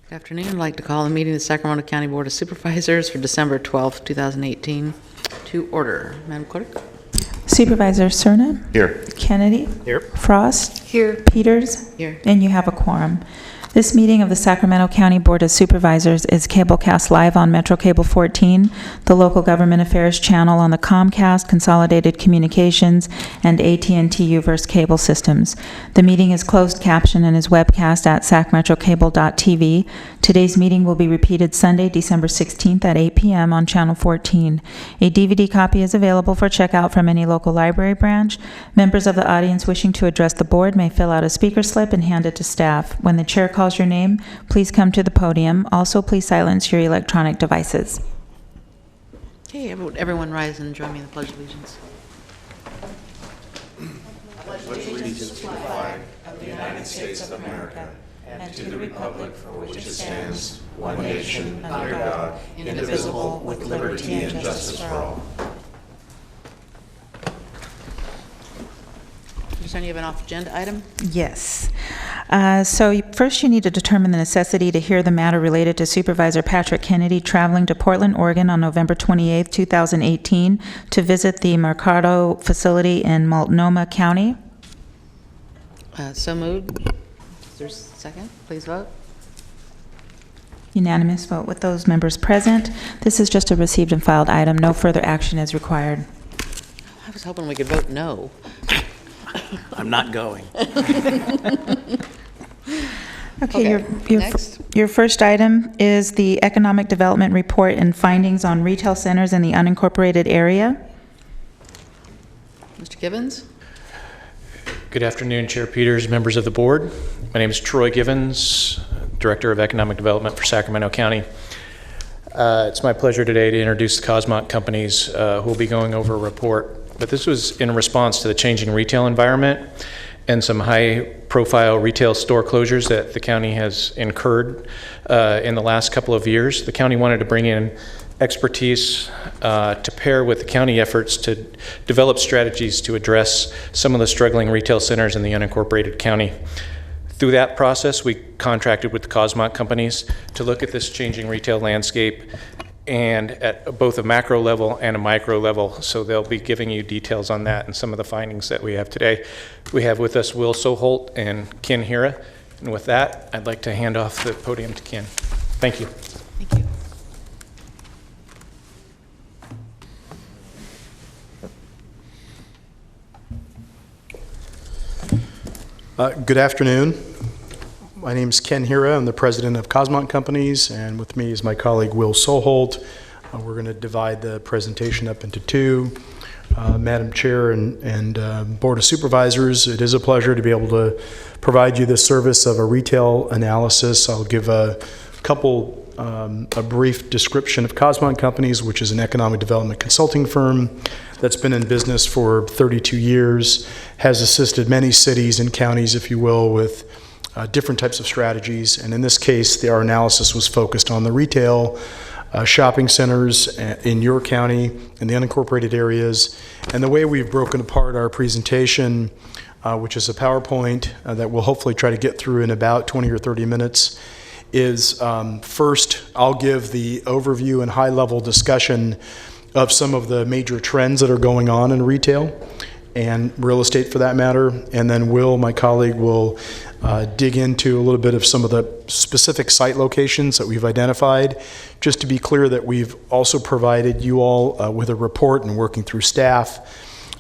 Good afternoon. I'd like to call the meeting of the Sacramento County Board of Supervisors for December 12th, 2018 to order. Madam Clerk? Supervisor Cernan? Here. Kennedy? Here. Frost? Here. Peters? Here. And you have a quorum. This meeting of the Sacramento County Board of Supervisors is cablecast live on Metro Cable 14, the local government affairs channel on the Comcast, Consolidated Communications, and AT&T Uverse cable systems. The meeting is closed caption and is webcast at sacmetrocable.tv. Today's meeting will be repeated Sunday, December 16th at 8 p.m. on Channel 14. A DVD copy is available for checkout from any local library branch. Members of the audience wishing to address the board may fill out a speaker slip and hand it to staff. When the chair calls your name, please come to the podium. Also, please silence your electronic devices. Okay, everyone rise and join me in the Pledge of Allegiance. I pledge allegiance to the flag of the United States of America and to the republic for which it stands, one nation, under God, indivisible, with liberty and justice for all. Is any of an off-agenda item? Yes. First you need to determine the necessity to hear the matter related to Supervisor Patrick Kennedy traveling to Portland, Oregon on November 28, 2018 to visit the Mercado facility in Multnomah County. So moved. Is there a second? Please vote. Unanimous vote with those members present. This is just a received and filed item. No further action is required. I was hoping we could vote no. I'm not going. Okay, next. your first item is the Economic Development Report and findings on retail centers in the unincorporated area. Mr. Givens? Good afternoon, Chair Peters, members of the board. My name is Troy Givens, Director of Economic Development for Sacramento County. It's my pleasure today to introduce the Cosmont companies who will be going over a report. But this was in response to the changing retail environment and some high-profile retail store closures that the county has incurred in the last couple of years. The county wanted to bring in expertise to pair with the county efforts to develop strategies to address some of the struggling retail centers in the unincorporated county. Through that process, we contracted with the Cosmont companies to look at this changing retail landscape and at both a macro level and a micro level. So they'll be giving you details on that and some of the findings that we have today. We have with us Will Soholt and Ken Hira. And with that, I'd like to hand off the podium to Ken. Thank you. Thank you. Good afternoon. My name is Ken Hira. I'm the president of Cosmont Companies, and with me is my colleague Will Soholt. We're going to divide the presentation up into two. Madam Chair and Board of Supervisors, it is a pleasure to be able to provide you the service of a retail analysis. I'll give a brief description of Cosmont Companies, which is an economic development consulting firm that's been in business for 32 years, has assisted many cities and counties, if you will, with different types of strategies. And in this case, our analysis was focused on the retail shopping centers in your county, in the unincorporated areas. And the way we've broken apart our presentation, which is a PowerPoint that we'll hopefully try to get through in about 20 or 30 minutes, is first, I'll give the overview and high-level discussion of some of the major trends that are going on in retail and real estate for that matter. And then Will, my colleague, will dig into a little bit of some of the specific site locations that we've identified. Just to be clear that we've also provided you all with a report and working through staff.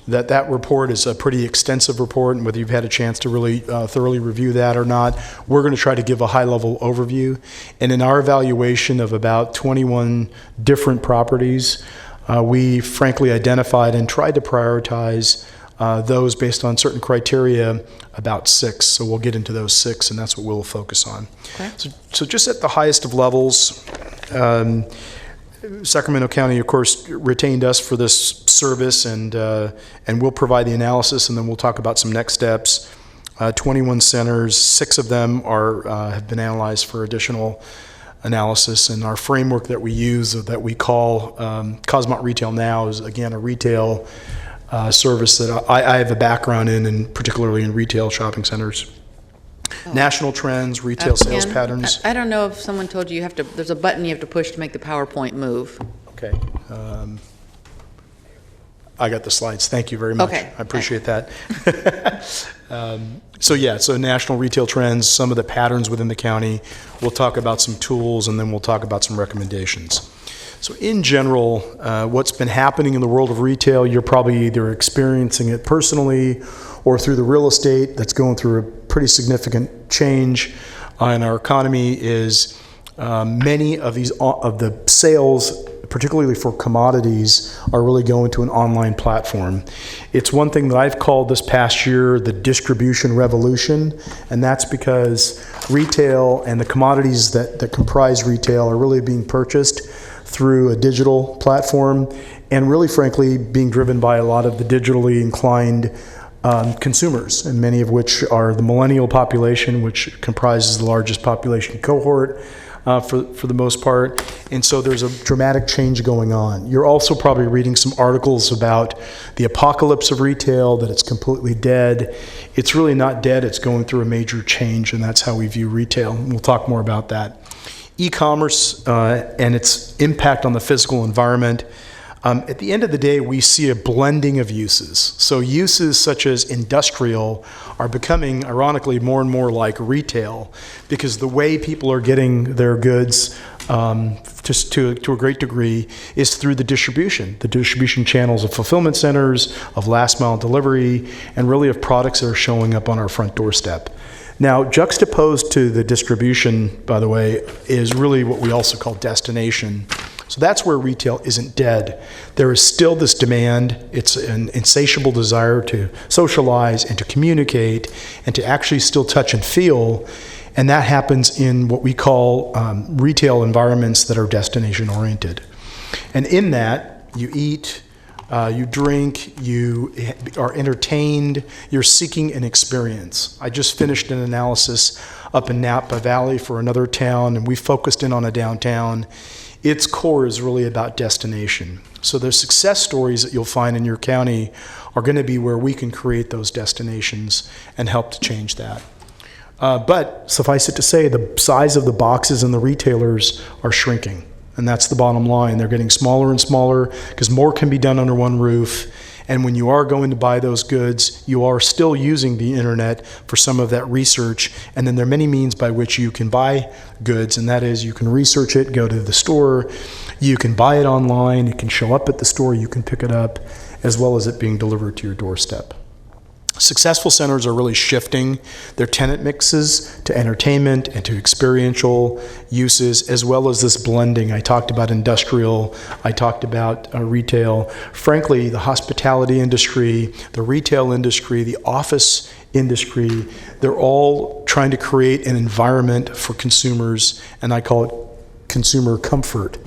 That report is a pretty extensive report, and whether you've had a chance to really thoroughly review that or not, we're going to try to give a high-level overview. And in our evaluation of about 21 different properties, we frankly identified and tried to prioritize those based on certain criteria, about 6. So we'll get into those 6, and that's what we'll focus on. Okay. So just at the highest of levels, Sacramento County, of course, retained us for this service, and we'll provide the analysis, and then we'll talk about some next steps. 21 centers, 6 of them have been analyzed for additional analysis, and our framework that we use, that we call Cosmont Retail Now, is again a retail service that I have a background in, and particularly in retail shopping centers. National trends, retail sales patterns. I don't know if someone told you there's a button you have to push to make the PowerPoint move. Okay. I got the slides. Thank you very much. Okay. I appreciate that. So national retail trends, some of the patterns within the county. We'll talk about some tools, and then we'll talk about some recommendations. So in general, what's been happening in the world of retail, you're probably either experiencing it personally or through the real estate that's going through a pretty significant change in our economy, is many of the sales, particularly for commodities, are really going to an online platform. It's one thing that I've called this past year the distribution revolution, and that's because retail and the commodities that comprise retail are really being purchased through a digital platform, and really, frankly, being driven by a lot of the digitally inclined consumers, and many of which are the millennial population, which comprises the largest population cohort for the most part. And so there's a dramatic change going on. You're also probably reading some articles about the apocalypse of retail, that it's completely dead. It's really not dead, it's going through a major change, and that's how we view retail. We'll talk more about that. E-commerce and its impact on the physical environment. At the end of the day, we see a blending of uses. So uses such as industrial are becoming, ironically, more and more like retail, because the way people are getting their goods, just to a great degree, is through the distribution channels of fulfillment centers, of last mile delivery, and really of products that are showing up on our front doorstep. Now, juxtaposed to the distribution, by the way, is really what we also call destination. So that's where retail isn't dead. There is still this demand. It's an insatiable desire to socialize and to communicate and to actually still touch and feel. And that happens in what we call retail environments that are destination oriented. And in that, you eat, you drink, you are entertained, you're seeking an experience. I just finished an analysis up in Napa Valley for another town, and we focused in on a downtown. Its core is really about destination. So the success stories that you'll find in your county are going to be where we can create those destinations and help to change that. But suffice it to say, the size of the boxes and the retailers are shrinking. And that's the bottom line. They're getting smaller and smaller because more can be done under one roof. And when you are going to buy those goods, you are still using the internet for some of that research. And then there are many means by which you can buy goods, and that is you can research it, go to the store, you can buy it online, it can show up at the store, you can pick it up, as well as it being delivered to your doorstep. Successful centers are really shifting their tenant mixes to entertainment and to experiential uses, as well as this blending. I talked about industrial, I talked about retail. Frankly, the hospitality industry, the retail industry, the office industry, they're all trying to create an environment for consumers, and I call it consumer comfort.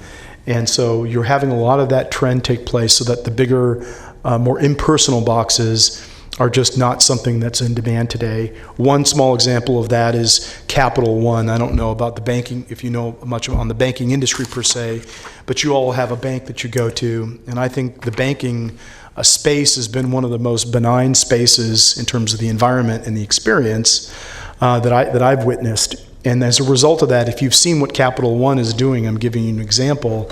And so you're having a lot of that trend take place so that the bigger, more impersonal boxes are just not something that's in demand today. One small example of that is Capital One. I don't know about the banking, if you know much on the banking industry per se, but you all have a bank that you go to, and I think the banking space has been one of the most benign spaces in terms of the environment and the experience that I've witnessed. And as a result of that, if you've seen what Capital One is doing, I'm giving you an example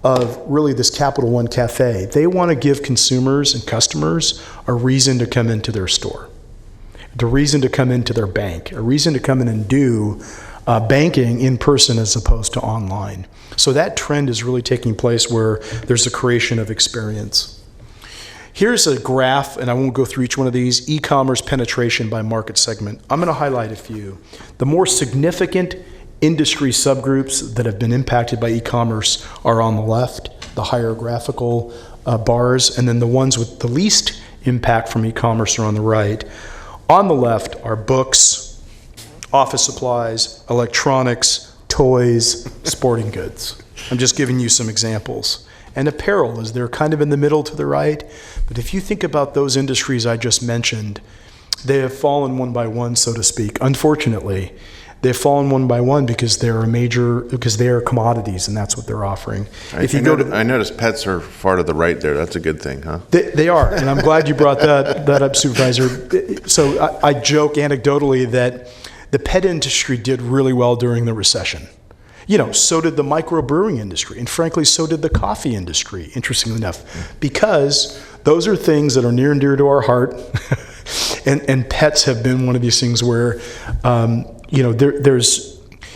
of really this Capital One Cafe. They want to give consumers and customers a reason to come into their store, a reason to come into their bank, a reason to come in and do banking in person as opposed to online. So that trend is really taking place where there's a creation of experience. Here's a graph, and I won't go through each one of these, e-commerce penetration by market segment. I'm going to highlight a few. The more significant industry subgroups that have been impacted by e-commerce are on the left, the higher graphical bars, and then the ones with the least impact from e-commerce are on the right. On the left are books, office supplies, electronics, toys, sporting goods. I'm just giving you some examples. And apparel is there kind of in the middle to the right. But if you think about those industries I just mentioned, they have fallen one by one, so to speak. Unfortunately, they've fallen one by one because they are commodities, and that's what they're offering. I noticed pets are far to the right there. That's a good thing, huh? They are, and I'm glad you brought that up, Supervisor. So I joke anecdotally that the pet industry did really well during the recession. You know, so did the microbrewing industry, and frankly, so did the coffee industry, interestingly enough, because those are things that are near and dear to our heart. And pets have been one of these things where,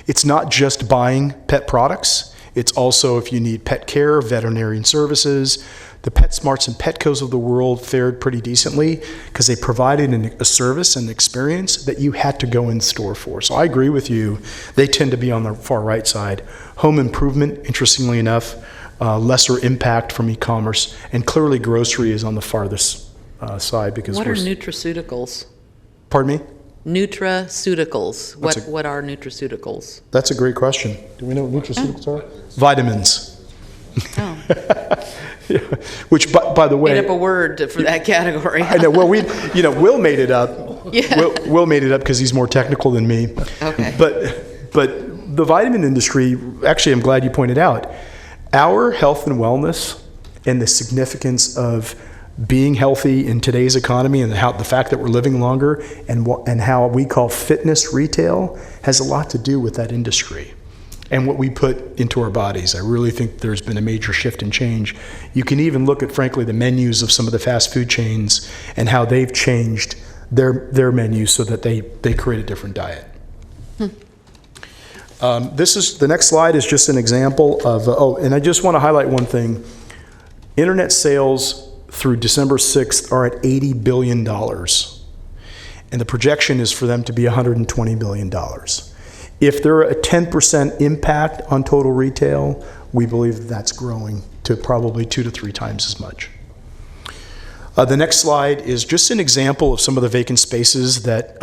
it's not just buying pet products. It's also if you need pet care, veterinarian services. The PetSmarts and Petcos of the world fared pretty decently because they provided a service and experience that you had to go in store for. So I agree with you. They tend to be on the far right side. Home improvement, interestingly enough, lesser impact from e-commerce, and clearly grocery is on the farthest side because What are nutraceuticals? Pardon me? Nutraceuticals. That's What are nutraceuticals? That's a great question. Do we know what nutraceuticals are? Vitamins. Oh, Yeah. Which, by the way, made up a word for that category. I know. Well, Will made it up. Yeah. Will made it up because he's more technical than me. Okay. But the vitamin industry, actually, I'm glad you pointed out, our health and wellness and the significance of being healthy in today's economy and the fact that we're living longer and how we call fitness retail has a lot to do with that industry and what we put into our bodies. I really think there's been a major shift and change. You can even look at, frankly, the menus of some of the fast food chains and how they've changed their menus so that they create a different diet. The next slide is just an example of, and I just want to highlight one thing. Internet sales through December 6th are at $80 billion. And the projection is for them to be $120 billion. If they're a 10% impact on total retail, we believe that's growing to probably 2 to 3 times as much. The next slide is just an example of some of the vacant spaces that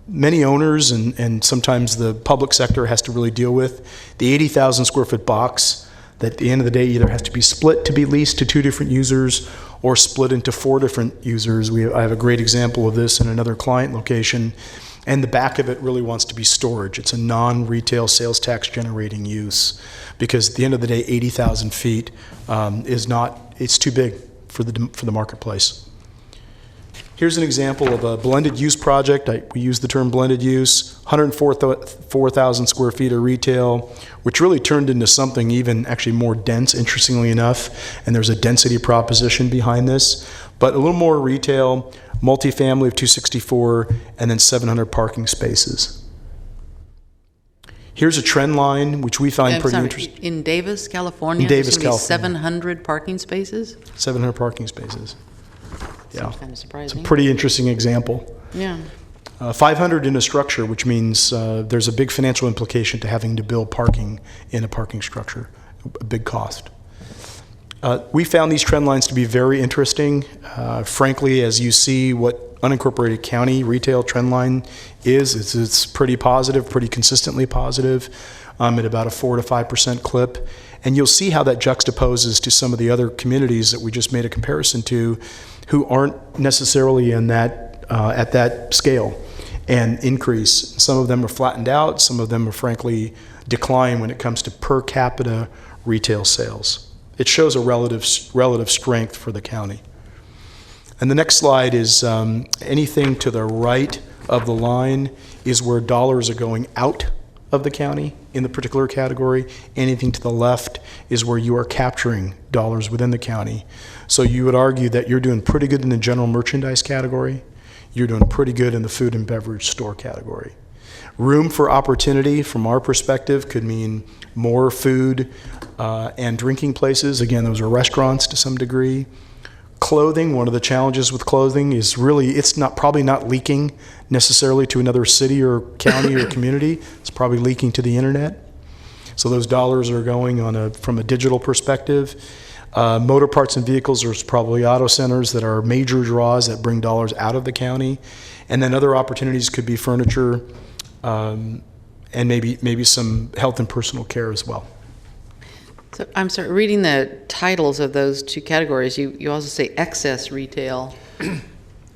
many owners and sometimes the public sector has to really deal with. The 80,000 square foot box that at the end of the day either has to be split to be leased to 2 different users or split into 4 different users. I have a great example of this in another client location. And the back of it really wants to be storage. It's a non-retail sales tax generating use because at the end of the day, 80,000 feet it's too big for the marketplace. Here's an example of a blended use project. We use the term blended use, 104,000 square feet of retail, which really turned into something even actually more dense, interestingly enough, and there's a density proposition behind this, but a little more retail, multifamily of 264, and then 700 parking spaces. Here's a trend line, which we find pretty interesting. In Davis, California, In Davis, there's gonna be California. 700 parking spaces? 700 parking spaces. Yeah. Seems kind of It's surprising. a pretty interesting example. Yeah. 500 in a structure, which means there's a big financial implication to having to build parking in a parking structure, a big cost. We found these trend lines to be very interesting. Frankly, as you see what unincorporated county retail trend line is, it's pretty positive, pretty consistently positive, at about a 4 to 5% clip. And you'll see how that juxtaposes to some of the other communities that we just made a comparison to who aren't necessarily in that, at that scale and increase. Some of them are flattened out. Some of them are frankly decline when it comes to per capita retail sales. It shows a relative strength for the county. And the next slide is anything to the right of the line is where dollars are going out of the county in the particular category. Anything to the left is where you are capturing dollars within the county. So you would argue that you're doing pretty good in the general merchandise category. You're doing pretty good in the food and beverage store category. Room for opportunity from our perspective could mean more food and drinking places. Again, those are restaurants to some degree. Clothing, one of the challenges with clothing is really, it's probably not leaking necessarily to another city or county or community. It's probably leaking to the internet. So those dollars are going from a digital perspective. Motor parts and vehicles, there's probably auto centers that are major draws that bring dollars out of the county. And then other opportunities could be furniture and maybe some health and personal care as well. So I'm sorry, reading the titles of those 2 categories, you also say excess retail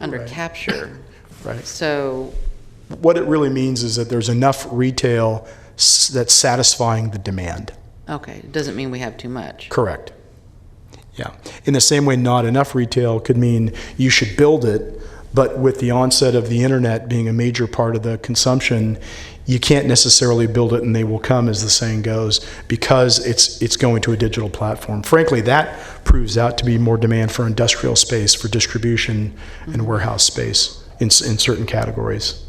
under Right. capture. Right. So, What it really means is that there's enough retail that's satisfying the demand. okay, it doesn't mean we have too much. Correct. Yeah. In the same way, not enough retail could mean you should build it, But with the onset of the internet being a major part of the consumption, you can't necessarily build it and they will come, as the saying goes, because it's going to a digital platform. Frankly, that proves out to be more demand for industrial space, for distribution and warehouse space in certain categories.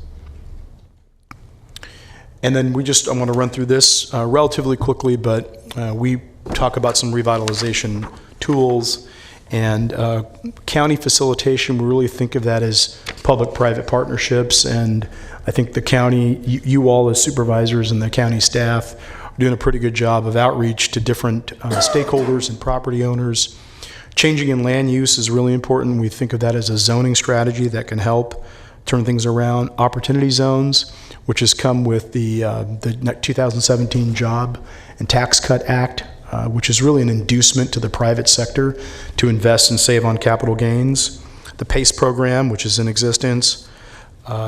And then I want to run through this relatively quickly, but we talk about some revitalization tools and county facilitation. We really think of that as public-private partnerships, and I think the county, you all as supervisors and the county staff are doing a pretty good job of outreach to different stakeholders and property owners. Changing in land use is really important. We think of that as a zoning strategy that can help turn things around. Opportunity zones, which has come with the 2017 Job and Tax Cut Act, which is really an inducement to the private sector to invest and save on capital gains. The PACE program, which is in existence.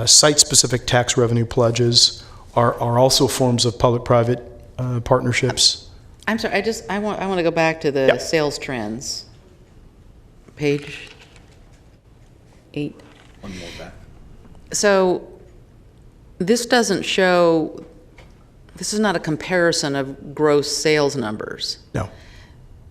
Site-specific tax revenue pledges are also forms of public-private partnerships. I'm sorry, I want to go back to the sales trends. Page 8. One more back. So this doesn't show, this is not a comparison of gross sales numbers. No.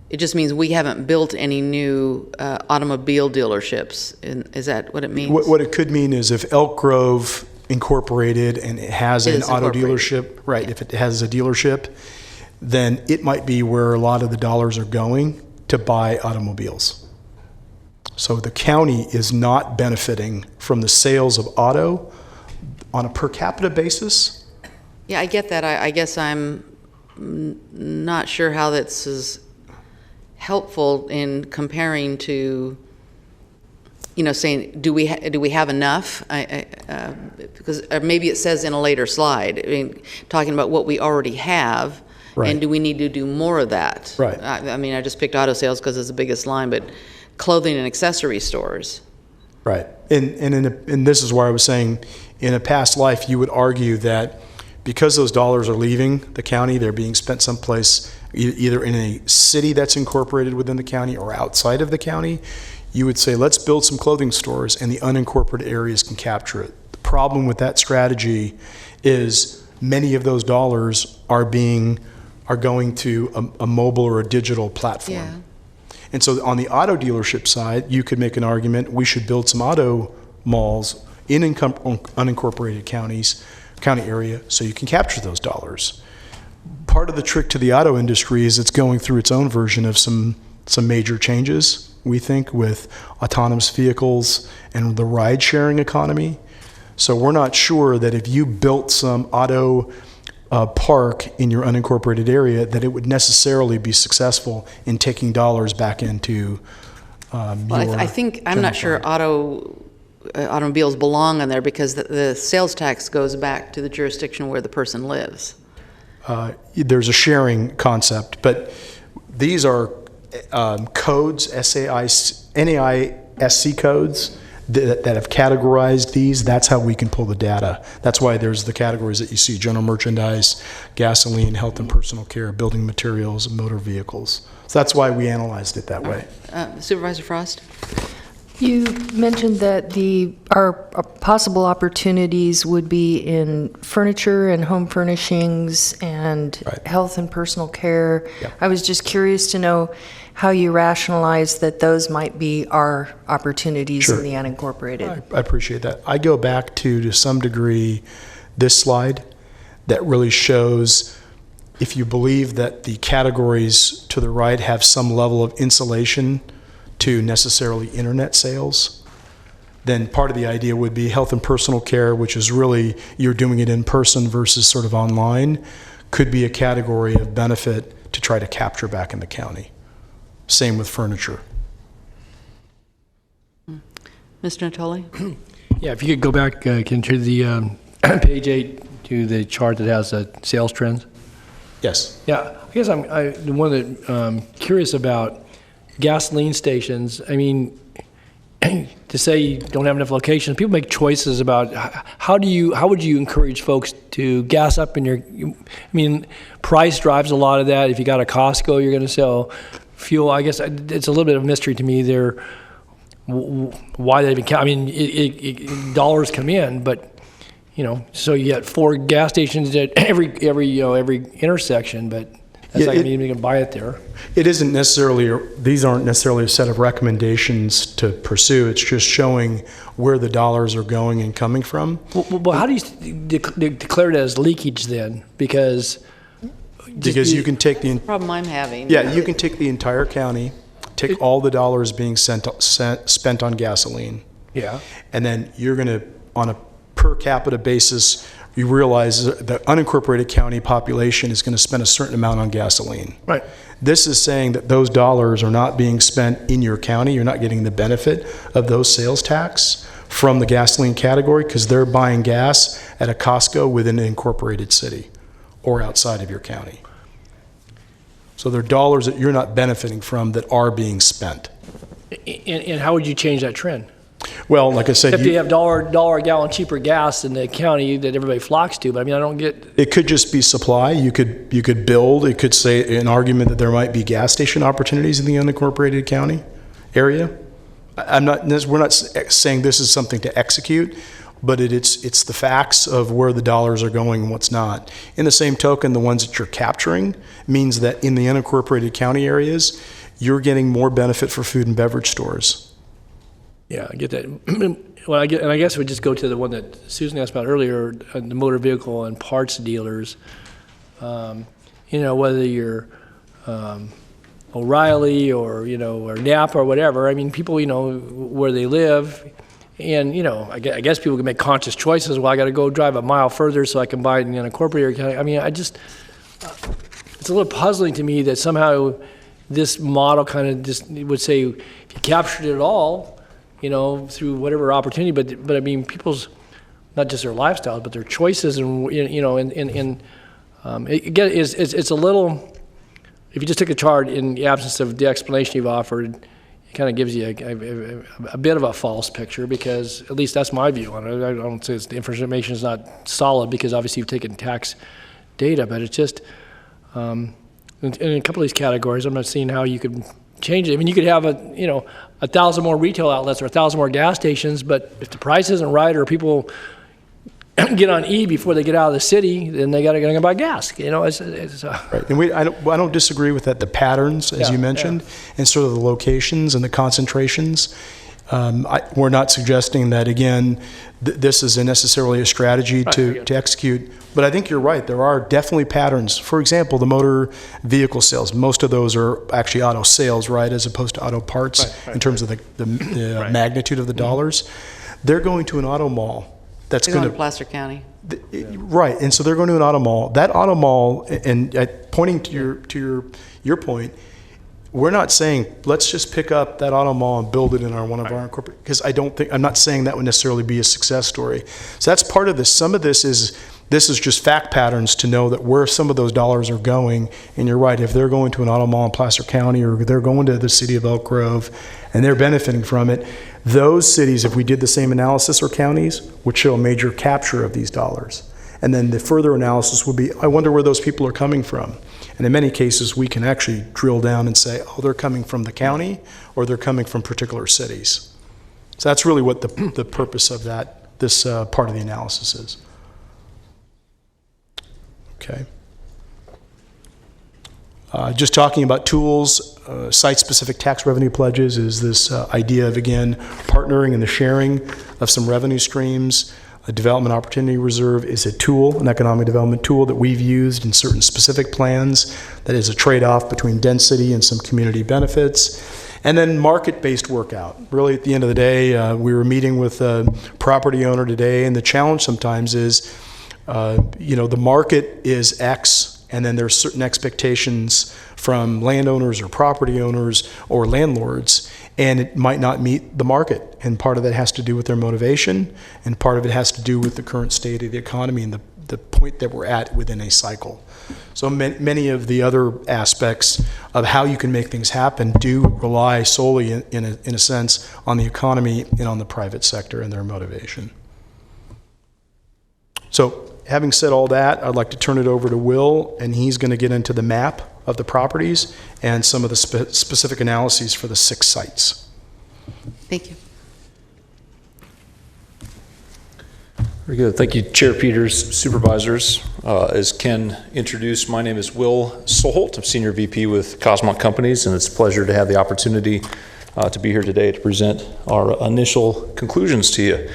It just means we haven't built any new automobile dealerships. Is that what it means? What it could mean is if Elk Grove incorporated and it has an auto dealership, right, if it has a dealership, then it might be where a lot of the dollars are going to buy automobiles. So the county is not benefiting from the sales of auto on a per capita basis. Yeah, I get that. I guess I'm not sure how that's as helpful in comparing to, saying, do we have enough? Because maybe it says in a later slide, talking about what we already have, right. And do we need to do more of that? Right. I just picked auto sales because it's the biggest line, but clothing and accessory stores. Right. And this is where I was saying, in a past life, you would argue that because those dollars are leaving the county, they're being spent someplace either in a city that's incorporated within the county or outside of the county, you would say, let's build some clothing stores and the unincorporated areas can capture it. The problem with that strategy is many of those dollars are going to a mobile or a digital platform. Yeah. And so on the auto dealership side, you could make an argument we should build some auto malls in unincorporated county area so you can capture those dollars. Part of the trick to the auto industry is it's going through its own version of some major changes, we think, with autonomous vehicles and the ride-sharing economy. So we're not sure that if you built some auto park in your unincorporated area, that it would necessarily be successful in taking dollars back into I think, I'm not sure automobiles belong on there because the sales tax goes back to the jurisdiction where the person lives. There's a sharing concept, but these are codes, NAISC codes that have categorized these. That's how we can pull the data. That's why there's the categories that you see: general merchandise, gasoline, health and personal care, building materials, and motor vehicles. So that's why we analyzed it that way. Supervisor Frost? You mentioned that our possible opportunities would be in furniture and home furnishings and health and personal care. Yep. I was just curious to know how you rationalize that those might be our opportunities in the unincorporated. I appreciate that. I go back to some degree, this slide that really shows if you believe that the categories to the right have some level of insulation to necessarily internet sales, then part of the idea would be health and personal care, which is really you're doing it in person versus sort of online, could be a category of benefit to try to capture back in the county. Same with furniture. Mr. Natoli? Yeah, if you could go back, Ken, to the page 8 to the chart that has sales trends. Yes. Yeah, I guess I'm the one that curious about gasoline stations. I mean, to say you don't have enough locations, people make choices about how would you encourage folks to gas up in your, price drives a lot of that. If you got a Costco, you're going to sell fuel. I guess it's a little bit of a mystery to me there. why they even count. I mean, dollars come in, but so you got 4 gas stations at every intersection, but that's not even going to buy it there. It isn't necessarily, these aren't necessarily a set of recommendations to pursue. It's just showing where the dollars are going and coming from. Well, how do you declare it as leakage then? Because you can take the Problem I'm having. Yeah, you can take the entire county, take all the dollars being spent on gasoline. Yeah. And then you're going to, on a per capita basis, you realize the unincorporated county population is going to spend a certain amount on gasoline. Right. This is saying that those dollars are not being spent in your county. You're not getting the benefit of those sales tax from the gasoline category because they're buying gas at a Costco within an incorporated city or outside of your county. So they're dollars that you're not benefiting from that are being spent. And how would you change that trend? Well, like I said, If they have dollar a gallon cheaper gas in the county that everybody flocks to, but I mean, I don't get. It could just be supply. You could build. It could say an argument that there might be gas station opportunities in the unincorporated county area. We're not saying this is something to execute, but it's the facts of where the dollars are going and what's not. In the same token, the ones that you're capturing means that in the unincorporated county areas, you're getting more benefit for food and beverage stores. Yeah, I get that. Well, I guess we just go to the one that Susan asked about earlier, the motor vehicle and parts dealers. Whether you're O'Reilly or or Napa or whatever. I mean, people where they live, and I guess people can make conscious choices. Well, I got to go drive a mile further so I can buy it in an unincorporated county. I mean, it's a little puzzling to me that somehow this model kind of just would say if you captured it all. Through whatever opportunity, but I mean, people's not just their lifestyles, but their choices, and again, it's a little. If you just take a chart in the absence of the explanation you've offered, it kind of gives you a bit of a false picture because at least that's my view on it. I don't say the information is not solid because obviously you've taken tax data, but it's just in a couple of these categories, I'm not seeing how you could change it. I mean, you could have 1,000 more retail outlets or 1,000 more gas stations, but if the price isn't right or people get on E before they get out of the city, then they got to go buy gas. It's right. And I don't disagree with that. The patterns, as you mentioned, and sort of the locations and the concentrations. We're not suggesting that again. This is necessarily a strategy to execute. But I think you're right. There are definitely patterns. For example, the motor vehicle sales. Most of those are actually auto sales, right, as opposed to auto parts in terms of the magnitude of the dollars. They're going to an auto mall. That's going to Placer County. Right, and so they're going to an auto mall. That auto mall, and pointing to your point, we're not saying let's just pick up that auto mall and build it in one of our corporate, because I'm not saying that would necessarily be a success story. So that's part of this. Some of this is just fact patterns to know that where some of those dollars are going. And you're right, if they're going to an auto mall in Placer County or they're going to the city of Elk Grove and they're benefiting from it, those cities, if we did the same analysis, or counties, would show a major capture of these dollars. And then the further analysis would be, I wonder where those people are coming from. And in many cases, we can actually drill down and say, oh, they're coming from the county or they're coming from particular cities. So that's really what the purpose of this part of the analysis is. Okay. Just talking about tools, site-specific tax revenue pledges is this idea of, again, partnering and the sharing of some revenue streams. A development opportunity reserve is a tool, an economic development tool that we've used in certain specific plans that is a trade-off between density and some community benefits. And then market-based workout. Really, at the end of the day, we were meeting with a property owner today, and the challenge sometimes is, the market is X, and then there's certain expectations from landowners or property owners or landlords, and it might not meet the market. And part of that has to do with their motivation, and part of it has to do with the current state of the economy and the point that we're at within a cycle. So many of the other aspects of how you can make things happen do rely solely, in a sense, on the economy and on the private sector and their motivation. So having said all that, I'd like to turn it over to Will, and he's going to get into the map of the properties and some of the specific analyses for the 6 sites. Thank you. Very good. Thank you, Chair Peters, Supervisors. As Ken introduced, my name is Will Soholt. I'm Senior VP with Cosmont Companies, and it's a pleasure to have the opportunity to be here today to present our initial conclusions to you.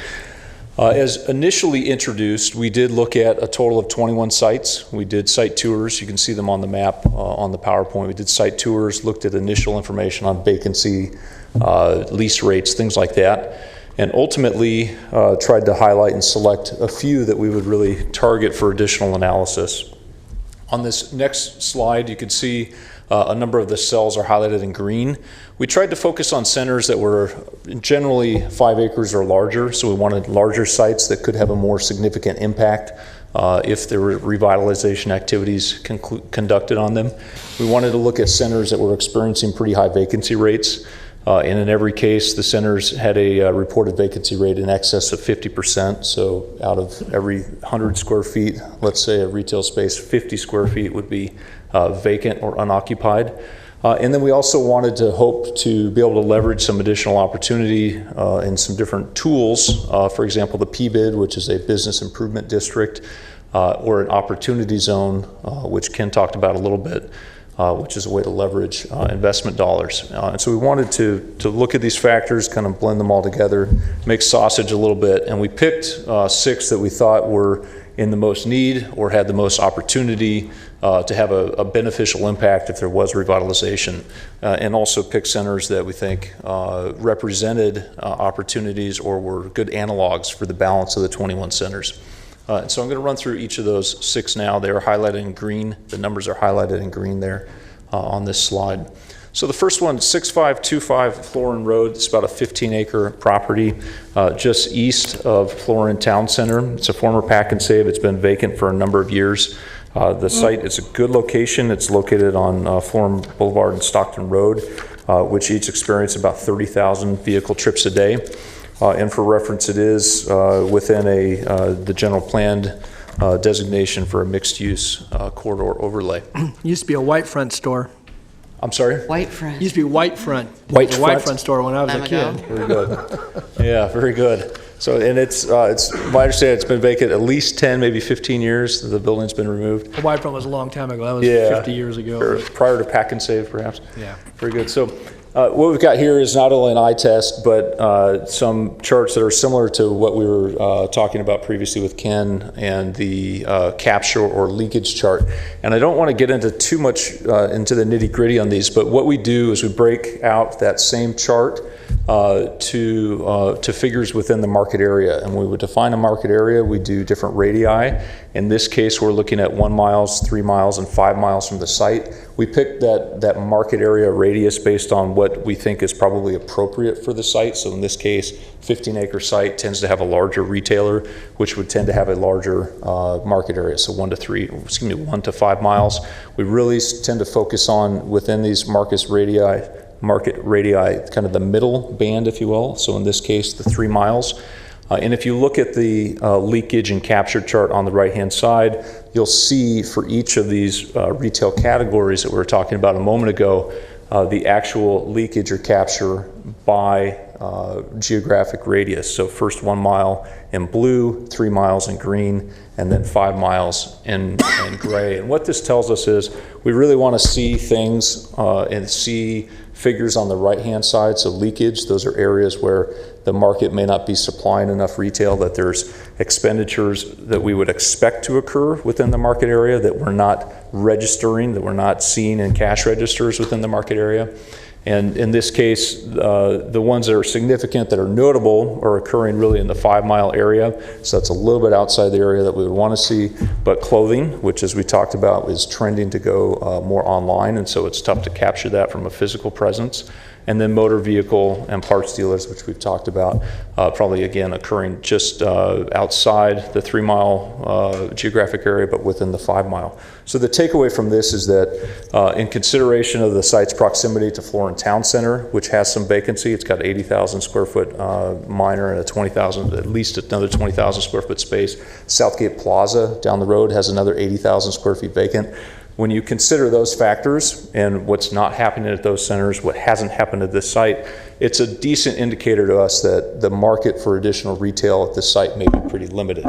As initially introduced, we did look at a total of 21 sites. We did site tours. You can see them on the map on the PowerPoint. We did site tours, looked at initial information on vacancy, lease rates, things like that, and ultimately tried to highlight and select a few that we would really target for additional analysis. On this next slide, you can see a number of the cells are highlighted in green. We tried to focus on centers that were generally 5 acres or larger, so we wanted larger sites that could have a more significant impact if there were revitalization activities conducted on them. We wanted to look at centers that were experiencing pretty high vacancy rates. And in every case, the centers had a reported vacancy rate in excess of 50%. So out of every 100 square feet, let's say a retail space, 50 square feet would be vacant or unoccupied. And then we also wanted to hope to be able to leverage some additional opportunity in some different tools. For example, the PBID, which is a business improvement district, or an opportunity zone, which Ken talked about a little bit. Which is a way to leverage investment dollars. And so we wanted to look at these factors, kind of blend them all together, make sausage a little bit, and we picked 6 that we thought were in the most need or had the most opportunity to have a beneficial impact if there was revitalization, and also picked centers that we think represented opportunities or were good analogs for the balance of the 21 centers. And so I'm going to run through each of those 6 now. They are highlighted in green. The numbers are highlighted in green there on this slide. So the first one, 6525 Florin Road. It's about a 15-acre property just east of Florin Town Center. It's a former Pack and Save. It's been vacant for a number of years. The site is a good location. It's located on Florin Boulevard and Stockton Road, which each experience about 30,000 vehicle trips a day. And for reference, it is within the general planned designation for a mixed-use corridor overlay. Used to be a white front store. I'm sorry? White friend. Used to be white front. White It was a white front? front store when I was a Time kid. ago. Very good. Yeah, very good. So, and it's my understanding, it's been vacant at least 10, maybe 15 years. The building's been removed. The white front was a long time ago. That was Yeah. 50 years ago. Or prior to Pack and Save, perhaps. Yeah. Very good. So what we've got here is not only an eye test, but some charts that are similar to what we were talking about previously with Ken and the capture or leakage chart. And I don't want to get into too much into the nitty gritty on these, but what we do is we break out that same chart to figures within the market area. And when we define a market area, we do different radii. In this case, we're looking at 1 mile, 3 miles, and 5 miles from the site. We picked that market area radius based on what we think is probably appropriate for the site. So in this case, 15-acre site tends to have a larger retailer, which would tend to have a larger market area. So 1 to 5 miles. We really tend to focus on within these market radii, kind of the middle band, if you will. So in this case, the 3 miles. And if you look at the leakage and capture chart on the right-hand side, you'll see for each of these retail categories that we were talking about a moment ago, the actual leakage or capture by geographic radius. So first 1 mile in blue, 3 miles in green, and then 5 miles in gray. And what this tells us is we really want to see things and see figures on the right-hand side. So leakage, those are areas where the market may not be supplying enough retail, that there's expenditures that we would expect to occur within the market area that we're not registering, that we're not seeing in cash registers within the market area. And in this case, the ones that are significant, that are notable, are occurring really in the 5 mile area. So that's a little bit outside the area that we would want to see. But clothing, which as we talked about, is trending to go more online. And so it's tough to capture that from a physical presence. And then motor vehicle and parts dealers, which we've talked about, probably again occurring just outside the 3 mile geographic area, but within the 5 mile. So the takeaway from this is that in consideration of the site's proximity to Florin Town Center, which has some vacancy, it's got 80,000 square foot minor and at least another 20,000 square foot space. Southgate Plaza down the road has another 80,000 square feet vacant. When you consider those factors and what's not happening at those centers, what hasn't happened at this site, it's a decent indicator to us that the market for additional retail at this site may be pretty limited.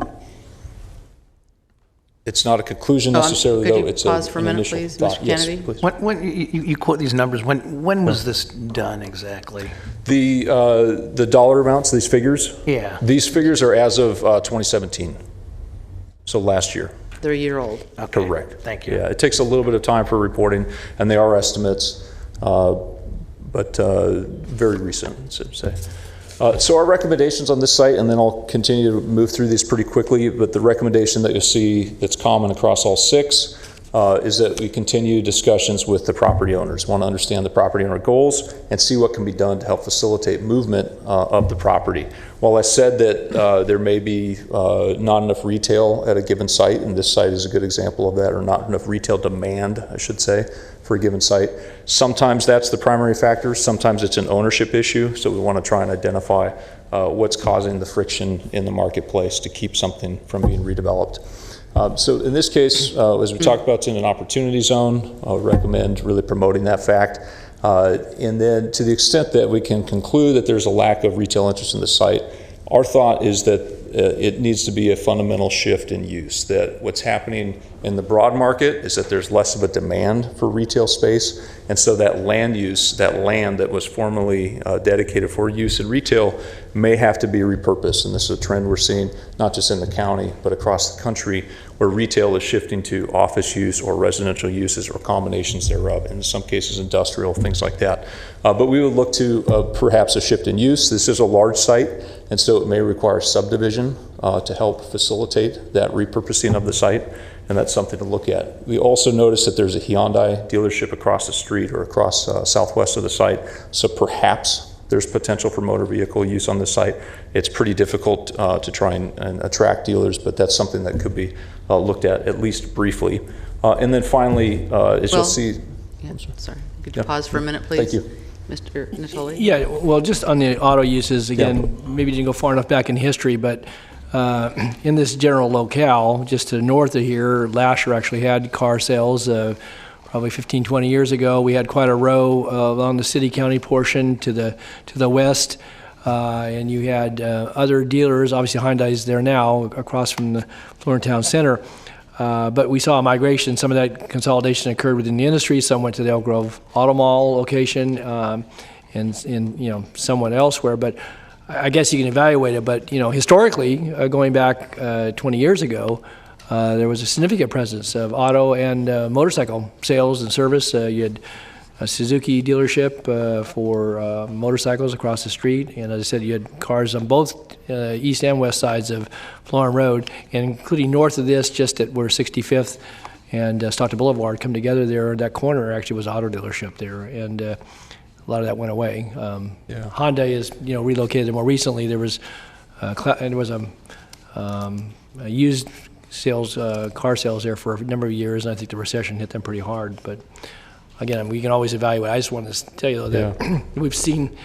It's not a conclusion necessarily, though. It's pause for a an minute, initial please, thought. Mr. Yes, Kennedy? please. When you quote these numbers, when was this done exactly? The dollar amounts, these figures? Yeah. These figures are as of 2017, so last year. They're a year old. Okay. Correct. Thank you. Yeah, it takes a little bit of time for reporting, and they are estimates, but very recent, so to say. So our recommendations on this site, and then I'll continue to move through these pretty quickly, but the recommendation that you'll see that's common across all 6 is that we continue discussions with the property owners. Want to understand the property owner goals and see what can be done to help facilitate movement of the property. While I said that there may be not enough retail at a given site, and this site is a good example of that, or not enough retail demand, I should say, for a given site. Sometimes that's the primary factor. Sometimes it's an ownership issue. So we want to try and identify what's causing the friction in the marketplace to keep something from being redeveloped. So in this case, as we talked about, it's in an opportunity zone. I would recommend really promoting that fact. And then to the extent that we can conclude that there's a lack of retail interest in the site, our thought is that it needs to be a fundamental shift in use, that what's happening in the broad market is that there's less of a demand for retail space, and so that land use, that land that was formerly dedicated for use in retail may have to be repurposed. And this is a trend we're seeing not just in the county but across the country, where retail is shifting to office use or residential uses or combinations thereof, and in some cases industrial, things like that. But we would look to perhaps a shift in use. This is a large site, and so it may require subdivision to help facilitate that repurposing of the site, and that's something to look at. We also noticed that there's a Hyundai dealership across the street or across southwest of the site, so perhaps there's potential for motor vehicle use on the site. It's pretty difficult to try and attract dealers, but that's something that could be looked at least briefly. And then finally, as you'll see... Yeah, sorry. Could you pause for a minute, please? Thank you. Mr. Natoli? Yeah, well, just on the auto uses, again, maybe you didn't go far enough back in history, but in this general locale, just to the north of here, Lasher actually had car sales probably 15, 20 years ago. We had quite a row along the city-county portion to the west, and you had other dealers. Obviously, Hyundai's there now across from the Florida Town Center. But we saw a migration. Some of that consolidation occurred within the industry. Some went to the Elk Grove Auto Mall location, and somewhat elsewhere. But I guess you can evaluate it. But historically, going back 20 years ago, there was a significant presence of auto and motorcycle sales and service. You had a Suzuki dealership for motorcycles across the street, and as I said, you had cars on both east and west sides of Florin Road, and including north of this, just at where 65th and Stockton Boulevard come together there. That corner actually was an auto dealership there, and a lot of that went away. Honda is relocated more recently. There was a used sales, car sales there for a number of years, and I think the recession hit them pretty hard. But again, we can always evaluate. I just wanted to tell you that we've seen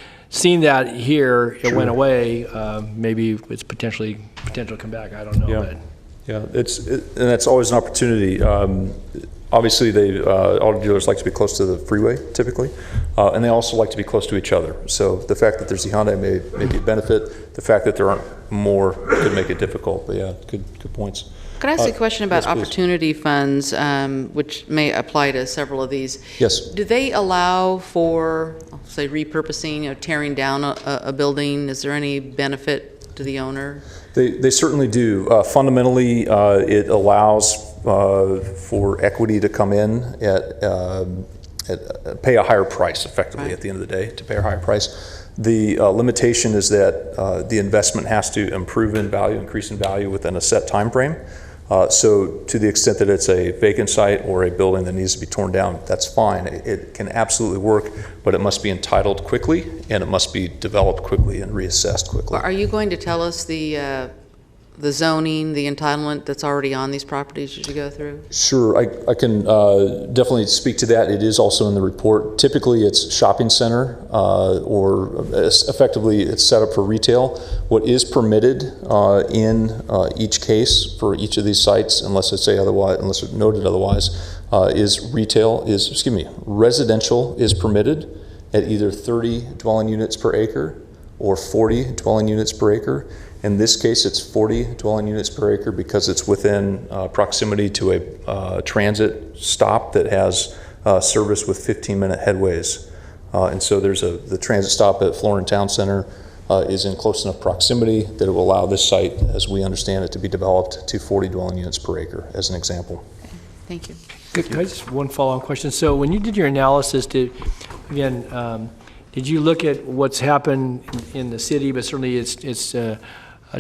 that here. It went away. Maybe it's potential to come back. I don't know. But. Yeah, and that's always an opportunity. Obviously, auto dealers like to be close to the freeway, typically, and they also like to be close to each other. So the fact that there's a Hyundai may be a benefit. The fact that there aren't more could make it difficult. But yeah, good points. Could I ask a question about yes, please. opportunity funds, which may apply to several of these? Yes. Do they allow for, say, repurposing or tearing down a building? Is there any benefit to the owner? They certainly do. Fundamentally, it allows for equity to come in at pay a higher price, effectively, at the end of the day, to pay a higher price. The limitation is that the investment has to improve in value, increase in value within a set time frame. So to the extent that it's a vacant site or a building that needs to be torn down, that's fine. It can absolutely work, but it must be entitled quickly, and it must be developed quickly and reassessed quickly. Are you going to tell us the zoning, the entitlement that's already on these properties as you go through? Sure, I can definitely speak to that. It is also in the report. Typically, it's shopping center or effectively it's set up for retail. What is permitted in each case for each of these sites, unless it's noted otherwise, residential is permitted at either 30 dwelling units per acre or 40 dwelling units per acre. In this case, it's 40 dwelling units per acre because it's within proximity to a transit stop that has service with 15-minute headways. And so there's the transit stop at Florin Town Center is in close enough proximity that it will allow this site, as we understand it, to be developed to 40 dwelling units per acre, as an example. Thank you. Can I just one follow-on question? So when you did your analysis, did you look at what's happened in the city, but certainly it's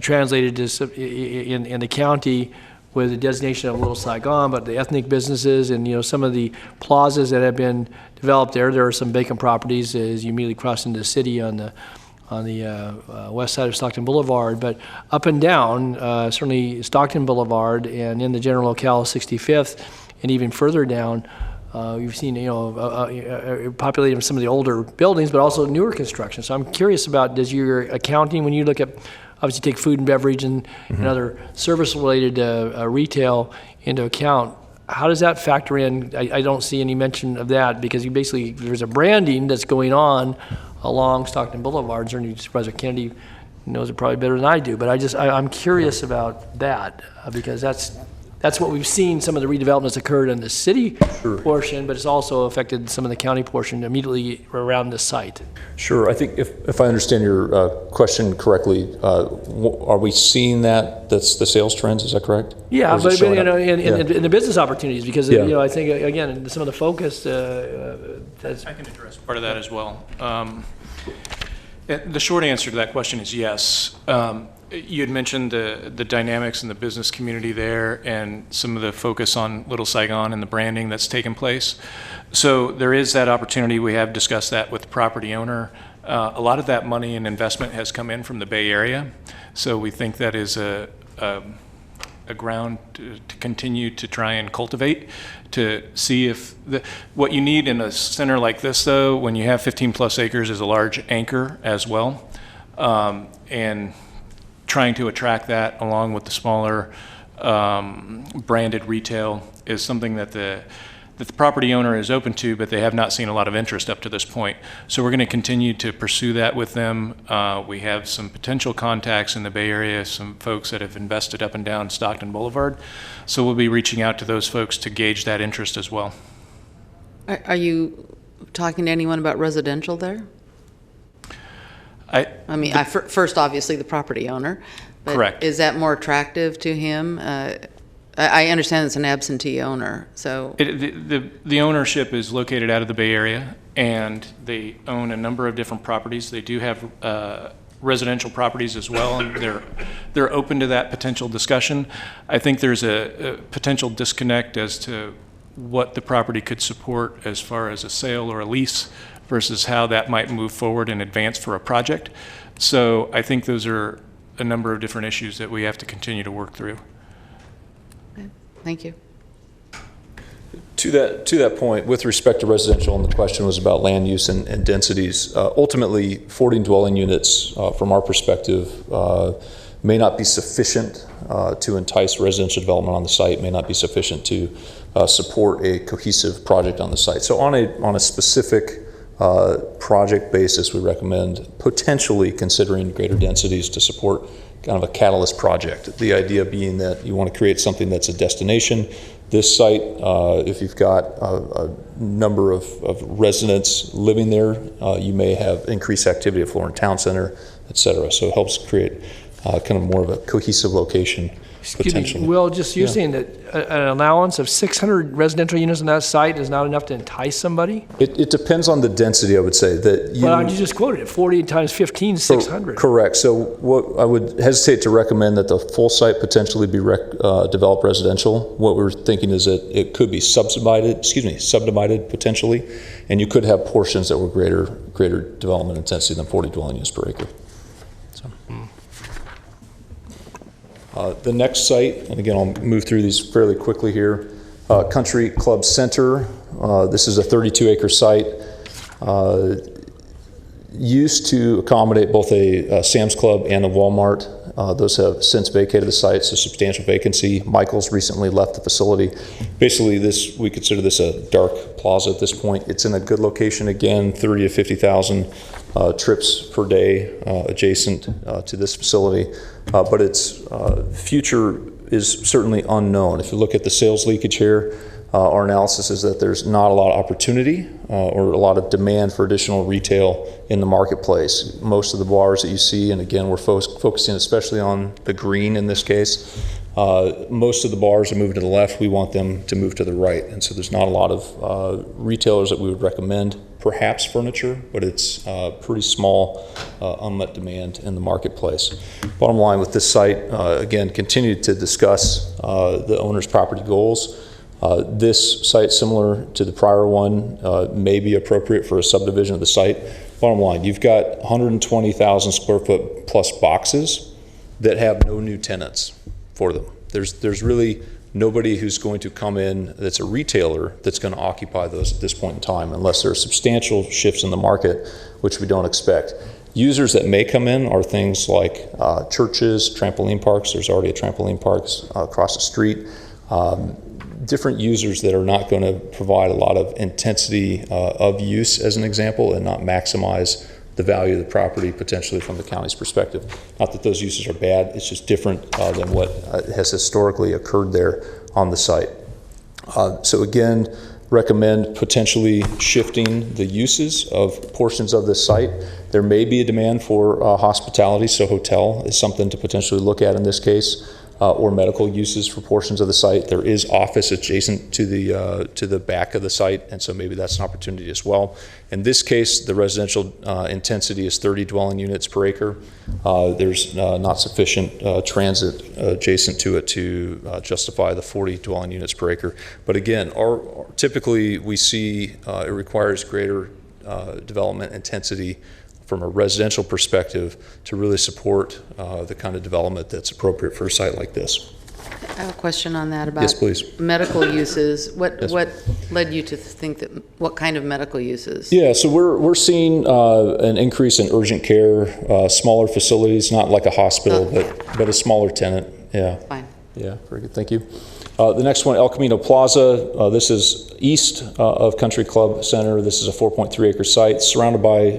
translated to in the county with the designation of Little Saigon, but the ethnic businesses and some of the plazas that have been developed there. There are some vacant properties as you immediately cross into the city on the west side of Stockton Boulevard, but up and down, certainly Stockton Boulevard and in the general locale 65th, and even further down, you've seen populating some of the older buildings, but also newer construction. So I'm curious about, does your accounting, when you look at, obviously take food and beverage and other service-related retail into account, how does that factor in? I don't see any mention of that because there's a branding that's going on along Stockton Boulevard. Certainly Supervisor Kennedy knows it probably better than I do, but I'm curious about that because that's what we've seen. Some of the redevelopments occurred in the city portion, but it's also affected some of the county portion immediately around the site. Sure. I think if I understand your question correctly, are we seeing that's the sales trends? Is that correct? Yeah, but in the business opportunities, because I think again some of the focus. I can address part of that as well. The short answer to that question is yes. You had mentioned the dynamics in the business community there and some of the focus on Little Saigon and the branding that's taken place. So there is that opportunity. We have discussed that with the property owner. A lot of that money and investment has come in from the Bay Area. So we think that is a ground to continue to try and cultivate, to see if what you need in a center like this, though, when you have 15 plus acres, is a large anchor as well. And trying to attract that along with the smaller branded retail is something that the property owner is open to, but they have not seen a lot of interest up to this point. So we're going to continue to pursue that with them. We have some potential contacts in the Bay Area, some folks that have invested up and down Stockton Boulevard. So we'll be reaching out to those folks to gauge that interest as well. Are you talking to anyone about residential there? First, obviously, the property owner. But correct. Is that more attractive to him? I understand it's an absentee owner, so. The ownership is located out of the Bay Area, and they own a number of different properties. They do have residential properties as well, and they're open to that potential discussion. I think there's a potential disconnect as to what the property could support as far as a sale or a lease versus how that might move forward and advance for a project. So I think those are a number of different issues that we have to continue to work through. Okay. Thank you. To that point, with respect to residential, and the question was about land use and densities, ultimately 40 dwelling units from our perspective may not be sufficient to entice residential development on the site, may not be sufficient to support a cohesive project on the site. So on a specific project basis, we recommend potentially considering greater densities to support kind of a catalyst project. The idea being that you want to create something that's a destination. This site, if you've got a number of residents living there, you may have increased activity at Florin Town Center, et cetera. So it helps create kind of more of a cohesive location. Excuse me, Will, you're saying that an allowance of 600 residential units on that site is not enough to entice somebody? It depends on the density, I would say. Well, you just quoted it, 40 times 15, 600. Correct. So what I would hesitate to recommend that the full site potentially be developed residential. What we're thinking is that it could be subdivided potentially, and you could have portions that were greater development intensity than 40 dwelling units per acre. So. The next site, and again, I'll move through these fairly quickly here. Country Club Center. This is a 32-acre site used to accommodate both a Sam's Club and a Walmart Those have since vacated the site, so substantial vacancy. Michael's recently left the facility. Basically, we consider this a dark plaza at this point. It's in a good location again, 30 to 50,000 trips per day adjacent to this facility, but its future is certainly unknown. If you look at the sales leakage here, our analysis is that there's not a lot of opportunity or a lot of demand for additional retail in the marketplace. Most of the bars that you see, and again, we're focusing especially on the green in this case, most of the bars are moving to the left. We want them to move to the right. And so there's not a lot of retailers that we would recommend, perhaps furniture, but it's pretty small unmet demand in the marketplace. Bottom line with this site, again, continue to discuss the owner's property goals. This site, similar to the prior one, may be appropriate for a subdivision of the site. Bottom line, you've got 120,000 square foot plus boxes that have no new tenants for them. There's really nobody who's going to come in that's a retailer that's going to occupy those at this point in time, unless there are substantial shifts in the market, which we don't expect. Users that may come in are things like churches, trampoline parks. There's already a trampoline park across the street. Different users that are not going to provide a lot of intensity of use, as an example, and not maximize the value of the property potentially from the county's perspective. Not that those uses are bad, it's just different than what has historically occurred there on the site. So again, recommend potentially shifting the uses of portions of this site. There may be a demand for hospitality, so hotel is something to potentially look at in this case. Or medical uses for portions of the site. There is office adjacent to the back of the site, and so maybe that's an opportunity as well. In this case, the residential intensity is 30 dwelling units per acre. There's not sufficient transit adjacent to it to justify the 40 dwelling units per acre. But again, typically we see it requires greater development intensity from a residential perspective to really support the kind of development that's appropriate for a site like this. I have a question on that about Yes, please. medical uses. What Yes. what led you to think that, what kind of medical uses? Yeah, so we're seeing an increase in urgent care, smaller facilities, not like a hospital, but a smaller tenant. Yeah. Fine. Yeah, very good. Thank you. The next one, El Camino Plaza. This is east of Country Club Center. This is a 4.3 acre site surrounded by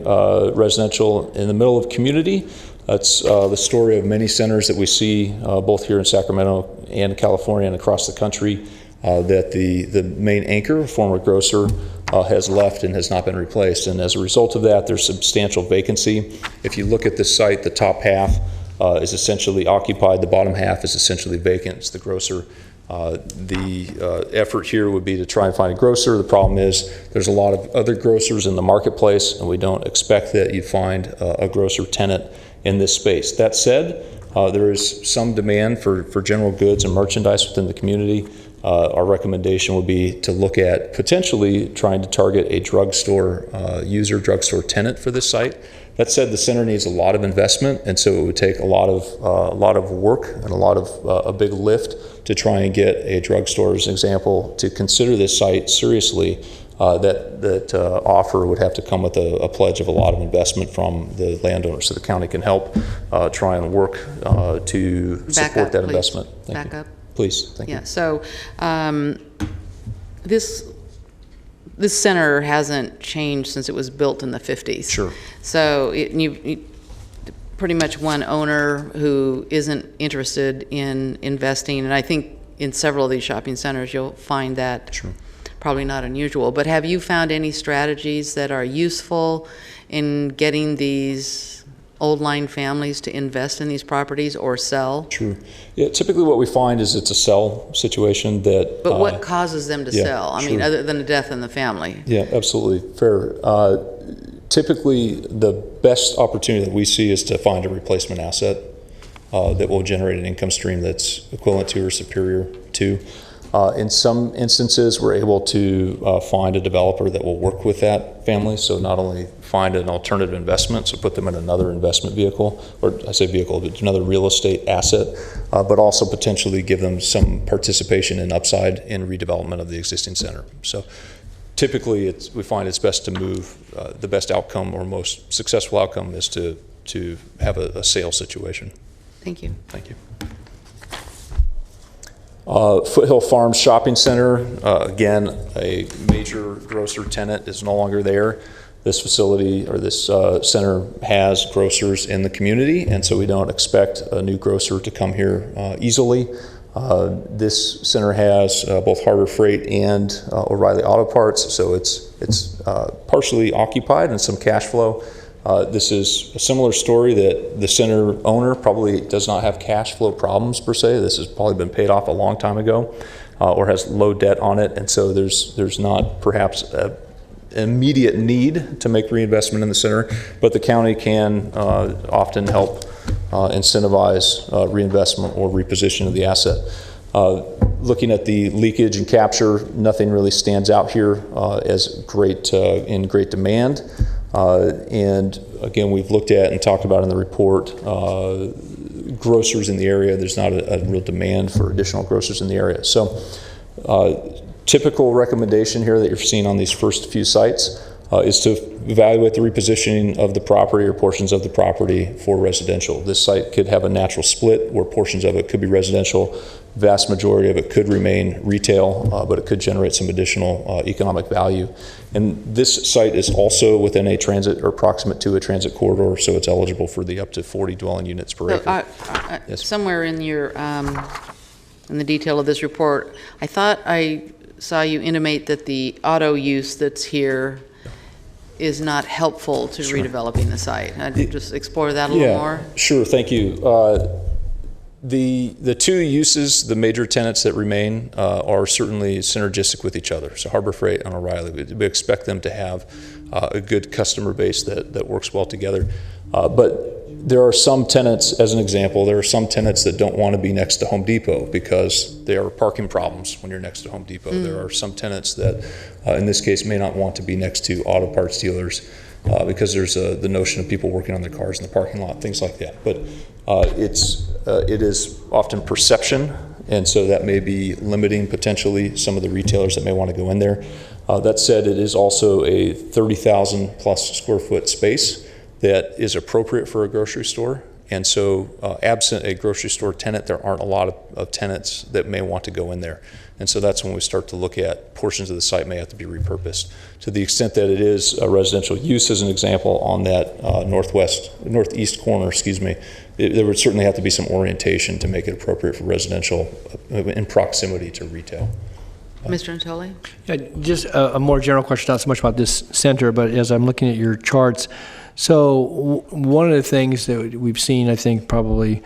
residential in the middle of community. That's the story of many centers that we see both here in Sacramento and California and across the country, that the main anchor, former grocer, has left and has not been replaced. And as a result of that, there's substantial vacancy. If you look at this site, the top half is essentially occupied. The bottom half is essentially vacant. It's the grocer. The effort here would be to try and find a grocer. The problem is there's a lot of other grocers in the marketplace, and we don't expect that you'd find a grocer tenant in this space. That said, there is some demand for general goods and merchandise within the community. Our recommendation would be to look at potentially trying to target a drugstore user, drugstore tenant for this site. That said, the center needs a lot of investment, and so it would take a lot of work and a big lift to try and get a drugstore, as an example, to consider this site seriously. That offer would have to come with a pledge of a lot of investment from the landowner, so the county can help try and work to support that investment. Back up. Please, thank you. Yeah, so this center hasn't changed since it was built in the 50s. Sure. So you pretty much one owner who isn't interested in investing, and I think in several of these shopping centers you'll find that Sure. probably not unusual. But have you found any strategies that are useful in getting these old line families to invest in these properties or sell? True. Yeah, typically what we find is it's a sell situation that... But what causes them to yeah, sell? I mean, sure. other than a death in the family. Yeah, absolutely. Fair. Typically, the best opportunity that we see is to find a replacement asset that will generate an income stream that's equivalent to or superior to. In some instances, we're able to find a developer that will work with that family. So not only find an alternative investment, so put them in another investment vehicle, or I say vehicle, but another real estate asset, but also potentially give them some participation in upside in redevelopment of the existing center. So typically, we find it's best to move. The best outcome or most successful outcome is to have a sale situation. Thank you. Thank you. Foothill Farms Shopping Center, again, a major grocer tenant is no longer there. This facility or this center has grocers in the community, and so we don't expect a new grocer to come here easily. This center has both Harbor Freight and O'Reilly Auto Parts, so it's partially occupied and some cash flow. This is a similar story that the center owner probably does not have cash flow problems per se. This has probably been paid off a long time ago or has low debt on it, and so there's not perhaps an immediate need to make reinvestment in the center, but the county can often help incentivize reinvestment or reposition of the asset. Looking at the leakage and capture, nothing really stands out here as great in great demand. And again, we've looked at and talked about in the report grocers in the area. There's not a real demand for additional grocers in the area. So typical recommendation here that you're seeing on these first few sites is to evaluate the repositioning of the property or portions of the property for residential. This site could have a natural split where portions of it could be residential. Vast majority of it could remain retail, but it could generate some additional economic value. And this site is also within a transit or proximate to a transit corridor, so it's eligible for the up to 40 dwelling units per acre. Yes. Somewhere in your in the detail of this report, I thought I saw you intimate that the auto use that's here is not helpful to redeveloping the site. I'd just explore that a little more. Sure, thank you. The two uses, the major tenants that remain, are certainly synergistic with each other. So Harbor Freight and O'Reilly, we expect them to have a good customer base that works well together. But there are some tenants, as an example, there are some tenants that don't want to be next to Home Depot because there are parking problems when you're next to Home Depot. There are some tenants that, in this case, may not want to be next to auto parts dealers because there's the notion of people working on their cars in the parking lot, things like that. But it is often perception, and so that may be limiting potentially some of the retailers that may want to go in there. That said, it is also a 30,000 plus square foot space that is appropriate for a grocery store. And so absent a grocery store tenant, there aren't a lot of tenants that may want to go in there. And so that's when we start to look at portions of the site may have to be repurposed. To the extent that it is a residential use, as an example, on that northeast corner, there would certainly have to be some orientation to make it appropriate for residential in proximity to retail. Mr. Antoli? Yeah, just a more general question, not so much about this center, but as I'm looking at your charts, so one of the things that we've seen, I think probably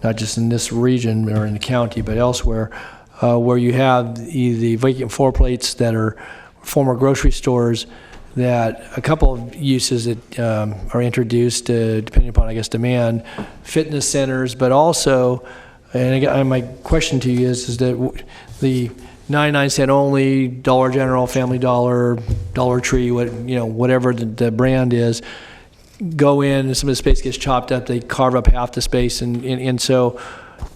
not just in this region or in the county, but elsewhere, where you have the vacant floor plates that are former grocery stores, that a couple of uses that are introduced depending upon, I guess, demand, fitness centers, but also, and again, my question to you is that the 99-cent only, Dollar General, Family Dollar, Dollar Tree, whatever the brand is, go in and some of the space gets chopped up, they carve up half the space, and so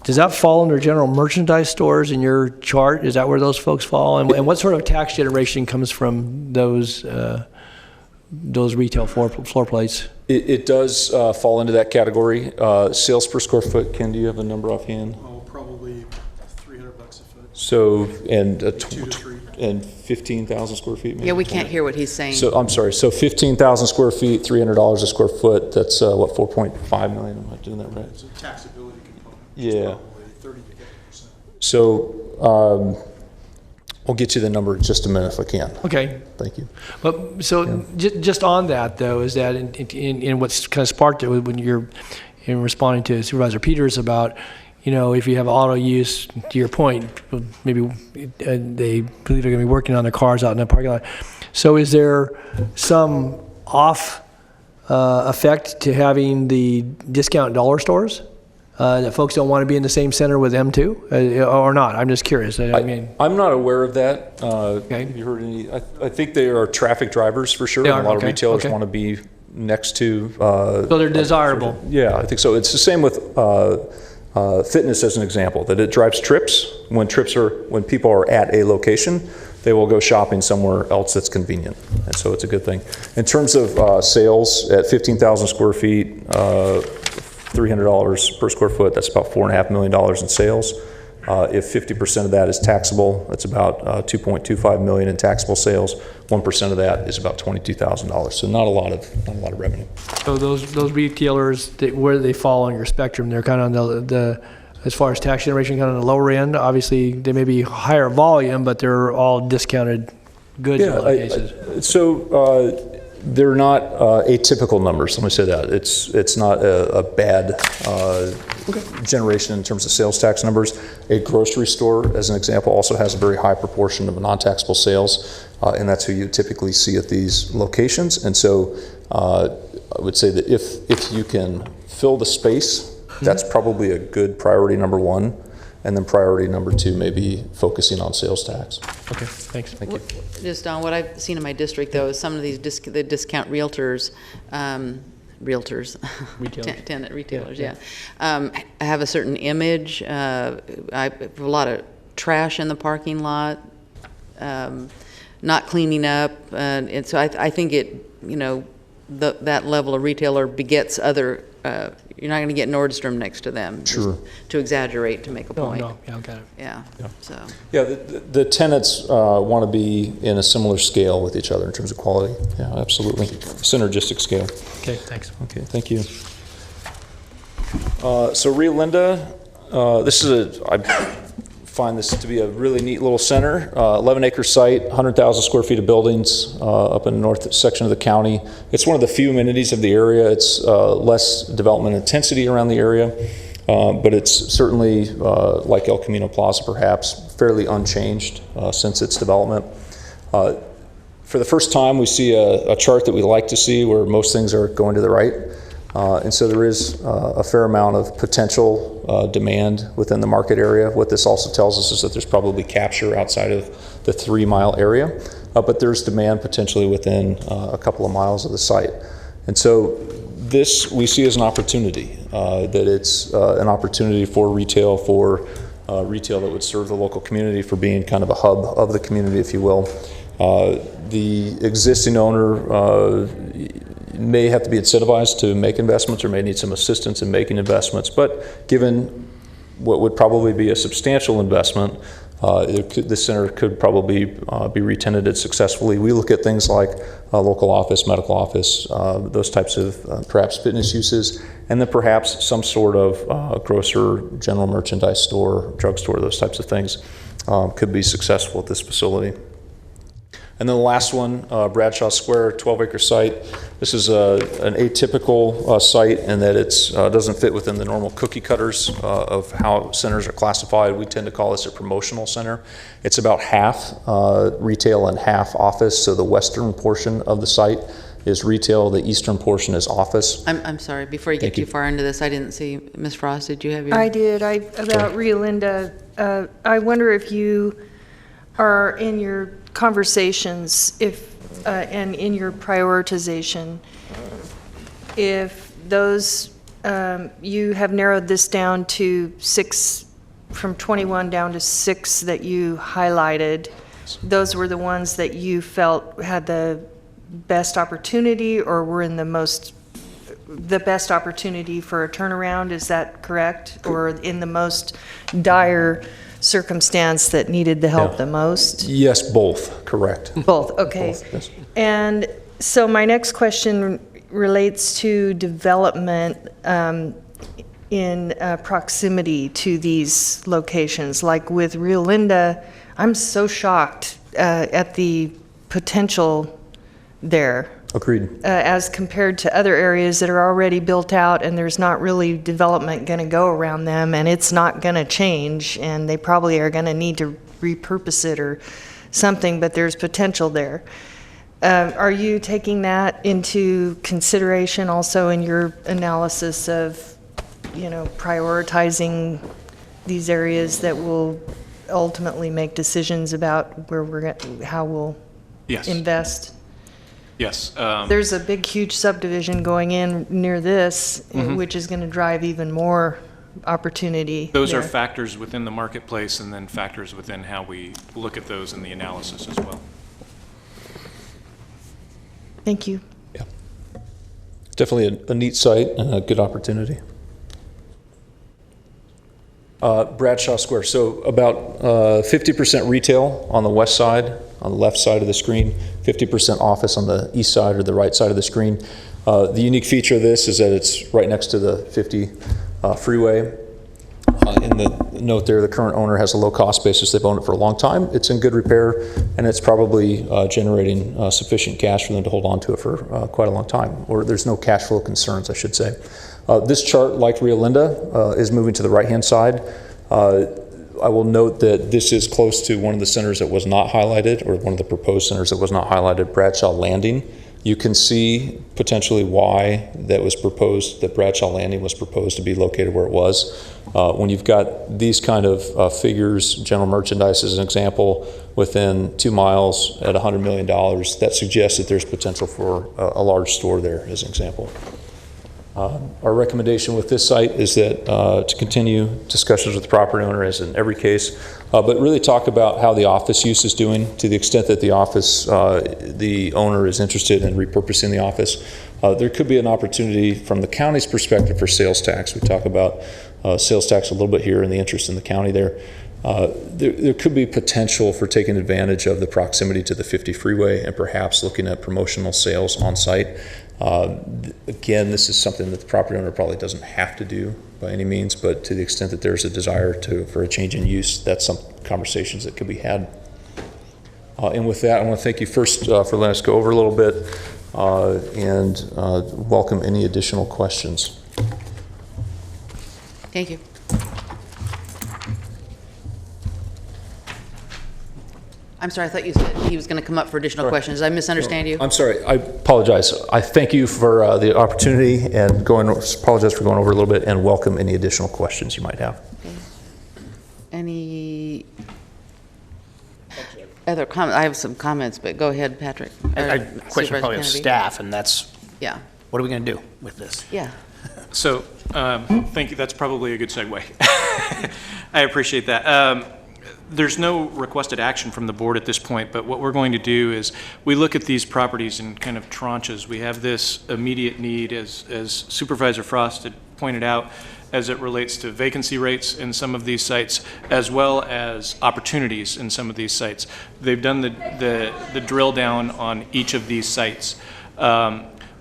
does that fall under general merchandise stores in your chart? Is that where those folks fall? And what sort of tax generation comes from those retail floor plates? It does fall into that category. Sales per square foot, Ken, do you have a number offhand? Oh, probably $300 a foot. So, and 2 to 3. and 15,000 square feet? Maybe? Yeah, we can't hear what he's saying. So, I'm sorry, so 15,000 square feet, $300 a square foot, that's what, 4.5 million? Am I doing that right? It's a taxability component. Yeah. Probably 30 to 50%. So, I'll get you the number in just a minute if I can. Okay. Thank you. But so just on that though, is that in what's kind of sparked it when you're in responding to Supervisor Peters about, if you have auto use, to your point, maybe they believe they're going to be working on their cars out in the parking lot. So is there some off effect to having the discount dollar stores? That folks don't want to be in the same center with them too, or not? I'm just curious. I'm not aware of that. Okay. Have you heard any? I think they are traffic drivers for sure. They and are? a lot of Okay. retailers Okay. want to be next to. So they're desirable. Yeah, I think so. It's the same with fitness as an example. That it drives trips. When people are at a location, they will go shopping somewhere else that's convenient, and so it's a good thing. In terms of sales at 15,000 square feet. $300 per square foot, that's about $4.5 million in sales. If 50% of that is taxable, that's about $2.25 million in taxable sales. 1% of that is about $22,000. So not a lot of revenue. So those retailers, where do they fall on your spectrum? They're kind of on the as far as tax generation, kind of on the lower end. Obviously, they may be higher volume, but they're all discounted goods in a lot of cases. So they're not atypical numbers. Let me say that it's not a bad generation in terms of sales tax numbers. A grocery store, as an example, also has a very high proportion of non-taxable sales, and that's who you typically see at these locations. And so I would say that if you can fill the space, that's probably a good priority number one. And then priority number two may be focusing on sales tax. Okay, thanks. Thank you. Just on what I've seen in my district, though, is some of these the discount realtors, Retailers. tenant retailers, have a certain image. I have a lot of trash in the parking lot, not cleaning up, and so I think it, that level of retailer begets other. You're not going to get Nordstrom next to them. Sure. To exaggerate, to make a point. No, yeah, got it. Yeah. So. Yeah, the tenants want to be in a similar scale with each other in terms of quality. Yeah, absolutely. Synergistic scale. Okay, thanks. Okay, thank you. So Rio Linda, I find this to be a really neat little center. 11-acre site, 100,000 square feet of buildings up in the north section of the county. It's one of the few amenities of the area. It's less development intensity around the area, but it's certainly, like El Camino Plaza perhaps, fairly unchanged since its development. For the first time, we see a chart that we like to see where most things are going to the right. And so there is a fair amount of potential demand within the market area. What this also tells us is that there's probably capture outside of the 3-mile area, but there's demand potentially within a couple of miles of the site. And so this we see as an opportunity, that it's an opportunity for retail that would serve the local community, for being kind of a hub of the community, if you will. The existing owner may have to be incentivized to make investments, or may need some assistance in making investments, but given what would probably be a substantial investment, the center could probably be re-tenanted successfully. We look at things like local office, medical office, those types of perhaps fitness uses, and then perhaps some sort of grocer, general merchandise store, drugstore, those types of things could be successful at this facility. And then the last one, Bradshaw Square, 12-acre site. This is an atypical site in that it doesn't fit within the normal cookie cutters of how centers are classified. We tend to call this a promotional center. It's about half retail and half office, so the western portion of the site is retail, the eastern portion is office. I'm sorry, before you get too far into this, I didn't see, Ms. Frost, did you have your? I did. About Rio Linda, I wonder if you are in your conversations, and in your prioritization, if those, you have narrowed this down to 6, from 21 down to 6 that you highlighted, those were the ones that you felt had the best opportunity, or were in the best opportunity for a turnaround, is that correct? Or in the most dire circumstance that needed the help the most? Yes, both, correct. Both, okay. Both, yes. And so my next question relates to development in proximity to these locations. Like with Rio Linda, I'm so shocked at the potential there. Agreed. As compared to other areas that are already built out, and there's not really development going to go around them, and it's not going to change, and they probably are going to need to repurpose it or something, but there's potential there. Are you taking that into consideration also in your analysis of, prioritizing these areas that will ultimately make decisions about where how we'll invest? Yes. There's a big, huge subdivision going in near this, which is going to drive even more opportunity. Those are factors within the marketplace, and then factors within how we look at those in the analysis as well. Thank you. Yeah. Definitely a neat site and a good opportunity. Bradshaw Square. So about 50% retail on the west side, on the left side of the screen, 50% office on the east side or the right side of the screen. The unique feature of this is that it's right next to the 50 freeway. In the note there, the current owner has a low-cost basis. They've owned it for a long time. It's in good repair, and it's probably generating sufficient cash for them to hold on to it for quite a long time, or there's no cash flow concerns, I should say. This chart, like Rio Linda, is moving to the right-hand side. I will note that this is close to one of the centers that was not highlighted, or one of the proposed centers that was not highlighted, Bradshaw Landing. You can see potentially why that was proposed, that Bradshaw Landing was proposed to be located where it was. When you've got these kind of figures, general merchandise as an example, within 2 miles at $100 million, that suggests that there's potential for a large store there as an example. Our recommendation with this site is that to continue discussions with the property owner as in every case, but really talk about how the office use is doing to the extent that the office, the owner is interested in repurposing the office. There could be an opportunity from the county's perspective for sales tax. We talk about sales tax a little bit here and the interest in the county there. There could be potential for taking advantage of the proximity to the 50 freeway and perhaps looking at promotional sales on site. Again, this is something that the property owner probably doesn't have to do by any means, but to the extent that there's a desire for a change in use, that's some conversations that could be had. And with that, I want to thank you first for letting us go over a little bit and welcome any additional questions. Thank you. I'm sorry, I thought you said he was going to come up for additional questions. Did I misunderstand you? I'm sorry, I apologize. I thank you for the opportunity and apologize for going over a little bit and welcome any additional questions you might have. Okay. Any other comments? I have some comments, but go ahead, Patrick. A question probably of Kennedy. staff, and that's, Yeah. what are we going to do with this? Yeah. So, thank you. That's probably a good segue. I appreciate that. There's no requested action from the board at this point, but what we're going to do is we look at these properties in kind of tranches. We have this immediate need, as Supervisor Frost had pointed out, as it relates to vacancy rates in some of these sites, as well as opportunities in some of these sites. They've done the drill down on each of these sites.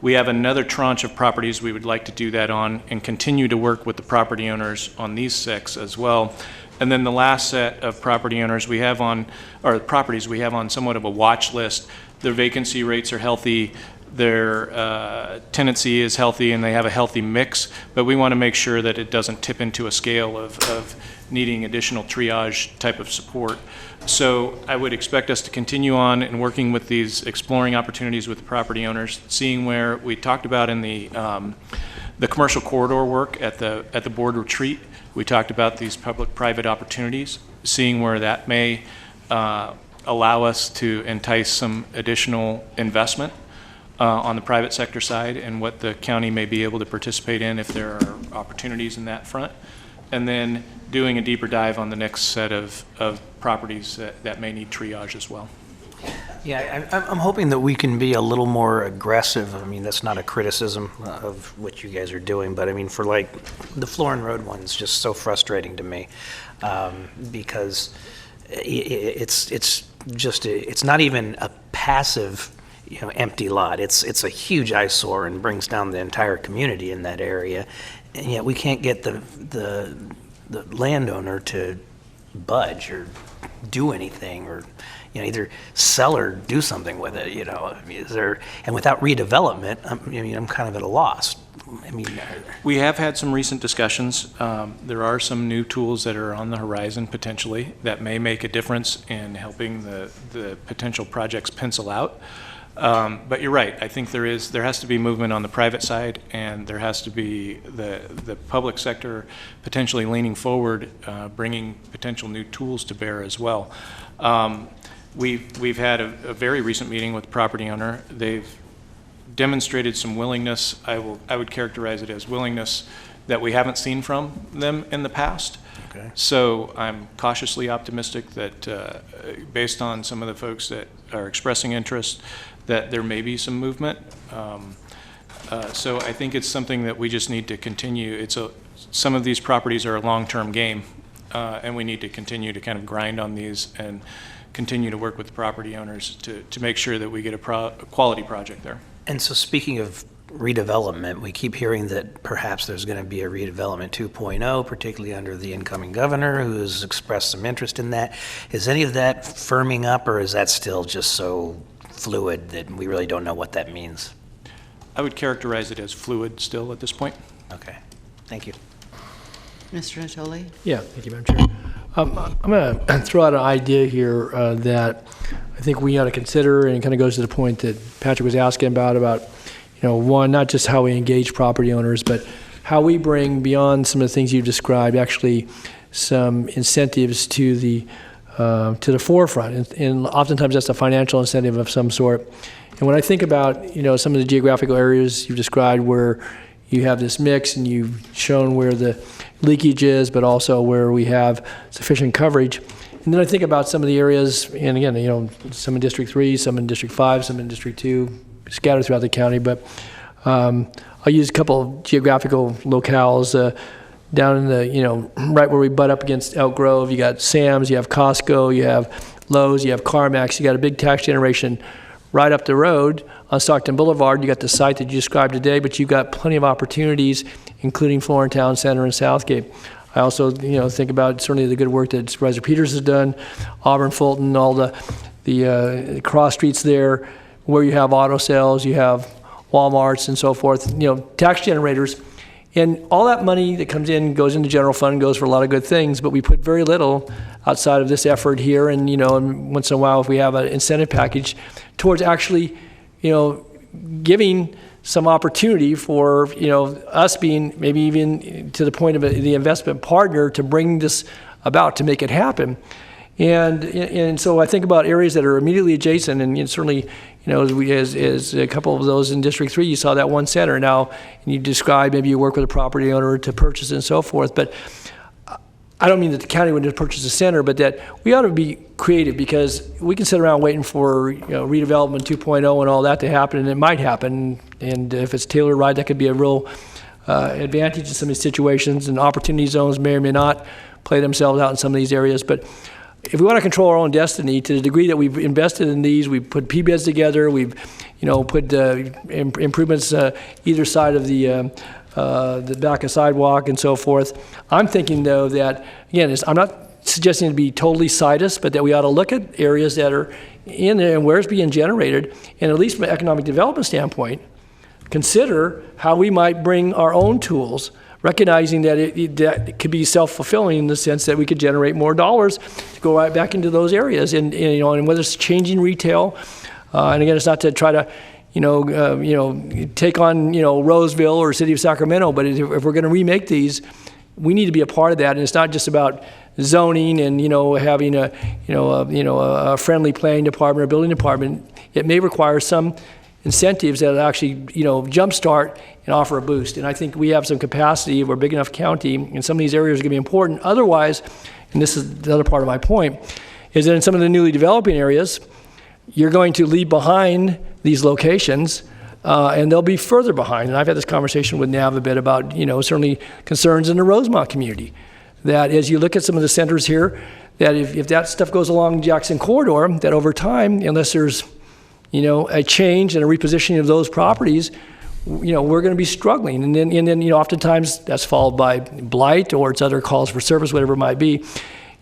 We have another tranche of properties we would like to do that on and continue to work with the property owners on these 6 as well. And then the last set of property owners we have on, or properties we have on somewhat of a watch list. Their vacancy rates are healthy, their tenancy is healthy, and they have a healthy mix, but we want to make sure that it doesn't tip into a scale of needing additional triage type of support. So I would expect us to continue on in working with these, exploring opportunities with the property owners, seeing where we talked about in the commercial corridor work at the board retreat. We talked about these public-private opportunities, seeing where that may allow us to entice some additional investment on the private sector side and what the county may be able to participate in if there are opportunities in that front. And then doing a deeper dive on the next set of properties that may need triage as well. Yeah, I'm hoping that we can be a little more aggressive. I mean, that's not a criticism of what you guys are doing, but I mean, for like the Florin Road one's just so frustrating to me because it's not even a passive, empty lot. It's a huge eyesore and brings down the entire community in that area, and yet we can't get the landowner to budge or do anything or either sell or do something with it. And without redevelopment, I'm kind of at a loss. We have had some recent discussions. There are some new tools that are on the horizon potentially that may make a difference in helping the potential projects pencil out. But you're right. I think there has to be movement on the private side, and there has to be the public sector potentially leaning forward, bringing potential new tools to bear as well. We've had a very recent meeting with the property owner. They've demonstrated some willingness. I would characterize it as willingness that we haven't seen from them in the past. Okay. So I'm cautiously optimistic that based on some of the folks that are expressing interest, that there may be some movement. So I think it's something that we just need to continue. Some of these properties are a long-term game, and we need to continue to kind of grind on these and continue to work with the property owners to make sure that we get a quality project there. And so speaking of redevelopment, we keep hearing that perhaps there's going to be a redevelopment 2.0, particularly under the incoming governor who has expressed some interest in that. Is any of that firming up, or is that still just so fluid that we really don't know what that means? I would characterize it as fluid still at this point. Okay, thank you. Mr. Natoli? Yeah, thank you, Madam Chair. I'm going to throw out an idea here that I think we ought to consider, and it kind of goes to the point that Patrick was asking about, one, not just how we engage property owners, but how we bring beyond some of the things you've described, actually some incentives to the forefront. And oftentimes that's a financial incentive of some sort. And when I think about, some of the geographical areas you've described where you have this mix and you've shown where the leakage is, but also where we have sufficient coverage. And then I think about some of the areas, and again, some in District 3, some in District 5, some in District 2, scattered throughout the county, but I'll use a couple of geographical locales down in the, right where we butt up against Elk Grove. You got Sam's, you have Costco, you have Lowe's, you have CarMax. You got a big tax generation right up the road on Stockton Boulevard. You got the site that you described today, but you've got plenty of opportunities, including Florin Town Center and Southgate. I also, think about certainly the good work that Supervisor Peters has done, Auburn, Fulton, all the cross streets there, where you have auto sales, you have Walmarts and so forth, tax generators. And all that money that comes in goes into general fund, goes for a lot of good things, but we put very little outside of this effort here. And, and once in a while, if we have an incentive package towards actually, giving some opportunity for, us being maybe even to the point of the investment partner to bring this about, to make it happen. And so I think about areas that are immediately adjacent, and certainly, as a couple of those in District 3, you saw that one center now, and you described maybe you work with a property owner to purchase it and so forth. But I don't mean that the county would purchase a center, but that we ought to be creative, because we can sit around waiting for redevelopment 2.0 and all that to happen, and it might happen. And if it's tailored right, that could be a real advantage in some of these situations. And opportunity zones may or may not play themselves out in some of these areas. But if we want to control our own destiny to the degree that we've invested in these, we've put PBEDs together, we've put improvements either side of the back of sidewalk and so forth. I'm thinking, though, that, again, I'm not suggesting to be totally situs, but that we ought to look at areas that are in there and where it's being generated, and at least from an economic development standpoint, consider how we might bring our own tools, recognizing that it could be self-fulfilling in the sense that we could generate more dollars to go right back into those areas. And whether it's changing retail, and again, it's not to try to take on, Roseville or City of Sacramento, but if we're going to remake these, we need to be a part of that. And it's not just about zoning and, having a friendly planning department or building department. It may require some incentives that actually, jumpstart and offer a boost. And I think we have some capacity. We're a big enough county, and some of these areas are going to be important. Otherwise, and this is the other part of my point, is that in some of the newly developing areas, you're going to leave behind these locations, and they'll be further behind. And I've had this conversation with Nav a bit about, certainly concerns in the Rosemont community, that as you look at some of the centers here, that if that stuff goes along Jackson Corridor, that over time, unless there's, a change and a repositioning of those properties, we're going to be struggling. And then, oftentimes that's followed by blight, or it's other calls for service, whatever it might be.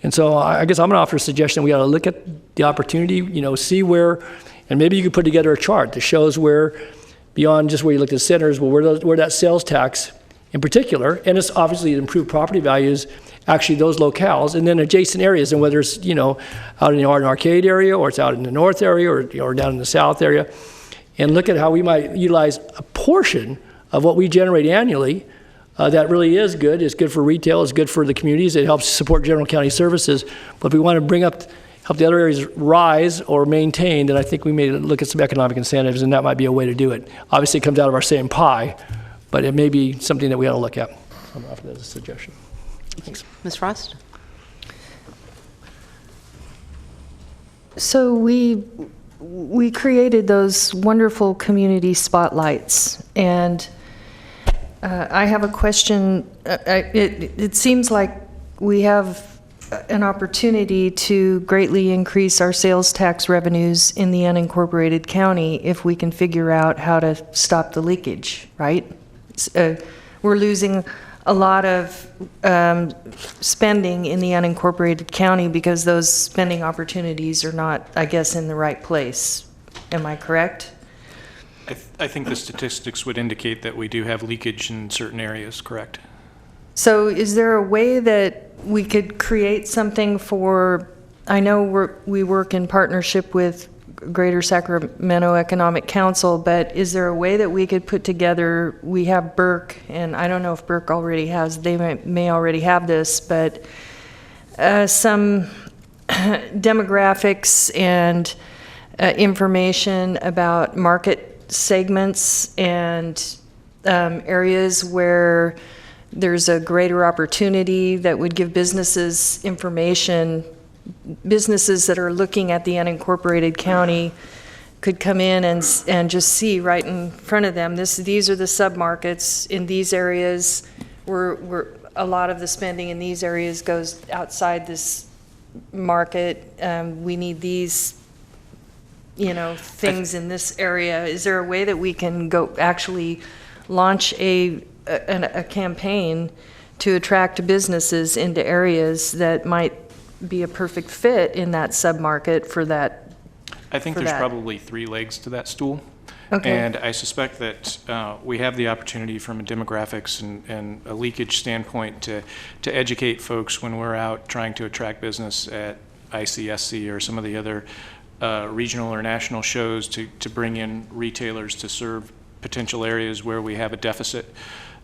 And so I guess I'm going to offer a suggestion. We got to look at the opportunity, see where, and maybe you could put together a chart that shows where, beyond just where you look at centers, where that sales tax in particular, and it's obviously improved property values, actually those locales, and then adjacent areas, and whether it's, out in the Art and Arcade area, or it's out in the north area, or down in the south area, and look at how we might utilize a portion of what we generate annually. That really is good. It's good for retail. It's good for the communities. It helps support general county services. But if we want to help the other areas rise or maintain, then I think we may look at some economic incentives, and that might be a way to do it. Obviously, it comes out of our same pie, but it may be something that we ought to look at. I'm offering that as a suggestion. Thanks. Ms. Frost? So we created those wonderful community spotlights, and I have a question. It seems like we have an opportunity to greatly increase our sales tax revenues in the unincorporated county if we can figure out how to stop the leakage, right? We're losing a lot of spending in the unincorporated county because those spending opportunities are not, I guess, in the right place. Am I correct? I think the statistics would indicate that we do have leakage in certain areas, correct? So is there a way that we could create something for, I know we work in partnership with Greater Sacramento Economic Council, but is there a way that we could put together, we have Burke, and I don't know if Burke already has, they may already have this, but some demographics and information about market segments and areas where there's a greater opportunity that would give businesses information. Businesses that are looking at the unincorporated county could come in and just see right in front of them, these are the submarkets in these areas where a lot of the spending in these areas goes outside this market. We need these, things in this area. Is there a way that we can go actually launch a campaign to attract businesses into areas that might be a perfect fit in that submarket for that? I think there's probably 3 legs to that stool. Okay. And I suspect that we have the opportunity from a demographics and a leakage standpoint to educate folks when we're out trying to attract business at ICSC or some of the other regional or national shows to bring in retailers to serve potential areas where we have a deficit.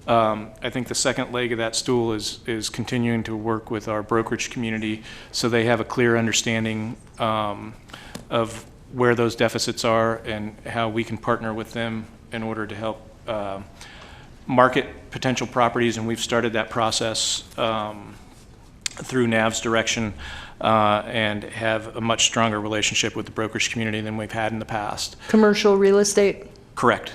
I think the second leg of that stool is continuing to work with our brokerage community so they have a clear understanding of where those deficits are and how we can partner with them in order to help market potential properties. And we've started that process through NAV's direction and have a much stronger relationship with the brokerage community than we've had in the past. Commercial real estate? Correct.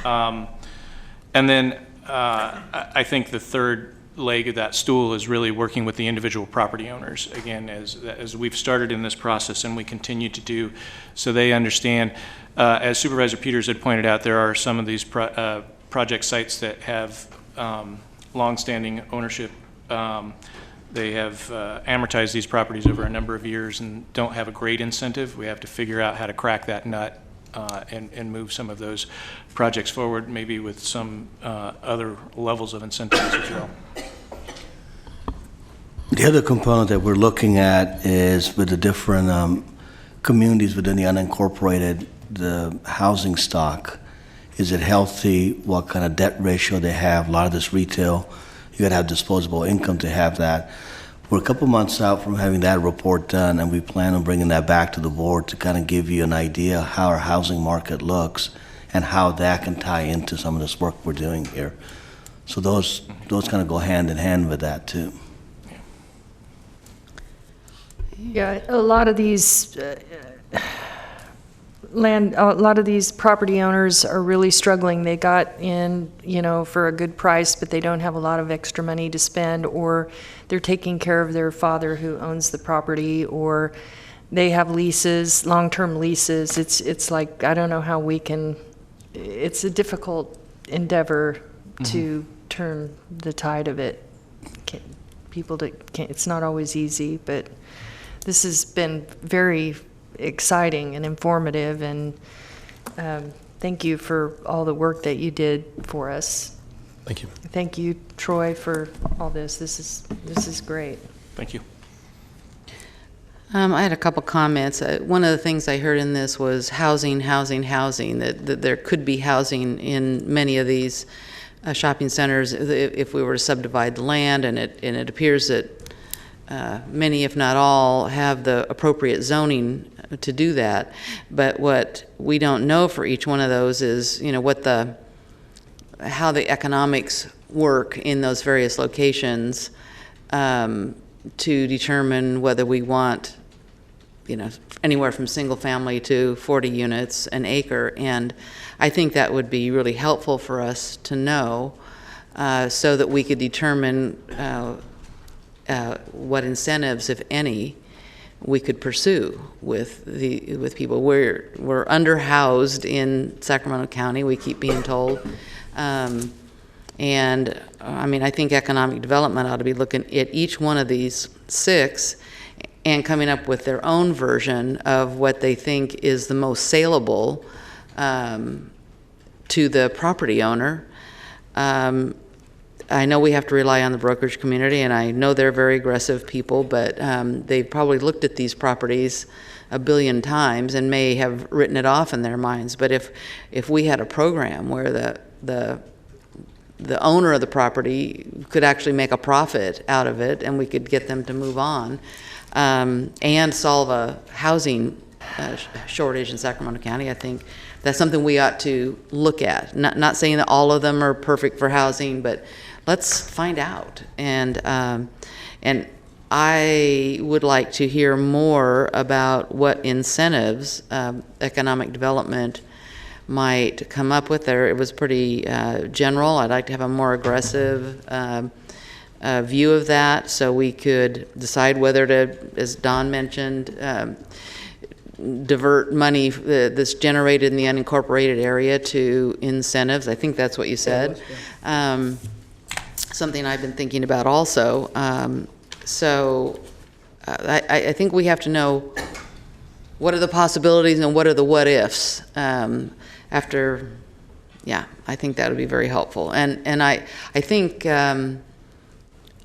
And then I think the third leg of that stool is really working with the individual property owners, again, as we've started in this process and we continue to do, so they understand. As Supervisor Peters had pointed out, there are some of these project sites that have longstanding ownership. They have amortized these properties over a number of years and don't have a great incentive. We have to figure out how to crack that nut and move some of those projects forward, maybe with some other levels of incentives as well. The other component that we're looking at is with the different communities within the unincorporated, the housing stock. Is it healthy? What kind of debt ratio they have? A lot of this retail, you got to have disposable income to have that. We're a couple months out from having that report done, and we plan on bringing that back to the board to kind of give you an idea how our housing market looks and how that can tie into some of this work we're doing here. So those kind of go hand in hand with that too. Yeah, a lot of these a lot of these property owners are really struggling. They got in, for a good price, but they don't have a lot of extra money to spend, or they're taking care of their father who owns the property, or they have leases, long-term leases. It's like, I don't know how we can, it's a difficult endeavor to turn the tide of it. It's not always easy, but this has been very exciting and informative, and thank you for all the work that you did for us. Thank you. Thank you, Troy, for all this. This is great. Thank you. I had a couple comments. One of the things I heard in this was housing, that there could be housing in many of these shopping centers if we were to subdivide the land, and it appears that many, if not all, have the appropriate zoning to do that. But what we don't know for each one of those is, how the economics work in those various locations to determine whether we want, anywhere from single family to 40 units an acre. And I think that would be really helpful for us to know so that we could determine what incentives, if any, we could pursue with people. We're underhoused in Sacramento County, we keep being told. And I mean, I think economic development ought to be looking at each one of these 6 and coming up with their own version of what they think is the most saleable to the property owner. I know we have to rely on the brokerage community, and I know they're very aggressive people, but they've probably looked at these properties a billion times and may have written it off in their minds. But if we had a program where the owner of the property could actually make a profit out of it, and we could get them to move on, and solve a housing shortage in Sacramento County, I think that's something we ought to look at. Not saying that all of them are perfect for housing, but let's find out. And I would like to hear more about what incentives economic development might come up with there. It was pretty general. I'd like to have a more aggressive view of that, so we could decide whether to, as Don mentioned, divert money that's generated in the unincorporated area to incentives. I think that's what you said. Something I've been thinking about also. I think we have to know what are the possibilities and what are the what ifs after. Yeah, I think that would be very helpful. And I think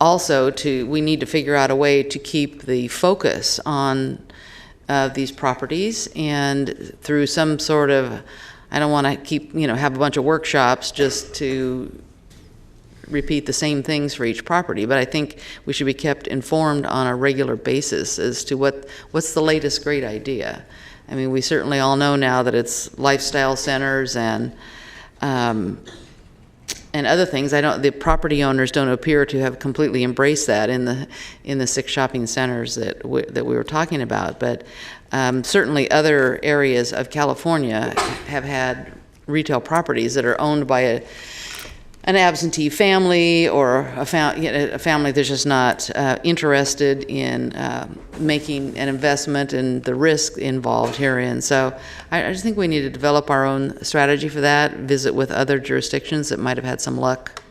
also we need to figure out a way to keep the focus on these properties, and through some sort of, I don't want to keep, have a bunch of workshops just to repeat the same things for each property, but I think we should be kept informed on a regular basis as to what's the latest great idea. I mean, we certainly all know now that it's lifestyle centers and other things. The property owners don't appear to have completely embraced that in the 6 shopping centers that we were talking about. But certainly other areas of California have had retail properties that are owned by an absentee family or a family that's just not interested in making an investment and the risk involved herein. So I just think we need to develop our own strategy for that, visit with other jurisdictions that might have had some luck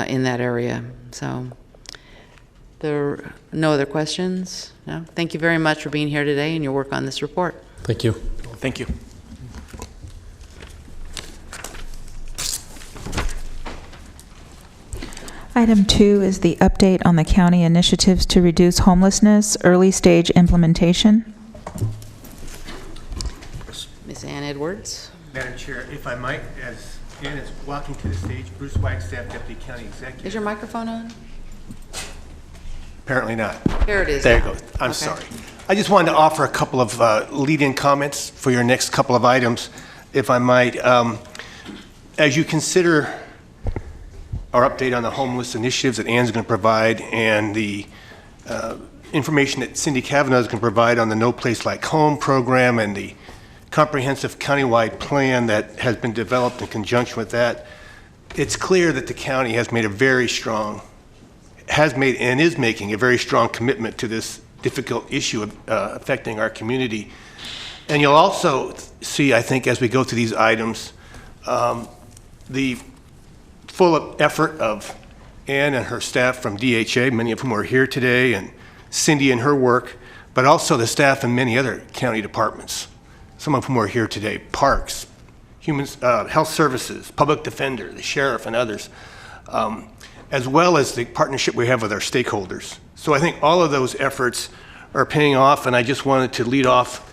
in that area. So there are no other questions? No? Thank you very much for being here today and your work on this report. Thank you. Thank you. Item 2 is the update on the county initiatives to reduce homelessness, early stage implementation. Ms. Ann Edwards. Madam Chair, if I might, as Ann is walking to the stage, Bruce Wagstaff, Deputy County Executive. Is your microphone on? Apparently not. There it is. There you go. I'm sorry. I just wanted to offer a couple of lead-in comments for your next couple of items, if I might. As you consider our update on the homeless initiatives that Ann's going to provide and the information that Cindy Kavanaugh is going to provide on the No Place Like Home program and the comprehensive countywide plan that has been developed in conjunction with that, it's clear that the county has made a very strong, and is making a very strong commitment to this difficult issue affecting our community. And you'll also see, I think, as we go through these items, the full effort of Ann and her staff from DHA, many of whom are here today, and Cindy and her work, but also the staff in many other county departments, some of whom are here today, Parks, Health Services, Public Defender, the Sheriff, and others, as well as the partnership we have with our stakeholders. So I think all of those efforts are paying off, and I just wanted to lead off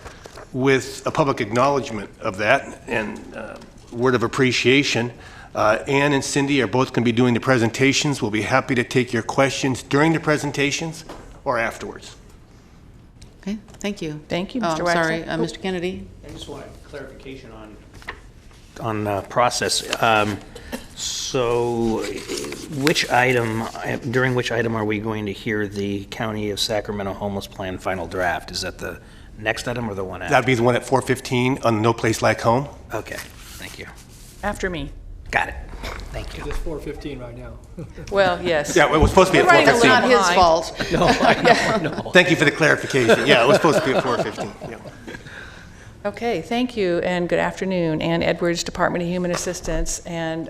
with a public acknowledgement of that and a word of appreciation. Ann and Cindy are both going to be doing the presentations. We'll be happy to take your questions during the presentations or afterwards. Okay, thank you. Thank you, Oh, Mr. I'm sorry, Waxman. Mr. Kennedy. I just want clarification on process. So during which item are we going to hear the County of Sacramento Homeless Plan final draft? Is that the next item or the one after? That'd be the one at 4:15 on No Place Like Home. Okay, thank you. After me. Got it. Thank you. It's 4:15 right now. Well, yes. Yeah, it was supposed to be at We're running a 4:15. lot his fault. No. Thank you for the clarification. Yeah, it was supposed to be at 4:15. Yeah. Okay, thank you, and good afternoon. Ann Edwards, Department of Human Assistance. And,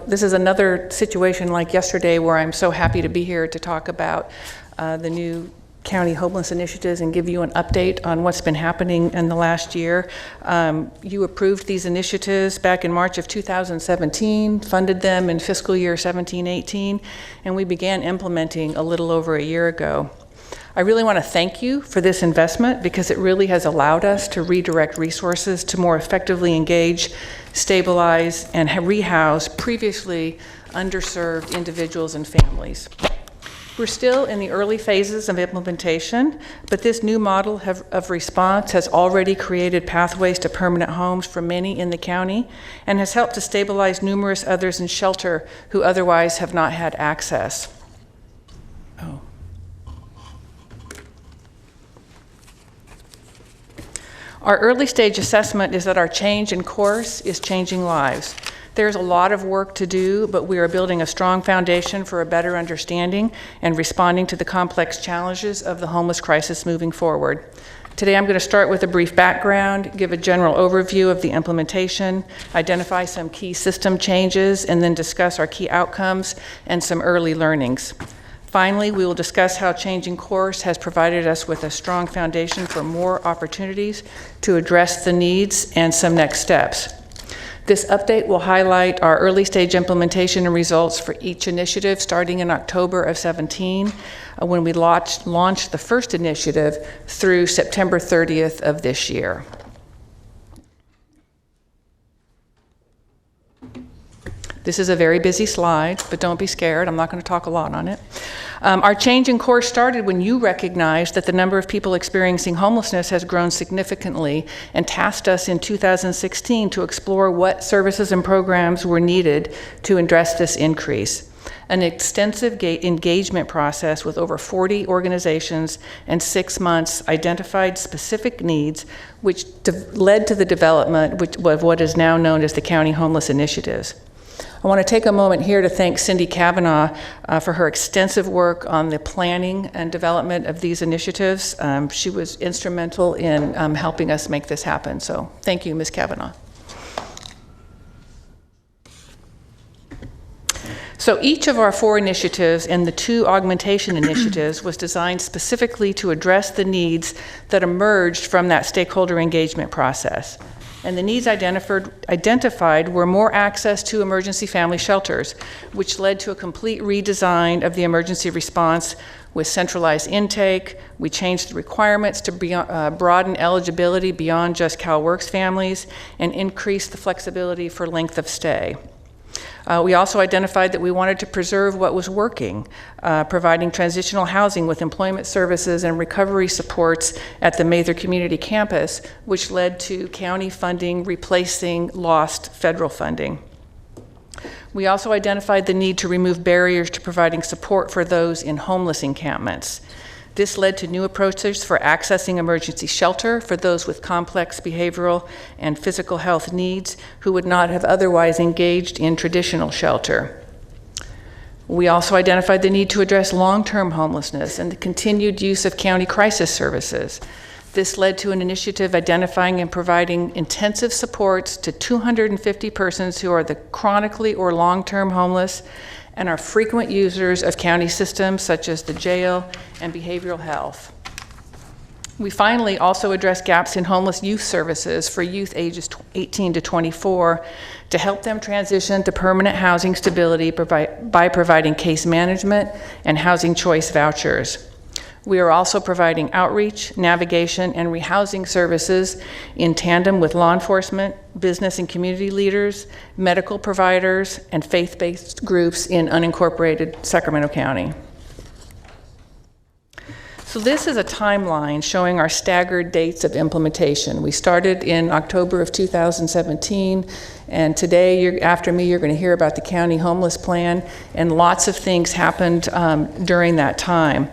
this is another situation like yesterday where I'm so happy to be here to talk about the new county homeless initiatives and give you an update on what's been happening in the last year. You approved these initiatives back in March of 2017, funded them in fiscal year 17-18, and we began implementing a little over a year ago. I really want to thank you for this investment because it really has allowed us to redirect resources to more effectively engage, stabilize, and rehouse previously underserved individuals and families. We're still in the early phases of implementation, but this new model of response has already created pathways to permanent homes for many in the county and has helped to stabilize numerous others in shelter who otherwise have not had access. Our early stage assessment is that our change in course is changing lives. There's a lot of work to do, but we are building a strong foundation for a better understanding and responding to the complex challenges of the homeless crisis moving forward. Today I'm going to start with a brief background, give a general overview of the implementation, identify some key system changes, and then discuss our key outcomes and some early learnings. Finally, we will discuss how changing course has provided us with a strong foundation for more opportunities to address the needs and some next steps. This update will highlight our early stage implementation and results for each initiative starting in October of 17, when we launched the first initiative through September 30th of this year. This is a very busy slide, but don't be scared. I'm not going to talk a lot on it. Our change in course started when you recognized that the number of people experiencing homelessness has grown significantly and tasked us in 2016 to explore what services and programs were needed to address this increase. An extensive engagement process with over 40 organizations and 6 months identified specific needs, which led to the development of what is now known as the County Homeless Initiatives. I want to take a moment here to thank Cindy Kavanaugh for her extensive work on the planning and development of these initiatives. She was instrumental in helping us make this happen. So thank you, Ms. Kavanaugh. So each of our 4 initiatives and the 2 augmentation initiatives was designed specifically to address the needs that emerged from that stakeholder engagement process. And the needs identified were more access to emergency family shelters, which led to a complete redesign of the emergency response with centralized intake. We changed the requirements to broaden eligibility beyond just CalWORKs families and increase the flexibility for length of stay. We also identified that we wanted to preserve what was working, providing transitional housing with employment services and recovery supports at the Mather Community Campus, which led to county funding replacing lost federal funding. We also identified the need to remove barriers to providing support for those in homeless encampments. This led to new approaches for accessing emergency shelter for those with complex behavioral and physical health needs who would not have otherwise engaged in traditional shelter. We also identified the need to address long-term homelessness and the continued use of county crisis services. This led to an initiative identifying and providing intensive supports to 250 persons who are the chronically or long-term homeless and are frequent users of county systems such as the jail and behavioral health. We finally also addressed gaps in homeless youth services for youth ages 18 to 24 to help them transition to permanent housing stability by providing case management and housing choice vouchers. We are also providing outreach, navigation, and rehousing services in tandem with law enforcement, business and community leaders, medical providers, and faith-based groups in unincorporated Sacramento County. So this is a timeline showing our staggered dates of implementation. We started in October of 2017, and today, after me, you're going to hear about the County Homeless Plan, and lots of things happened during that time.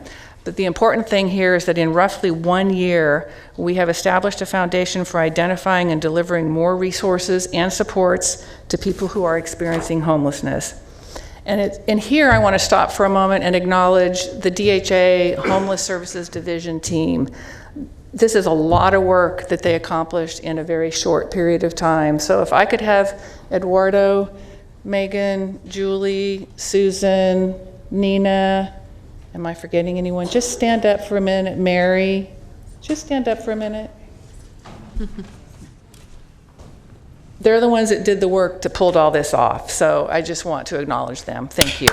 But the important thing here is that in roughly 1 year, we have established a foundation for identifying and delivering more resources and supports to people who are experiencing homelessness. And here I want to stop for a moment and acknowledge the DHA Homeless Services Division team. This is a lot of work that they accomplished in a very short period of time. So if I could have Eduardo, Megan, Julie, Susan, Nina, am I forgetting anyone? Just stand up for a minute. Mary, just stand up for a minute. They're the ones that did the work to pull all this off. So I just want to acknowledge them. Thank you.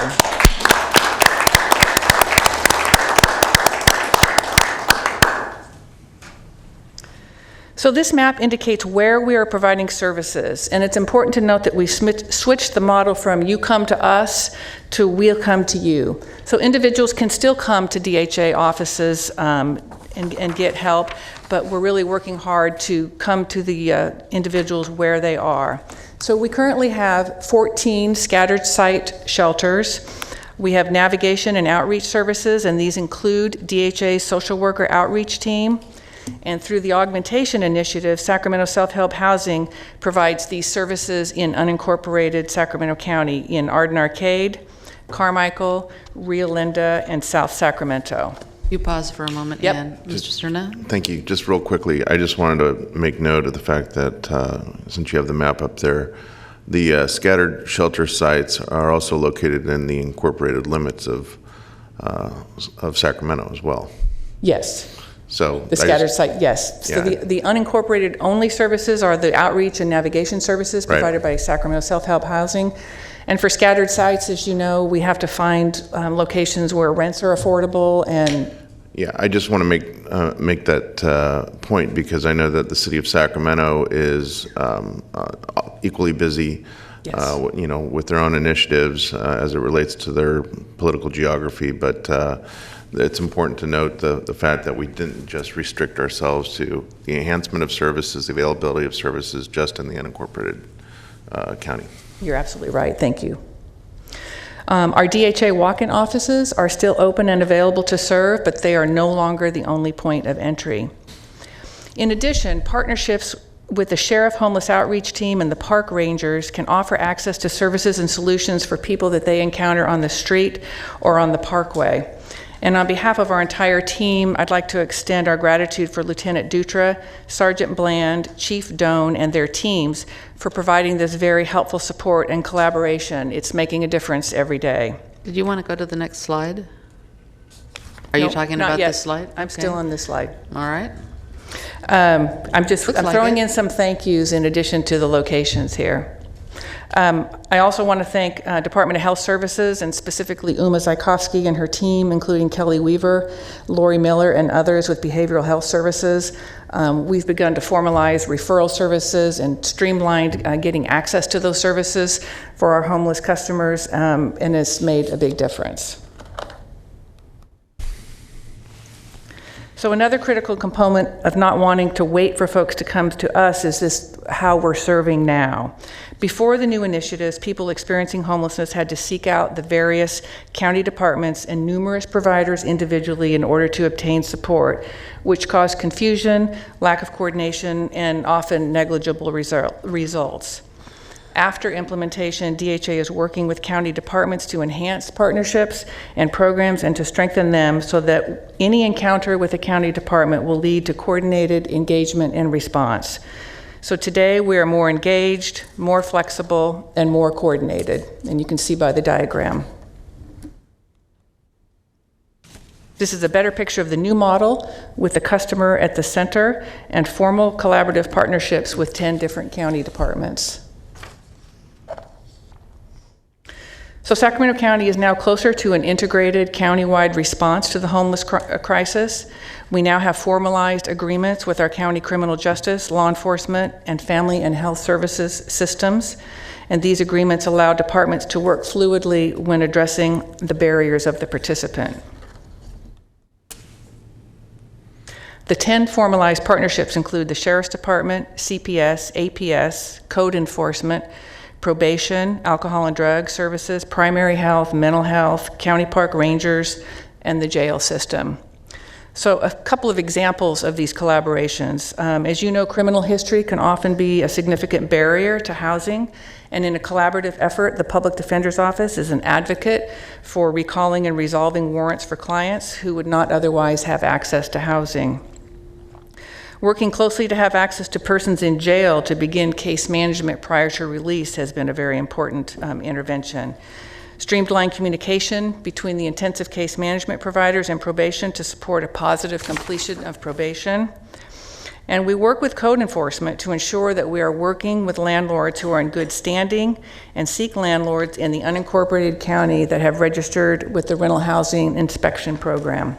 So this map indicates where we are providing services, and it's important to note that we switched the model from you come to us to we'll come to you. So individuals can still come to DHA offices and get help, but we're really working hard to come to the individuals where they are. So we currently have 14 scattered site shelters. We have navigation and outreach services, and these include DHA's social worker outreach team. And through the Augmentation Initiative, Sacramento Self-Help Housing provides these services in unincorporated Sacramento County in Arden Arcade, Carmichael, Rio Linda, and South Sacramento. You pause for a moment, Yep. and Mr. Cerna? Thank you. Just real quickly, I just wanted to make note of the fact that since you have the map up there, the scattered shelter sites are also located in the incorporated limits of Sacramento as well. Yes. So The scattered site, yes. So Yeah. the unincorporated only services are the outreach and navigation services Right. provided by Sacramento Self-Help Housing. And for scattered sites, as you know, we have to find locations where rents are affordable and Yeah, I just want to make that point because I know that the city of Sacramento is equally busy, Yes. with their own initiatives as it relates to their political geography. But it's important to note the fact that we didn't just restrict ourselves to the enhancement of services, the availability of services just in the unincorporated county. you're absolutely right. Thank you. Our DHA walk-in offices are still open and available to serve, but they are no longer the only point of entry. In addition, partnerships with the Sheriff Homeless Outreach Team and the Park Rangers can offer access to services and solutions for people that they encounter on the street or on the parkway. And on behalf of our entire team, I'd like to extend our gratitude for Lieutenant Dutra, Sergeant Bland, Chief Doan, and their teams for providing this very helpful support and collaboration. It's making a difference every day. Did you want to go to the next slide? Are you Nope, talking not about yet. this slide? I'm still Okay. on this slide. All right. I'm Looks like throwing it. in some thank yous in addition to the locations here. I also want to thank Department of Health Services and specifically Uma Zajkowski and her team, including Kelly Weaver, Lori Miller, and others with Behavioral Health Services. We've begun to formalize referral services and streamlined getting access to those services for our homeless customers, and it's made a big difference. So another critical component of not wanting to wait for folks to come to us is this how we're serving now. Before the new initiatives, people experiencing homelessness had to seek out the various county departments and numerous providers individually in order to obtain support, which caused confusion, lack of coordination, and often negligible results. After implementation, DHA is working with county departments to enhance partnerships and programs and to strengthen them so that any encounter with a county department will lead to coordinated engagement and response. So today we are more engaged, more flexible, and more coordinated, and you can see by the diagram. This is a better picture of the new model with the customer at the center and formal collaborative partnerships with 10 different county departments. So Sacramento County is now closer to an integrated countywide response to the homeless crisis. We now have formalized agreements with our county criminal justice, law enforcement, and family and health services systems. And these agreements allow departments to work fluidly when addressing the barriers of the participant. The 10 formalized partnerships include the Sheriff's Department, CPS, APS, Code Enforcement, Probation, Alcohol and Drug Services, Primary Health, Mental Health, County Park Rangers, and the jail system. So a couple of examples of these collaborations. As you know, criminal history can often be a significant barrier to housing, and in a collaborative effort, the Public Defender's Office is an advocate for recalling and resolving warrants for clients who would not otherwise have access to housing. Working closely to have access to persons in jail to begin case management prior to release has been a very important intervention. Streamlined communication between the intensive case management providers and probation to support a positive completion of probation. And we work with code enforcement to ensure that we are working with landlords who are in good standing and seek landlords in the unincorporated county that have registered with the Rental Housing Inspection Program.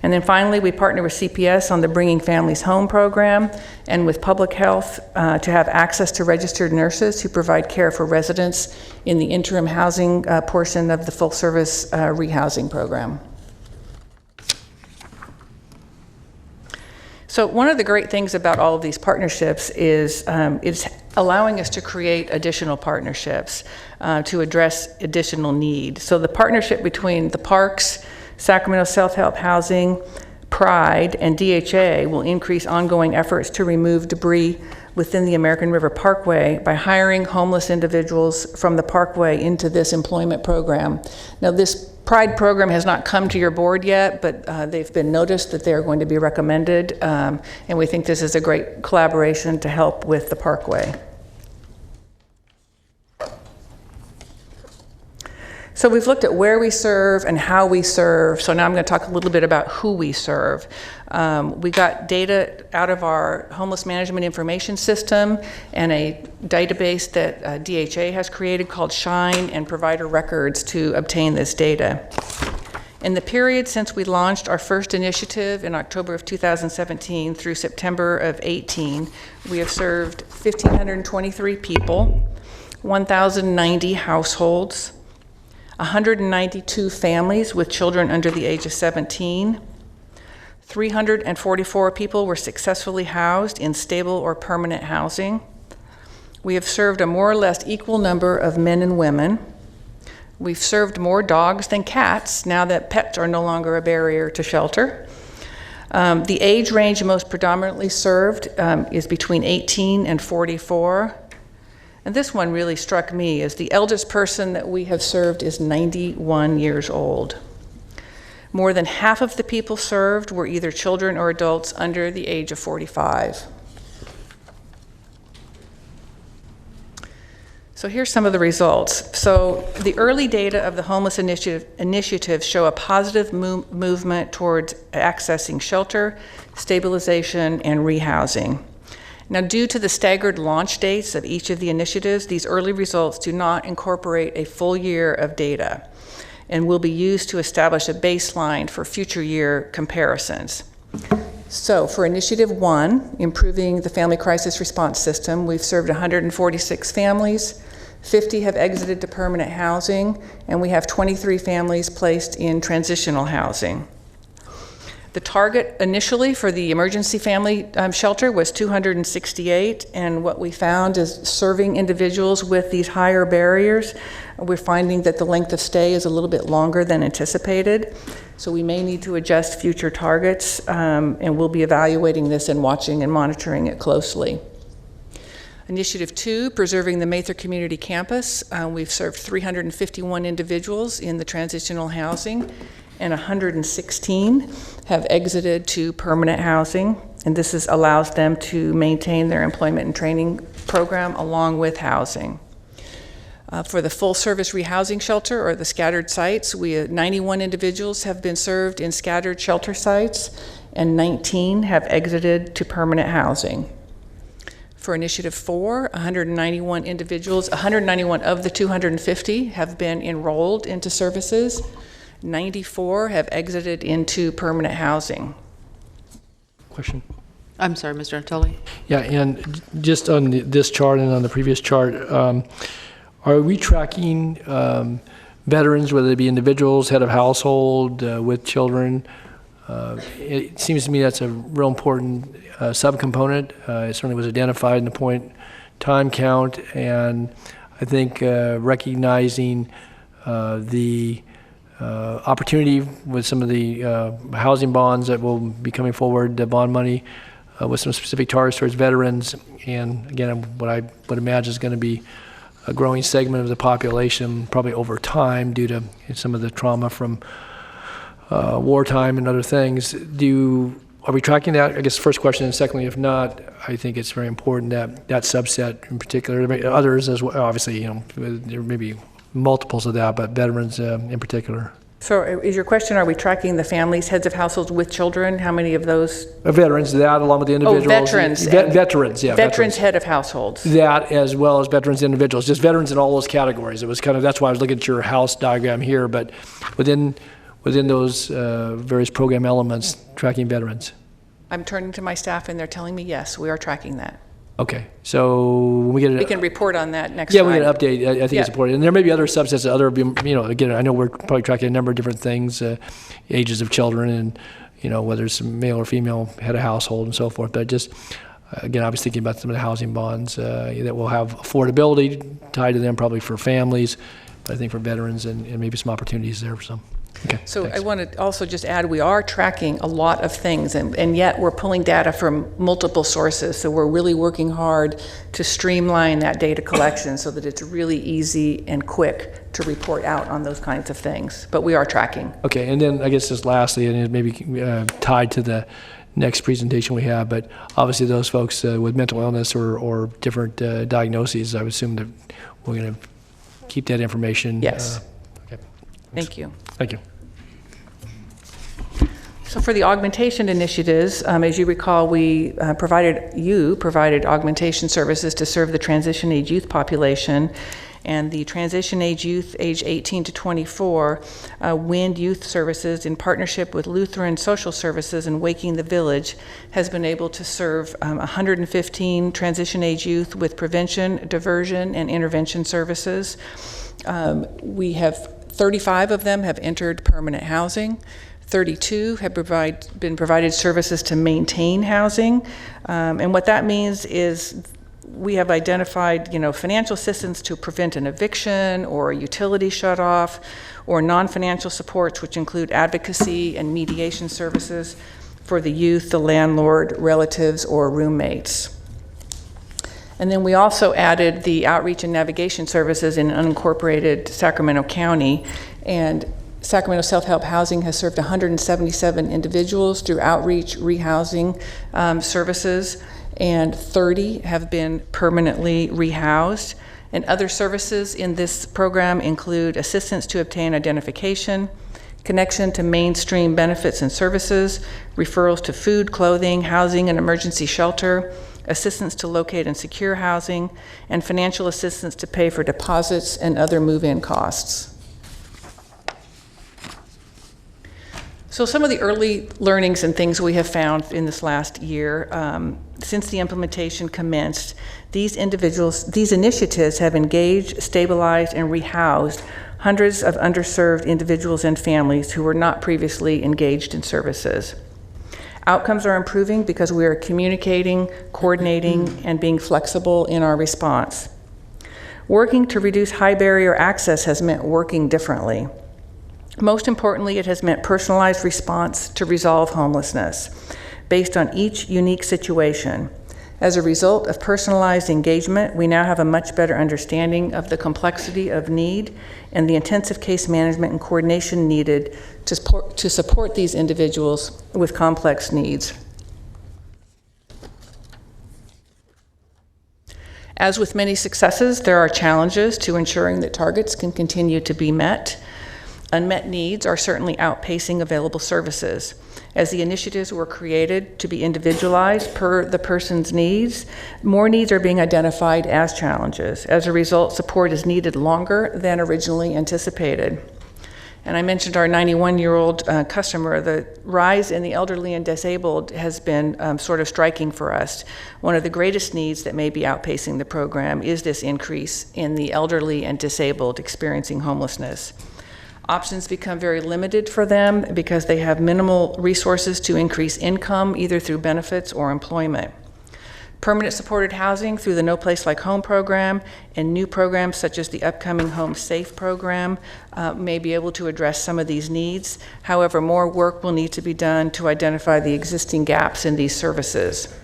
And then finally, we partner with CPS on the Bringing Families Home program and with Public Health to have access to registered nurses who provide care for residents in the interim housing portion of the full-service rehousing program. So one of the great things about all of these partnerships is it's allowing us to create additional partnerships to address additional need. So the partnership between the parks, Sacramento Self-Help Housing, Pride, and DHA will increase ongoing efforts to remove debris within the American River Parkway by hiring homeless individuals from the parkway into this employment program. Now, this Pride program has not come to your board yet, but they've been noticed that they're going to be recommended, and we think this is a great collaboration to help with the parkway. So we've looked at where we serve and how we serve. So now I'm going to talk a little bit about who we serve. We got data out of our homeless management information system and a database that DHA has created called Shine and Provider Records to obtain this data. In the period since we launched our first initiative in October of 2017 through September of 18, we have served 1,523 people, 1,090 households, 192 families with children under the age of 17. 344 people were successfully housed in stable or permanent housing. We have served a more or less equal number of men and women. We've served more dogs than cats now that pets are no longer a barrier to shelter. The age range most predominantly served is between 18 and 44. And this one really struck me as the eldest person that we have served is 91 years old. More than half of the people served were either children or adults under the age of 45. So here's some of the results. So the early data of the homeless initiative show a positive movement towards accessing shelter, stabilization, and rehousing. Now, due to the staggered launch dates of each of the initiatives, these early results do not incorporate a full year of data and will be used to establish a baseline for future year comparisons. So for Initiative 1, Improving the Family Crisis Response System, we've served 146 families, 50 have exited to permanent housing, and we have 23 families placed in transitional housing. The target initially for the emergency family shelter was 268, and what we found is serving individuals with these higher barriers, we're finding that the length of stay is a little bit longer than anticipated. So we may need to adjust future targets, and we'll be evaluating this and watching and monitoring it closely. Initiative 2, Preserving the Mather Community Campus, we've served 351 individuals in the transitional housing, and 116 have exited to permanent housing, and this allows them to maintain their employment and training program along with housing. For the full-service rehousing shelter or the scattered sites, 91 individuals have been served in scattered shelter sites, and 19 have exited to permanent housing. For Initiative 4, 191 individuals, 191 of the 250 have been enrolled into services. 94 have exited into permanent housing. Question? I'm sorry, Mr. Antoli. Yeah, and just on this chart and on the previous chart, are we tracking veterans, whether they be individuals, head of household, with children? It seems to me that's a real important subcomponent. It certainly was identified in the point time count, and I think recognizing the opportunity with some of the housing bonds that will be coming forward, the bond money, with some specific targets towards veterans. And again, what I would imagine is going to be a growing segment of the population, probably over time, due to some of the trauma from wartime and other things. Are we tracking that? I guess the first question, and secondly, if not, I think it's very important that that subset in particular, others as well, obviously, there may be multiples of that, but veterans in particular. So is your question, are we tracking the families, heads of households with children? How many of those? Veterans, that along with the individuals. Veterans. Veterans, yeah. Veterans head of households. That as well as veterans individuals, just veterans in all those categories. It was kind of, that's why I was looking at your house diagram here, but within those various program elements, tracking veterans. I'm turning to my staff and they're telling me, yes, we are tracking that. Okay, so when we get We can report on that next yeah, time. we get an update. I think Yeah. it's important. And there may be other subsets, again, I know we're probably tracking a number of different things, ages of children and, whether it's male or female head of household and so forth. But just, again, I was thinking about some of the housing bonds that will have affordability tied to them probably for families, but I think for veterans and maybe some opportunities there for some. Okay, So thanks. I want to also just add, we are tracking a lot of things, and yet we're pulling data from multiple sources. So we're really working hard to streamline that data collection so that it's really easy and quick to report out on those kinds of things. But we are tracking. Okay, and then I guess just lastly, and it may be tied to the next presentation we have, but obviously those folks with mental illness or different diagnoses, I would assume that we're going to keep that information. Yes. Okay. Thank you. Thank you. So for the augmentation initiatives, as you recall, we provided augmentation services to serve the transition age youth population. And the transition age youth, age 18 to 24, WIND Youth Services, in partnership with Lutheran Social Services and Waking the Village, has been able to serve 115 transition age youth with prevention, diversion, and intervention services. We have 35 of them have entered permanent housing. 32 have been provided services to maintain housing. And what that means is we have identified, financial assistance to prevent an eviction or a utility shutoff, or non-financial supports, which include advocacy and mediation services for the youth, the landlord, relatives, or roommates. And then we also added the outreach and navigation services in unincorporated Sacramento County. And Sacramento Self-Help Housing has served 177 individuals through outreach, rehousing services, and 30 have been permanently rehoused. And other services in this program include assistance to obtain identification, connection to mainstream benefits and services, referrals to food, clothing, housing, and emergency shelter, assistance to locate and secure housing, and financial assistance to pay for deposits and other move-in costs. So some of the early learnings and things we have found in this last year, since the implementation commenced, these initiatives have engaged, stabilized, and rehoused hundreds of underserved individuals and families who were not previously engaged in services. Outcomes are improving because we are communicating, coordinating, and being flexible in our response. Working to reduce high barrier access has meant working differently. Most importantly, it has meant personalized response to resolve homelessness based on each unique situation. As a result of personalized engagement, we now have a much better understanding of the complexity of need and the intensive case management and coordination needed to support these individuals with complex needs. As with many successes, there are challenges to ensuring that targets can continue to be met. Unmet needs are certainly outpacing available services. As the initiatives were created to be individualized per the person's needs, more needs are being identified as challenges. As a result, support is needed longer than originally anticipated. And I mentioned our 91-year-old customer. The rise in the elderly and disabled has been sort of striking for us. One of the greatest needs that may be outpacing the program is this increase in the elderly and disabled experiencing homelessness. Options become very limited for them because they have minimal resources to increase income, either through benefits or employment. Permanent supported housing through the No Place Like Home program and new programs such as the upcoming Home Safe program may be able to address some of these needs. However, more work will need to be done to identify the existing gaps in these services.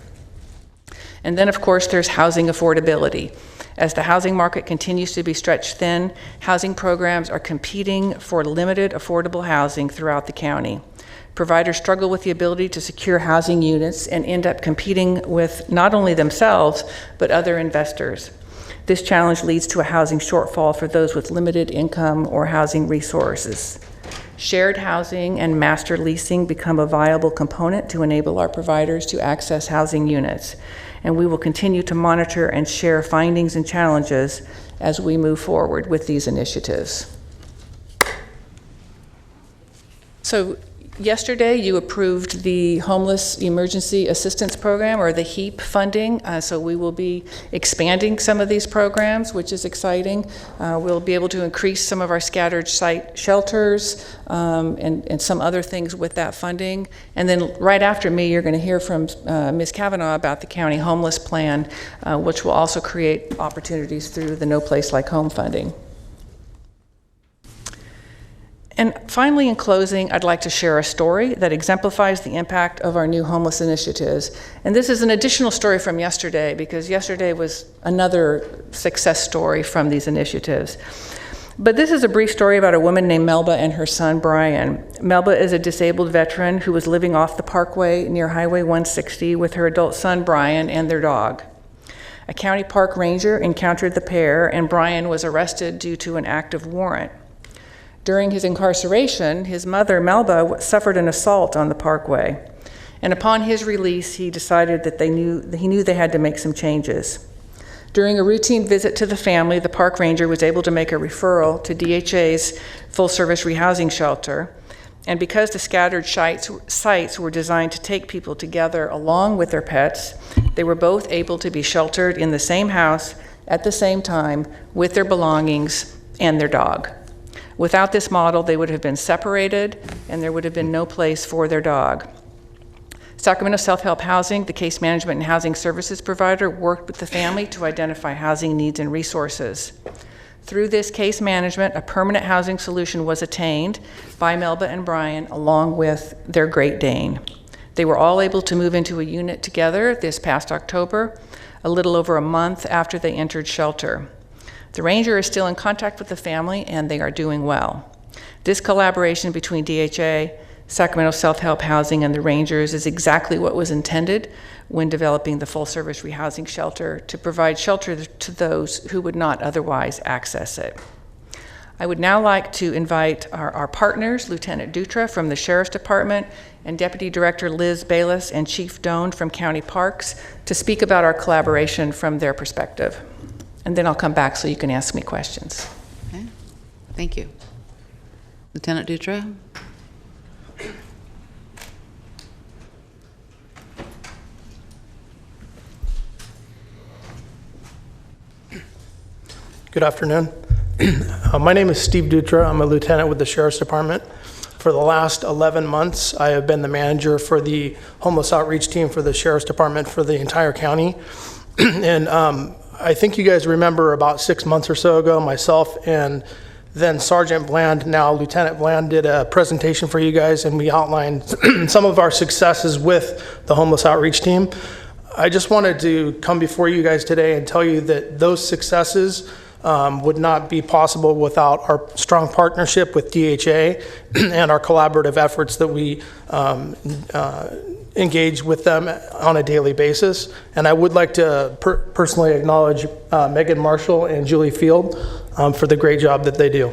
And then, of course, there's housing affordability. As the housing market continues to be stretched thin, housing programs are competing for limited affordable housing throughout the county. Providers struggle with the ability to secure housing units and end up competing with not only themselves, but other investors. This challenge leads to a housing shortfall for those with limited income or housing resources. Shared housing and master leasing become a viable component to enable our providers to access housing units. And we will continue to monitor and share findings and challenges as we move forward with these initiatives. So yesterday, you approved the Homeless Emergency Assistance Program, or the HEAP funding. So we will be expanding some of these programs, which is exciting. We'll be able to increase some of our scattered site shelters and some other things with that funding. And then right after me, you're going to hear from Ms. Kavanaugh about the county homeless plan, which will also create opportunities through the No Place Like Home funding. And finally, in closing, I'd like to share a story that exemplifies the impact of our new homeless initiatives. And this is an additional story from yesterday, because yesterday was another success story from these initiatives. But this is a brief story about a woman named Melba and her son, Brian. Melba is a disabled veteran who was living off the Parkway near Highway 160 with her adult son, Brian, and their dog. A county park ranger encountered the pair, and Brian was arrested due to an active warrant. During his incarceration, his mother, Melba, suffered an assault on the Parkway. And upon his release, he decided that he knew they had to make some changes. During a routine visit to the family, the park ranger was able to make a referral to DHA's full-service rehousing shelter. And because the scattered sites were designed to take people together along with their pets, they were both able to be sheltered in the same house at the same time with their belongings and their dog. Without this model, they would have been separated, and there would have been no place for their dog. Sacramento Self-Help Housing, the case management and housing services provider, worked with the family to identify housing needs and resources. Through this case management, a permanent housing solution was attained by Melba and Brian, along with their Great Dane. They were all able to move into a unit together this past October, a little over a month after they entered shelter. The ranger is still in contact with the family, and they are doing well. This collaboration between DHA, Sacramento Self-Help Housing, and the rangers is exactly what was intended when developing the full-service rehousing shelter to provide shelter to those who would not otherwise access it. I would now like to invite our partners, Lieutenant Dutra from the Sheriff's Department and Deputy Director Liz Bayless and Chief Doan from County Parks, to speak about our collaboration from their perspective. And then I'll come back so you can ask me questions. Okay. Thank you. Lieutenant Dutra? Good afternoon. My name is Steve Dutra. I'm a lieutenant with the Sheriff's Department. For the last 11 months, I have been the manager for the homeless outreach team for the Sheriff's Department for the entire county. And I think you guys remember about 6 months or so ago, myself and then Sergeant Bland, now Lieutenant Bland, did a presentation for you guys, and we outlined some of our successes with the homeless outreach team. I just wanted to come before you guys today and tell you that those successes would not be possible without our strong partnership with DHA and our collaborative efforts that we engage with them on a daily basis. And I would like to personally acknowledge Megan Marshall and Julie Field for the great job that they do.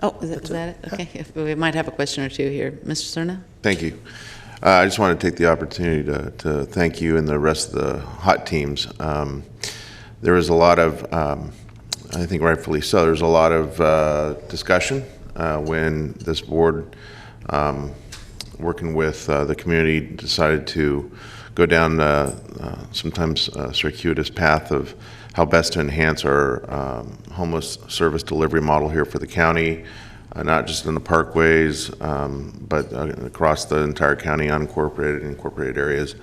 Oh, is that it? Okay, we might have a question or two here. Mr. Cerna? Thank you. I just want to take the opportunity to thank you and the rest of the HOT teams. There was a lot of, I think rightfully so, there's a lot of discussion when this board, working with the community, decided to go down sometimes a circuitous path of how best to enhance our homeless service delivery model here for the county. not just in the parkways, but across the entire county, unincorporated and incorporated areas.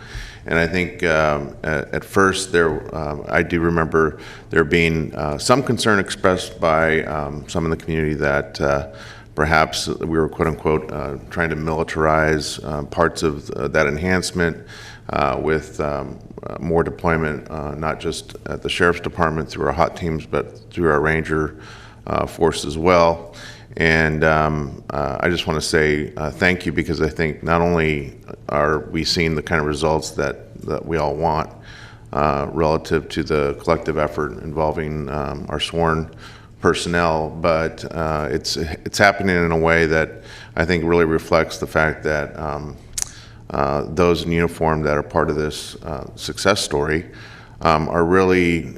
And I think at first I do remember there being some concern expressed by some in the community that perhaps we were quote unquote trying to militarize parts of that enhancement with more deployment, not just at the Sheriff's Department through our hot teams, but through our Ranger force as well. And I just want to say thank you, because I think not only are we seeing the kind of results that we all want relative to the collective effort involving our sworn personnel, but it's happening in a way that I think really reflects the fact that those in uniform that are part of this success story are really,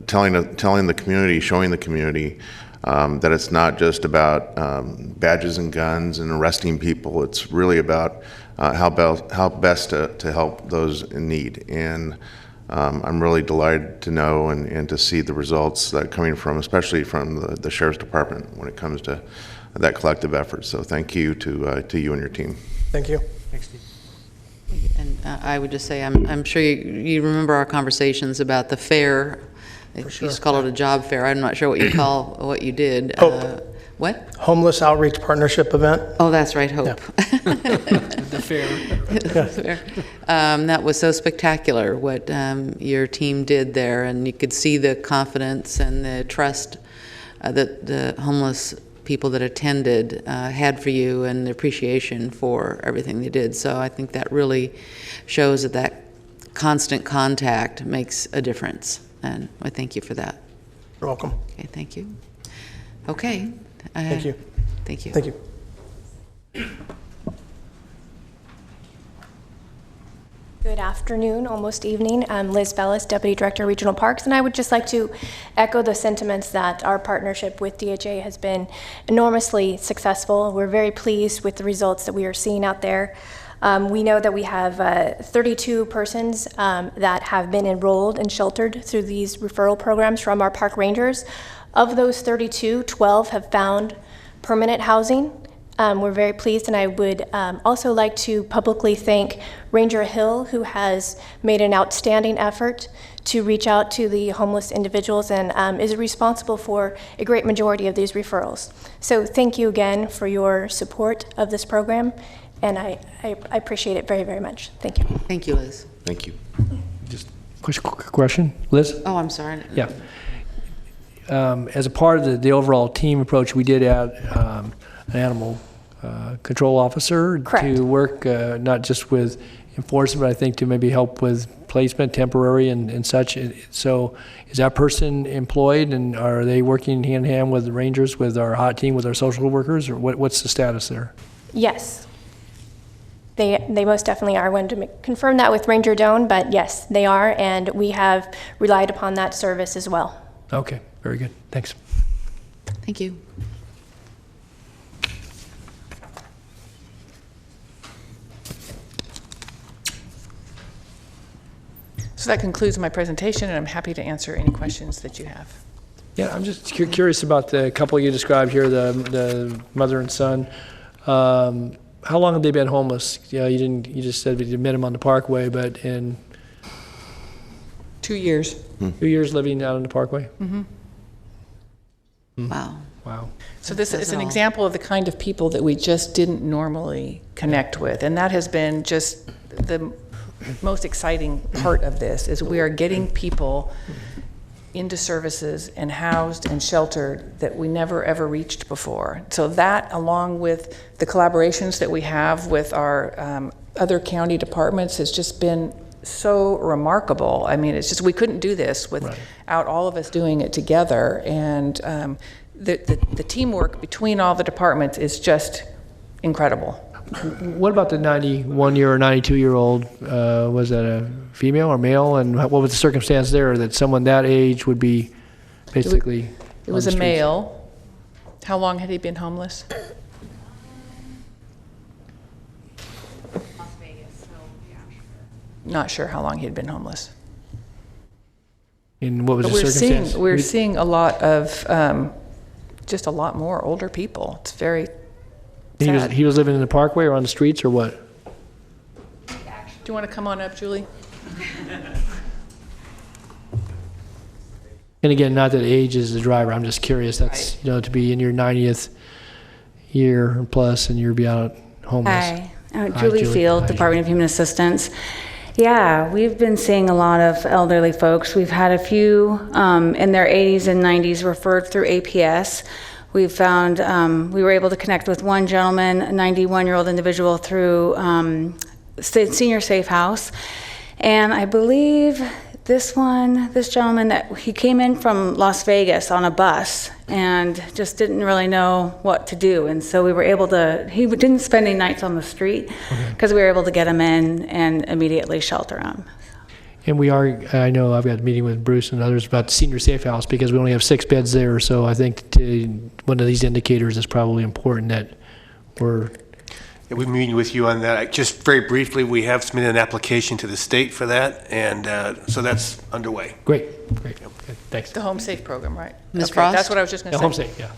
telling the community, showing the community that it's not just about badges and guns and arresting people. It's really about how best to help those in need. And I'm really delighted to know and to see the results that are coming from, especially from the Sheriff's Department when it comes to that collective effort. So thank you to you and your team. Thank you. Thanks, Steve. And I would just say, I'm sure you remember our conversations about the fair. You used to call it a job fair. I'm not sure what you call what you did. Hope. What? Homeless Outreach Partnership event. Oh, that's right, Hope. Yeah. The fair. Fair. That was so spectacular what your team did there, and you could see the confidence and the trust that the homeless people that attended had for you, and the appreciation for everything they did. So I think that really shows that constant contact makes a difference, and I thank you for that. You're welcome. Okay, thank you. Okay. Thank you. Thank you. Thank you. Good afternoon, almost evening. I'm Liz Bellis, Deputy Director, Regional Parks, and I would just like to echo the sentiments that our partnership with DHA has been enormously successful. We're very pleased with the results that we are seeing out there. We know that we have 32 persons that have been enrolled and sheltered through these referral programs from our park rangers. Of those 32, 12 have found permanent housing. We're very pleased, and I would also like to publicly thank Ranger Hill, who has made an outstanding effort to reach out to the homeless individuals and is responsible for a great majority of these referrals. So thank you again for your support of this program, and I appreciate it very, very much. Thank you. Thank you, Liz. Thank you. Just quick question, Liz? Oh, I'm sorry. Yeah. As a part of the overall team approach, we did add an animal control officer. Correct. To work not just with enforcement, but I think to maybe help with placement, temporary and such. So is that person employed, and are they working hand in hand with the rangers, with our hot team, with our social workers, or what's the status there? Yes. They most definitely are. I wanted to confirm that with Ranger Doan, but yes, they are, and we have relied upon that service as well. Okay, very good. Thanks. Thank you. So that concludes my presentation, and I'm happy to answer any questions that you have. Yeah, I'm just curious about the couple you described here, the mother and son. How long have they been homeless? Yeah, you just said you met them on the Parkway, but in 2 years. 2 years living out on the Parkway? Mm-hmm. Wow. Wow. So this is an example of the kind of people that we just didn't normally connect with, and that has been just the most exciting part of this, is we are getting people into services and housed and sheltered that we never ever reached before. So that, along with the collaborations that we have with our other county departments, has just been so remarkable. I mean, it's just, we couldn't do this without all of us doing it together. And the teamwork between all the departments is just incredible. What about the 91-year or 92-year-old? Was that a female or male? And what was the circumstance there that someone that age would be basically It was a male. How long had he been homeless? Las Vegas, so yeah. Not sure how long he had been homeless. And what was the circumstance? We're seeing a lot of just a lot more older people. It's very He was, sad. he was living in the parkway or on the streets or what? Do you want to come on up, Julie? And again, not that age is the driver, I'm just curious, that's, you know, to be in your 90th year or plus and you're be out homeless. Hi, Julie Field, Hi, Department of Human Assistance. Yeah, we've been seeing a lot of elderly folks. We've had a few in their 80s and 90s referred through APS. We've found, we were able to connect with one gentleman, a 91-year-old individual, through Senior Safe House. And I believe this gentleman, that he came in from Las Vegas on a bus and just didn't really know what to do. And so we were able to, he didn't spend any nights on the street because we were able to get him in and immediately shelter him. And we are, I know I've got a meeting with Bruce and others about the Senior Safe House because we only have 6 beds there. So I think one of these indicators is probably important that we're. Yeah, we're meeting with you on that. Just very briefly, we have submitted an application to the state for that, and so that's underway. Great. Okay, thanks. The Home Safe program, right? Ms. Okay, Frost? that's what I was just going to say. Home Safe, yeah.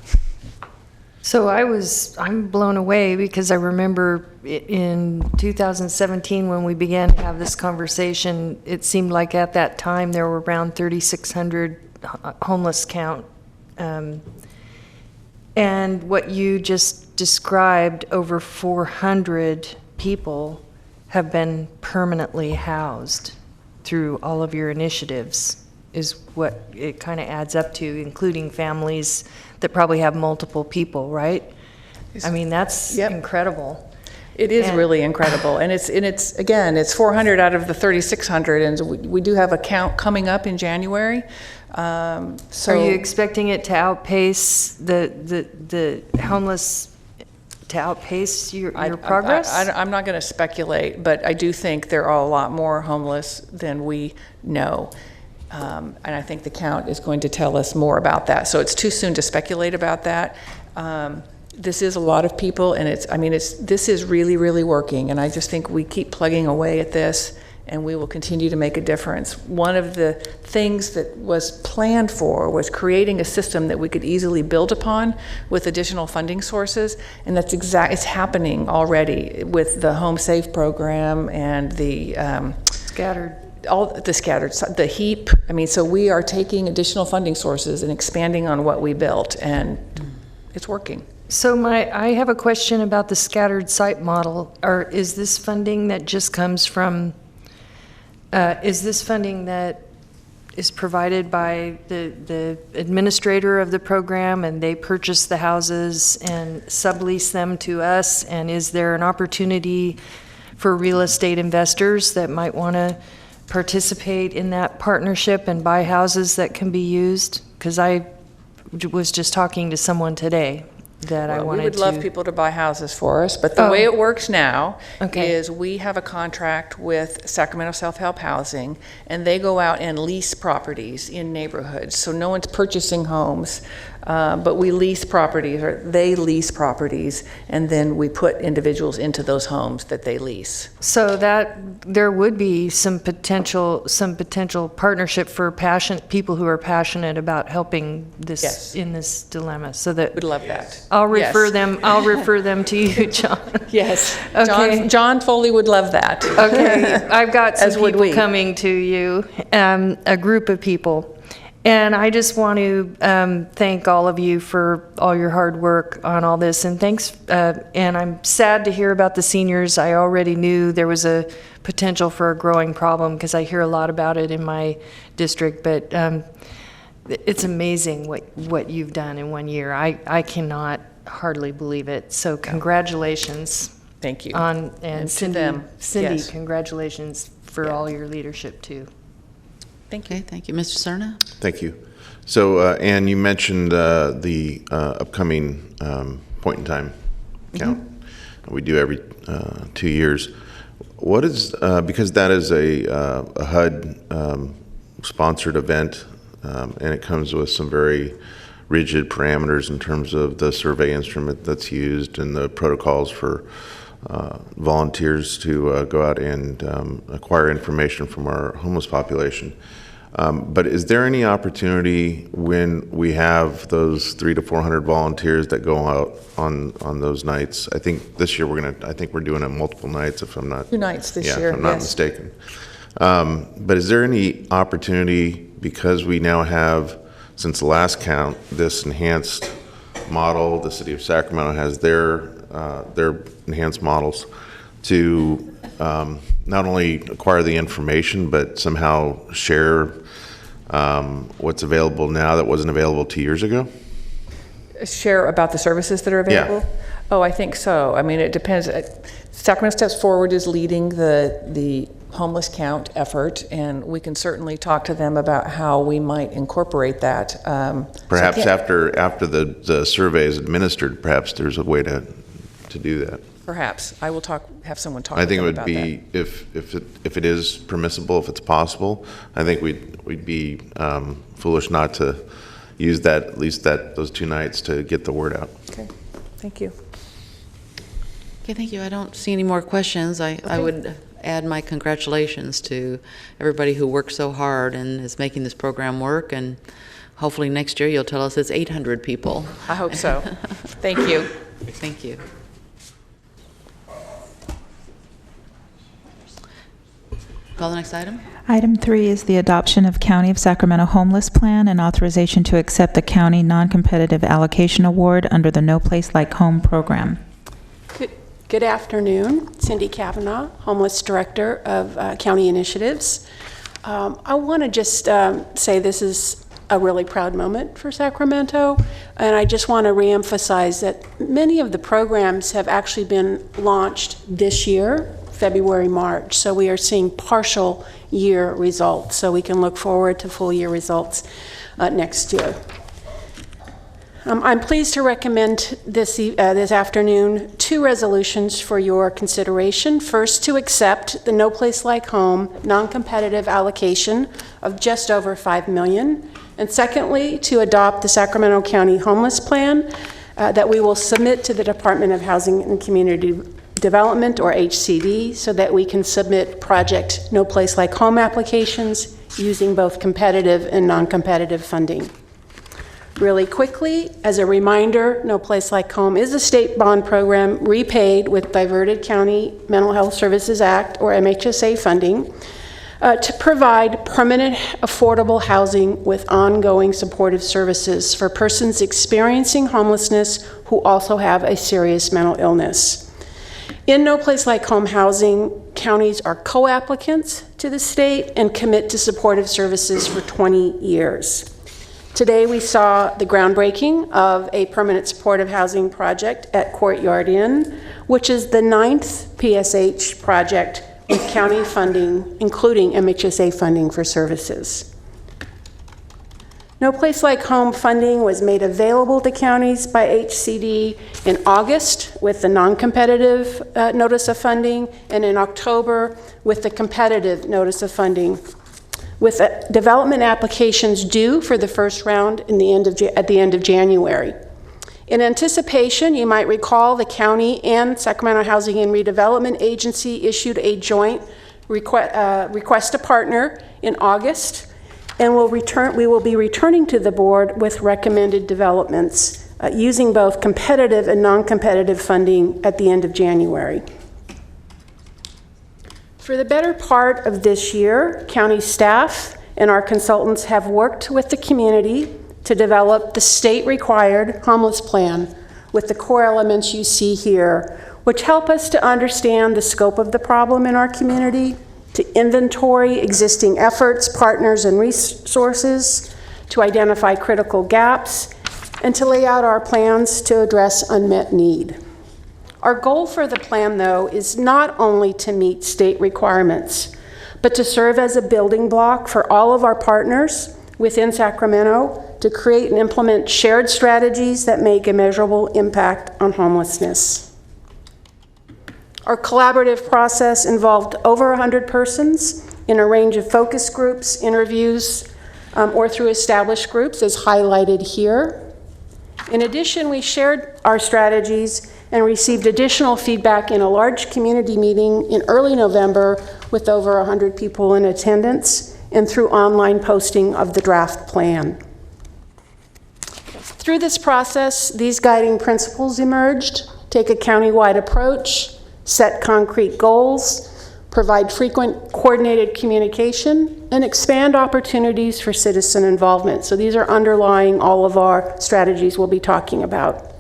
So I'm blown away because I remember in 2017 when we began to have this conversation, it seemed like at that time there were around 3,600 homeless count. And what you just described, over 400 people have been permanently housed through all of your initiatives, is what it kind of adds up to, including families that probably have multiple people, right? I mean, that's incredible. It is really incredible, and it's again, it's 400 out of the 3,600, and we do have a count coming up in January. So are you expecting it to outpace the homeless, to outpace your progress? I'm not going to speculate, but I do think there are a lot more homeless than we know. And I think the count is going to tell us more about that. So it's too soon to speculate about that. This is a lot of people, and this is really, really working. And I just think we keep plugging away at this, and we will continue to make a difference. One of the things that was planned for was creating a system that we could easily build upon with additional funding sources, and it's happening already with the Home Safe program and the the HEAP. I mean, so we are taking additional funding sources and expanding on what we built, and it's working. So I have a question about the scattered site model. Is this funding that just comes from, is this funding that is provided by the administrator of the program, and they purchase the houses and sublease them to us? And is there an opportunity for real estate investors that might want to participate in that partnership and buy houses that can be used? Because I was just talking to someone today that I wanted to. We would love people to buy houses for us, but the way it works now is we have a contract with Sacramento Self-Help Housing, and they go out and lease properties in neighborhoods. So no one's purchasing homes, but we lease properties, or they lease properties, and then we put individuals into those homes that they lease. So that there would be some potential partnership for people who are passionate about helping this in this dilemma. So that would love that. I'll refer them. I'll refer them to you, John. Yes. Okay. John Foley would love that. Okay. I've got some As would people we. coming to you, a group of people. And I just want to thank all of you for all your hard work on all this. And thanks. And I'm sad to hear about the seniors. I already knew there was a potential for a growing problem because I hear a lot about it in my district. But it's amazing what you've done in 1 year. I cannot hardly believe it. So congratulations. Thank you. And Cindy, Yes. congratulations for all your leadership too. Thank you. Okay, thank you. Mr. Cerna? Thank you. So, Ann, you mentioned the upcoming point in time count. We do every 2 years. What is, because that is a HUD sponsored event, and it comes with some very rigid parameters in terms of the survey instrument that's used and the protocols for volunteers to go out and acquire information from our homeless population. But is there any opportunity when we have those 300 to 400 volunteers that go out on those nights? I think this year I think we're doing it multiple nights if I'm not. 2 nights this yeah, year, if I'm not yes. mistaken. But is there any opportunity, because we now have, since the last count, this enhanced model, the city of Sacramento has their enhanced models, to not only acquire the information, but somehow share what's available now that wasn't available 2 years ago? Share about the services that are available? Yeah. Oh, I think so. I mean, it depends. Sacramento Steps Forward is leading the homeless count effort, and we can certainly talk to them about how we might incorporate that. Perhaps after the survey is administered, perhaps there's a way to do that. Perhaps. I will have someone talk I to think them it would about be, that. if it is permissible, if it's possible, I think we'd be foolish not to use that, at least those 2 nights, to get the word out. Okay, thank you. Okay, thank you. I don't see any more questions. I would add my congratulations to everybody who worked so hard and is making this program work, and hopefully next year you'll tell us it's 800 people. I hope so. Thank you. Thank you. Call the next item. Item 3 is the adoption of County of Sacramento Homeless Plan and authorization to accept the county non-competitive allocation award under the No Place Like Home program. Good afternoon. Cindy Kavanaugh, Homeless Director of County Initiatives. I want to just say this is a really proud moment for Sacramento, and I just want to reemphasize that many of the programs have actually been launched this year, February, March, so we are seeing partial year results, so we can look forward to full year results next year. I'm pleased to recommend this afternoon 2 resolutions for your consideration. First, to accept the No Place Like Home non-competitive allocation of just over $5 million. And secondly, to adopt the Sacramento County Homeless Plan that we will submit to the Department of Housing and Community Development, or HCD, so that we can submit project No Place Like Home applications using both competitive and non-competitive funding. Really quickly, as a reminder, No Place Like Home is a state bond program repaid with Diverted County Mental Health Services Act, or MHSA funding, to provide permanent affordable housing with ongoing supportive services for persons experiencing homelessness who also have a serious mental illness. In No Place Like Home housing, counties are co-applicants to the state and commit to supportive services for 20 years. Today we saw the groundbreaking of a permanent supportive housing project at Courtyard Inn, which is the 9th PSH project with county funding, including MHSA funding for services. No Place Like Home funding was made available to counties by HCD in August with the non-competitive notice of funding, and in October with the competitive notice of funding, with development applications due for the first round at the end of January. In anticipation, you might recall the county and Sacramento Housing and Redevelopment Agency issued a joint request to partner in August, and we will be returning to the board with recommended developments using both competitive and non-competitive funding at the end of January. For the better part of this year, county staff and our consultants have worked with the community to develop the state-required homeless plan with the core elements you see here, which help us to understand the scope of the problem in our community, to inventory existing efforts, partners, and resources, to identify critical gaps, and to lay out our plans to address unmet need. Our goal for the plan, though, is not only to meet state requirements, but to serve as a building block for all of our partners within Sacramento to create and implement shared strategies that make a measurable impact on homelessness. Our collaborative process involved over 100 persons in a range of focus groups, interviews, or through established groups, as highlighted here. In addition, we shared our strategies and received additional feedback in a large community meeting in early November with over 100 people in attendance, and through online posting of the draft plan. Through this process, these guiding principles emerged: take a countywide approach, set concrete goals, provide frequent coordinated communication, and expand opportunities for citizen involvement. So these are underlying all of our strategies we'll be talking about.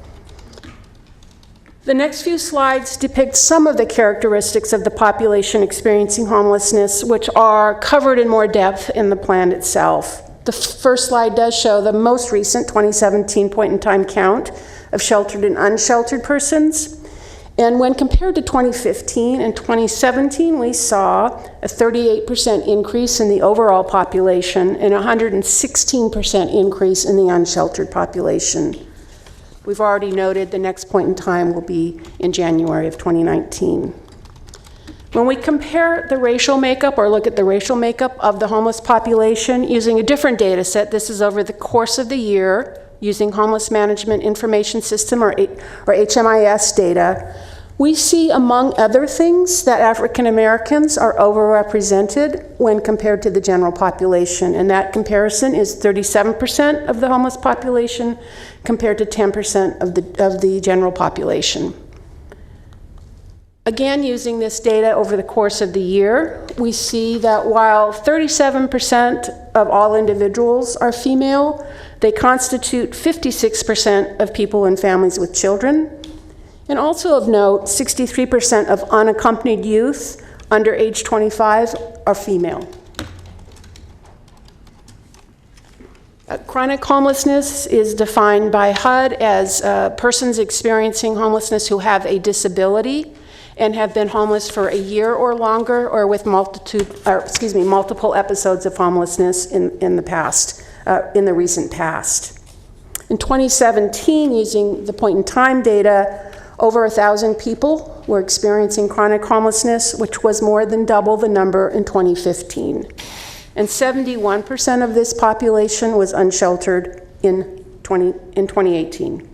The next few slides depict some of the characteristics of the population experiencing homelessness, which are covered in more depth in the plan itself. The first slide does show the most recent 2017 point-in-time count of sheltered and unsheltered persons. And when compared to 2015 and 2017, we saw a 38% increase in the overall population and a 116% increase in the unsheltered population. We've already noted the next point in time will be in January of 2019. When we compare the racial makeup, or look at the racial makeup of the homeless population using a different data set, this is over the course of the year, using Homeless Management Information System, or HMIS data, we see, among other things, that African Americans are overrepresented when compared to the general population. And that comparison is 37% of the homeless population compared to 10% of the general population. Again, using this data over the course of the year, we see that while 37% of all individuals are female, they constitute 56% of people in families with children. And also of note, 63% of unaccompanied youth under age 25 are female. Chronic homelessness is defined by HUD as persons experiencing homelessness who have a disability and have been homeless for a year or longer, or with multiple episodes of homelessness in the recent past. In 2017, using the point-in-time data, over 1,000 people were experiencing chronic homelessness, which was more than double the number in 2015. And 71% of this population was unsheltered in 2017.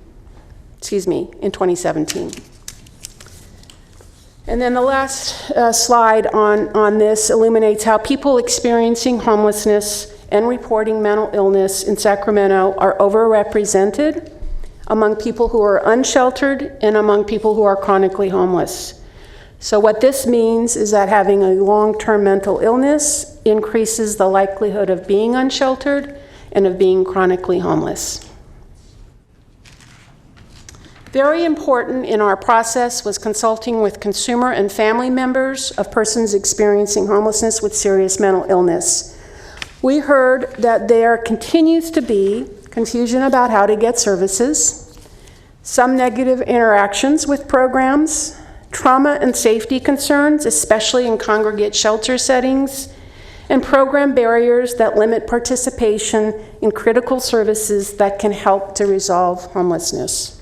And then the last slide on this illuminates how people experiencing homelessness and reporting mental illness in Sacramento are overrepresented among people who are unsheltered and among people who are chronically homeless. So what this means is that having a long-term mental illness increases the likelihood of being unsheltered and of being chronically homeless. Very important in our process was consulting with consumer and family members of persons experiencing homelessness with serious mental illness. We heard that there continues to be confusion about how to get services, some negative interactions with programs, trauma and safety concerns, especially in congregate shelter settings, and program barriers that limit participation in critical services that can help to resolve homelessness.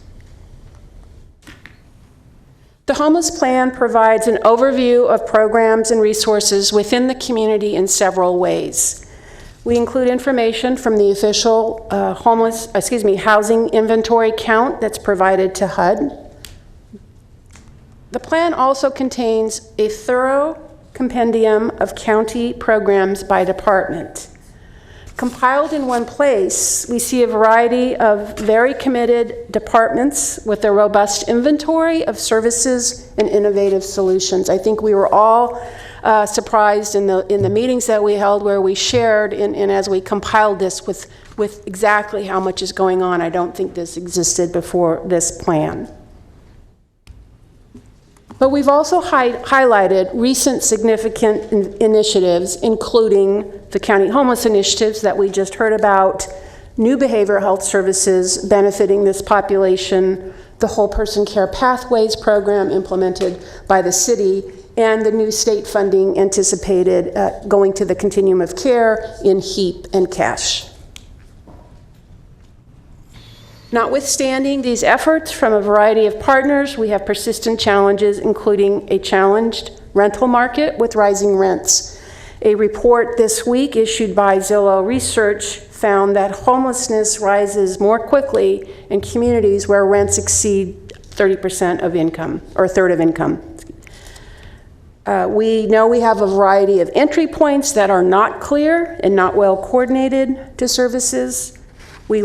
The Homeless Plan provides an overview of programs and resources within the community in several ways. We include information from the official housing inventory count that's provided to HUD. The plan also contains a thorough compendium of county programs by department. Compiled in one place, we see a variety of very committed departments with a robust inventory of services and innovative solutions. I think we were all surprised in the meetings that we held where we shared, and as we compiled this with exactly how much is going on. I don't think this existed before this plan. But we've also highlighted recent significant initiatives, including the county homeless initiatives that we just heard about, new behavioral health services benefiting this population, the Whole Person Care Pathways program implemented by the city, and the new state funding anticipated going to the continuum of care in HEAP and cash. Notwithstanding these efforts from a variety of partners, we have persistent challenges, including a challenged rental market with rising rents. A report this week issued by Zillow Research found that homelessness rises more quickly in communities where rents exceed 30% of income, or a third of income. We know we have a variety of entry points that are not clear and not well coordinated to services. We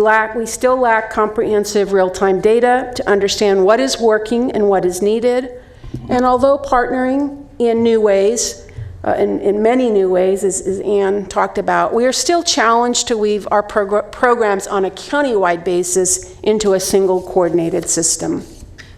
still lack comprehensive real-time data to understand what is working and what is needed. And although partnering in new ways, in many new ways, as Ann talked about, we are still challenged to weave our programs on a countywide basis into a single coordinated system.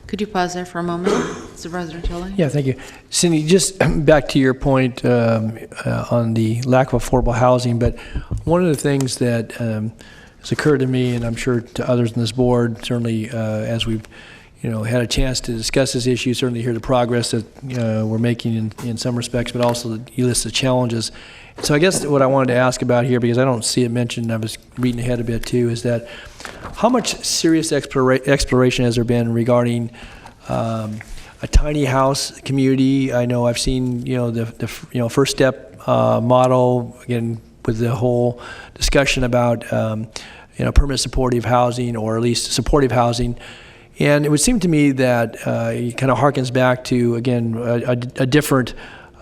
Could you pause there for a moment, Supervisor Tully? Yeah, thank you. Cindy, just back to your point on the lack of affordable housing, but one of the things that has occurred to me, and I'm sure to others in this board, certainly as we've had a chance to discuss this issue, certainly hear the progress that we're making in some respects, but also you list the challenges. So I guess what I wanted to ask about here, because I don't see it mentioned, I was reading ahead a bit too, is that how much serious exploration has there been regarding a tiny house community? I know I've seen the First Step model, again, with the whole discussion about permanent supportive housing, or at least supportive housing. And it would seem to me that it kind of harkens back to, again, a different,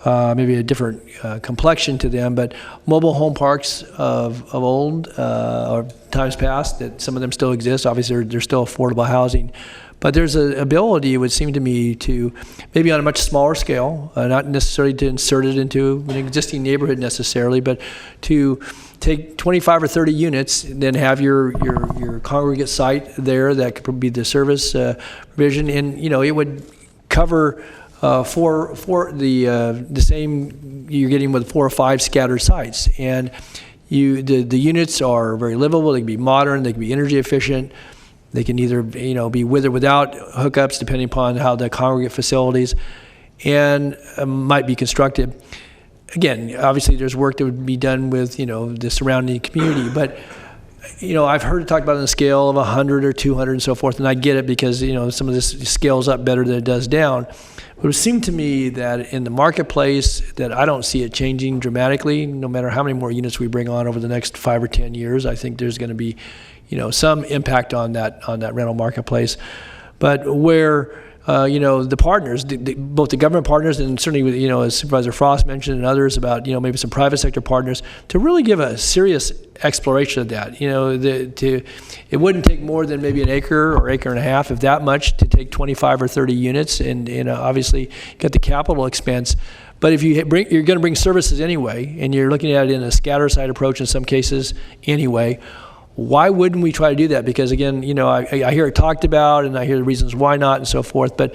maybe a different complexion to them, but mobile home parks of old, or times past, that some of them still exist. Obviously, they're still affordable housing. But there's an ability, it would seem to me, to maybe on a much smaller scale, not necessarily to insert it into an existing neighborhood necessarily, but to take 25 or 30 units and then have your congregate site there that could be the service provision, and it would cover for the same you're getting with 4 or 5 scattered sites. And the units are very livable. They can be modern. They can be energy efficient. They can either be with or without hookups, depending upon how the congregate facilities and might be constructed. Again, obviously there's work that would be done with the surrounding community, but I've heard it talked about on the scale of 100 or 200 and so forth, and I get it because some of this scales up better than it does down. But it would seem to me that in the marketplace that I don't see it changing dramatically, no matter how many more units we bring on over the next 5 or 10 years. I think there's going to be some impact on that rental marketplace. But where the partners, both the government partners and certainly as Supervisor Frost mentioned and others about maybe some private sector partners, to really give a serious exploration of that. It wouldn't take more than maybe an acre or acre and a half, if that much, to take 25 or 30 units, and obviously get the capital expense. But if you're going to bring services anyway, and you're looking at it in a scatter site approach in some cases anyway, why wouldn't we try to do that? Because again, I hear it talked about, and I hear the reasons why not, and so forth. But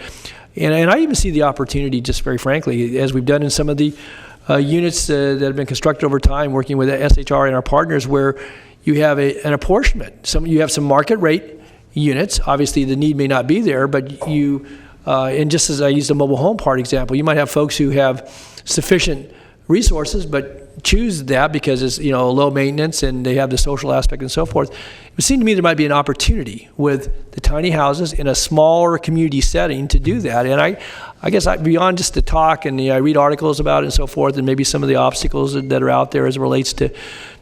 and I even see the opportunity, just very frankly, as we've done in some of the units that have been constructed over time, working with SHR and our partners, where you have an apportionment. You have some market rate units. Obviously, the need may not be there, but and just as I used the mobile home park example, you might have folks who have sufficient resources, but choose that because it's low maintenance and they have the social aspect and so forth. It would seem to me there might be an opportunity with the tiny houses in a smaller community setting to do that. And I guess beyond just the talk, and I read articles about it and so forth, and maybe some of the obstacles that are out there as it relates to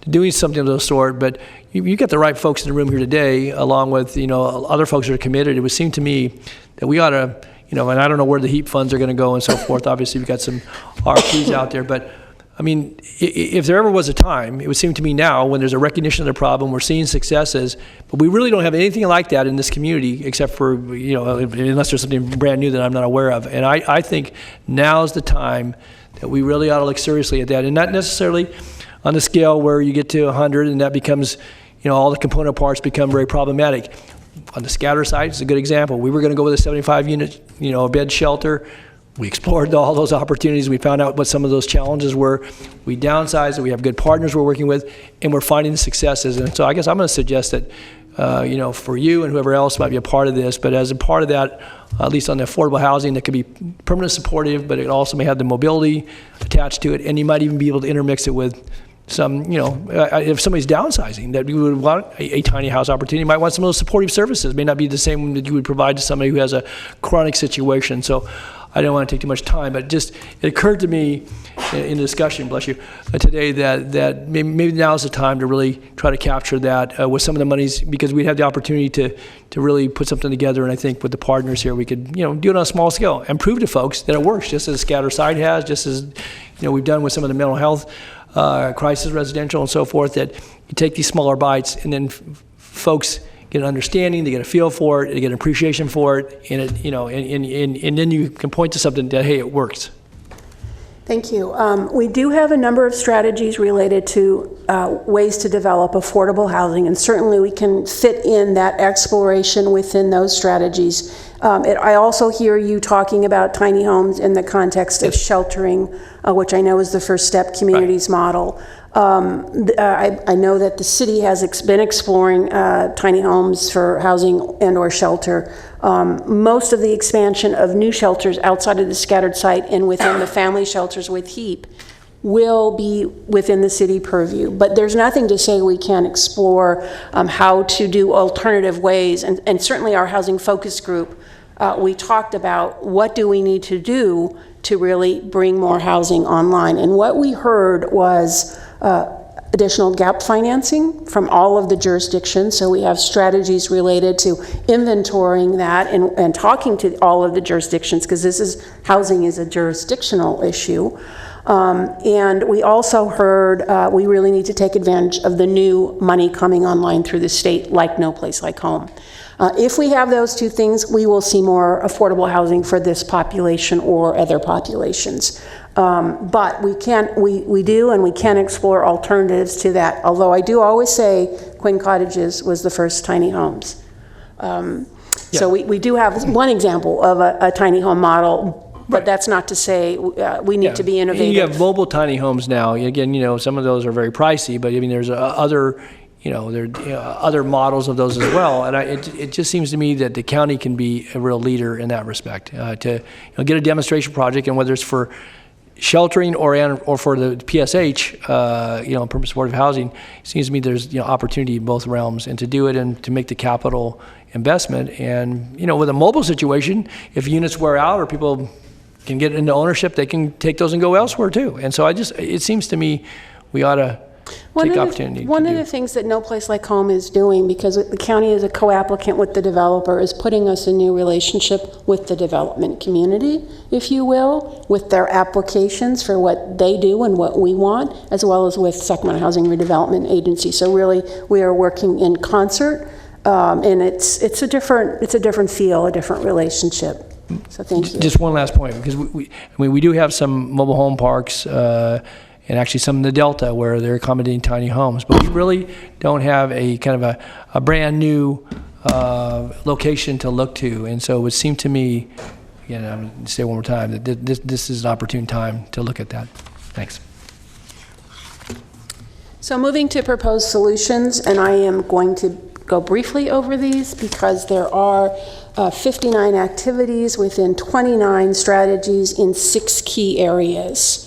doing something of those sort. But you get the right folks in the room here today, along with other folks that are committed. It would seem to me that we ought to, and I don't know where the HEAP funds are going to go and so forth. Obviously, we've got some RFPs out there, but I mean, if there ever was a time, it would seem to me now, when there's a recognition of the problem, we're seeing successes, but we really don't have anything like that in this community, except for, unless there's something brand new that I'm not aware of. And I think now's the time that we really ought to look seriously at that, and not necessarily on the scale where you get to 100 and that becomes, all the component parts become very problematic. On the scatter site, it's a good example. We were going to go with a 75 unit, bed shelter. We explored all those opportunities. We found out what some of those challenges were. We downsized it. We have good partners we're working with, and we're finding the successes. And so I guess I'm going to suggest that, for you and whoever else might be a part of this, but as a part of that, at least on the affordable housing, that could be permanent supportive, but it also may have the mobility attached to it, and you might even be able to intermix it with some, if somebody's downsizing, that you would want a tiny house opportunity, you might want some of those supportive services. It may not be the same that you would provide to somebody who has a chronic situation. So I don't want to take too much time, but just it occurred to me in the discussion, bless you, today that maybe now is the time to really try to capture that with some of the monies, because we'd have the opportunity to really put something together. And I think with the partners here, we could do it on a small scale and prove to folks that it works, just as Scatter Side has, just as we've done with some of the mental health crisis residential and so forth. That you take these smaller bites, and then folks get an understanding, they get a feel for it, they get an appreciation for it, and and then you can point to something that, hey, it works. Thank you. We do have a number of strategies related to ways to develop affordable housing, and certainly we can fit in that exploration within those strategies. I also hear you talking about tiny homes in the context of sheltering, which I know is the First Step Communities model. I know that the city has been exploring tiny homes for housing and/or shelter. Most of the expansion of new shelters outside of the scattered site and within the family shelters with HEAP will be within the city purview. But there's nothing to say we can't explore how to do alternative ways. And certainly our housing focus group, we talked about what do we need to do to really bring more housing online. And what we heard was additional gap financing from all of the jurisdictions. So we have strategies related to inventorying that and talking to all of the jurisdictions, because housing is a jurisdictional issue. And we also heard we really need to take advantage of the new money coming online through the state, like No Place Like Home. If we have those two things, we will see more affordable housing for this population or other populations. But we do and we can explore alternatives to that. Although I do always say Quinn Cottages was the first tiny homes. So we do have one example of a tiny home model. But that's not to say we need to be innovative. You have mobile tiny homes now. Again, some of those are very pricey, but I mean, there's other models of those as well. And it just seems to me that the county can be a real leader in that respect. To get a demonstration project, and whether it's for sheltering or for the PSH, permanent supportive housing, it seems to me there's opportunity in both realms, and to do it and to make the capital investment. And with a mobile situation, if units wear out or people can get into ownership, they can take those and go elsewhere too. And so it seems to me we ought to take opportunity. One of the things that No Place Like Home is doing, because the county is a co-applicant with the developer, is putting us in new relationship with the development community, if you will, with their applications for what they do and what we want, as well as with Sacramento Housing Redevelopment Agency. So really, we are working in concert, and it's a different feel, a different relationship. So thank you. Just one last point, because we do have some mobile home parks, and actually some in the Delta where they're accommodating tiny homes, but we really don't have a kind of a brand new location to look to. And so it would seem to me, again, I'm going to say it one more time, that this is an opportune time to look at that. Thanks. So moving to proposed solutions, and I am going to go briefly over these because there are 59 activities within 29 strategies in 6 key areas.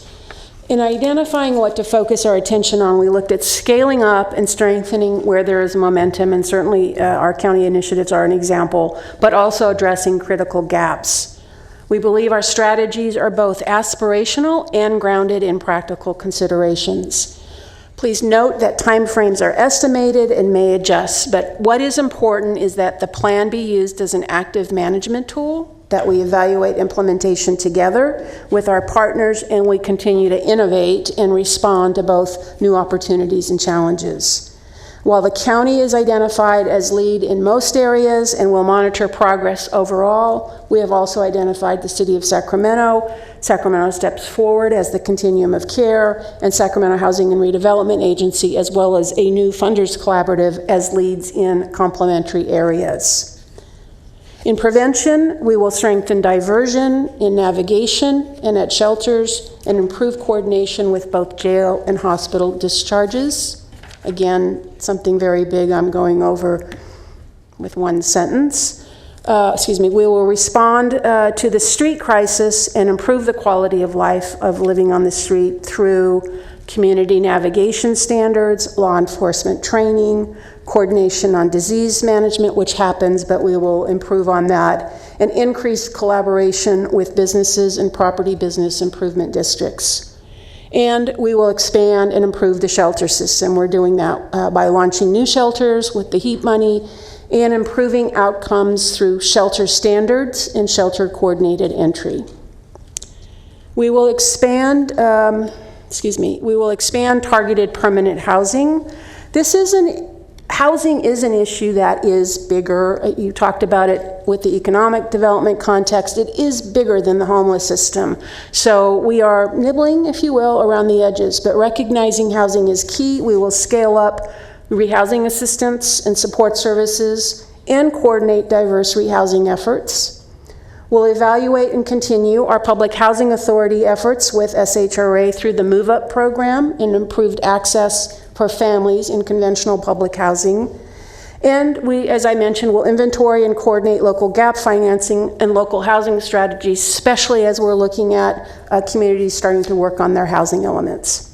In identifying what to focus our attention on, we looked at scaling up and strengthening where there is momentum, and certainly our county initiatives are an example, but also addressing critical gaps. We believe our strategies are both aspirational and grounded in practical considerations. Please note that timeframes are estimated and may adjust, but what is important is that the plan be used as an active management tool, that we evaluate implementation together with our partners, and we continue to innovate and respond to both new opportunities and challenges. While the county is identified as lead in most areas and will monitor progress overall, we have also identified the City of Sacramento, Sacramento Steps Forward as the continuum of care, and Sacramento Housing and Redevelopment Agency, as well as a new funders collaborative as leads in complementary areas. In prevention, we will strengthen diversion in navigation and at shelters, and improve coordination with both jail and hospital discharges. Again, something very big I'm going over with one sentence. We will respond to the street crisis and improve the quality of life of living on the street through community navigation standards, law enforcement training, coordination on disease management, which happens, but we will improve on that, and increased collaboration with businesses and property business improvement districts. And we will expand and improve the shelter system. We're doing that by launching new shelters with the HEAP money and improving outcomes through shelter standards and shelter coordinated entry. We will expand, we will expand targeted permanent housing. Housing is an issue that is bigger. You talked about it with the economic development context. It is bigger than the homeless system. So we are nibbling, if you will, around the edges, but recognizing housing is key. We will scale up rehousing assistance and support services and coordinate diverse rehousing efforts. We'll evaluate and continue our public housing authority efforts with SHRA through the Move Up program and improved access for families in conventional public housing. And we, as I mentioned, will inventory and coordinate local gap financing and local housing strategies, especially as we're looking at communities starting to work on their housing elements.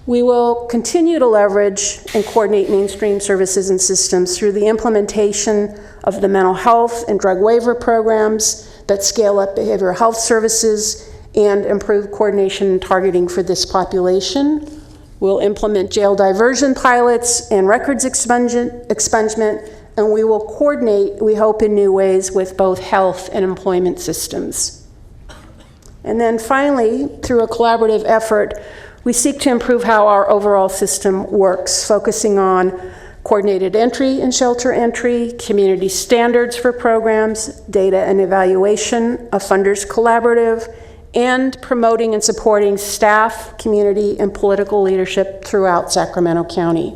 We will continue to leverage and coordinate mainstream services and systems through the implementation of the mental health and drug waiver programs that scale up behavioral health services and improve coordination and targeting for this population. We'll implement jail diversion pilots and records expungement, and we will coordinate, we hope, in new ways with both health and employment systems. And then finally, through a collaborative effort, we seek to improve how our overall system works, focusing on coordinated entry and shelter entry, community standards for programs, data and evaluation, a funders collaborative, and promoting and supporting staff, community, and political leadership throughout Sacramento County.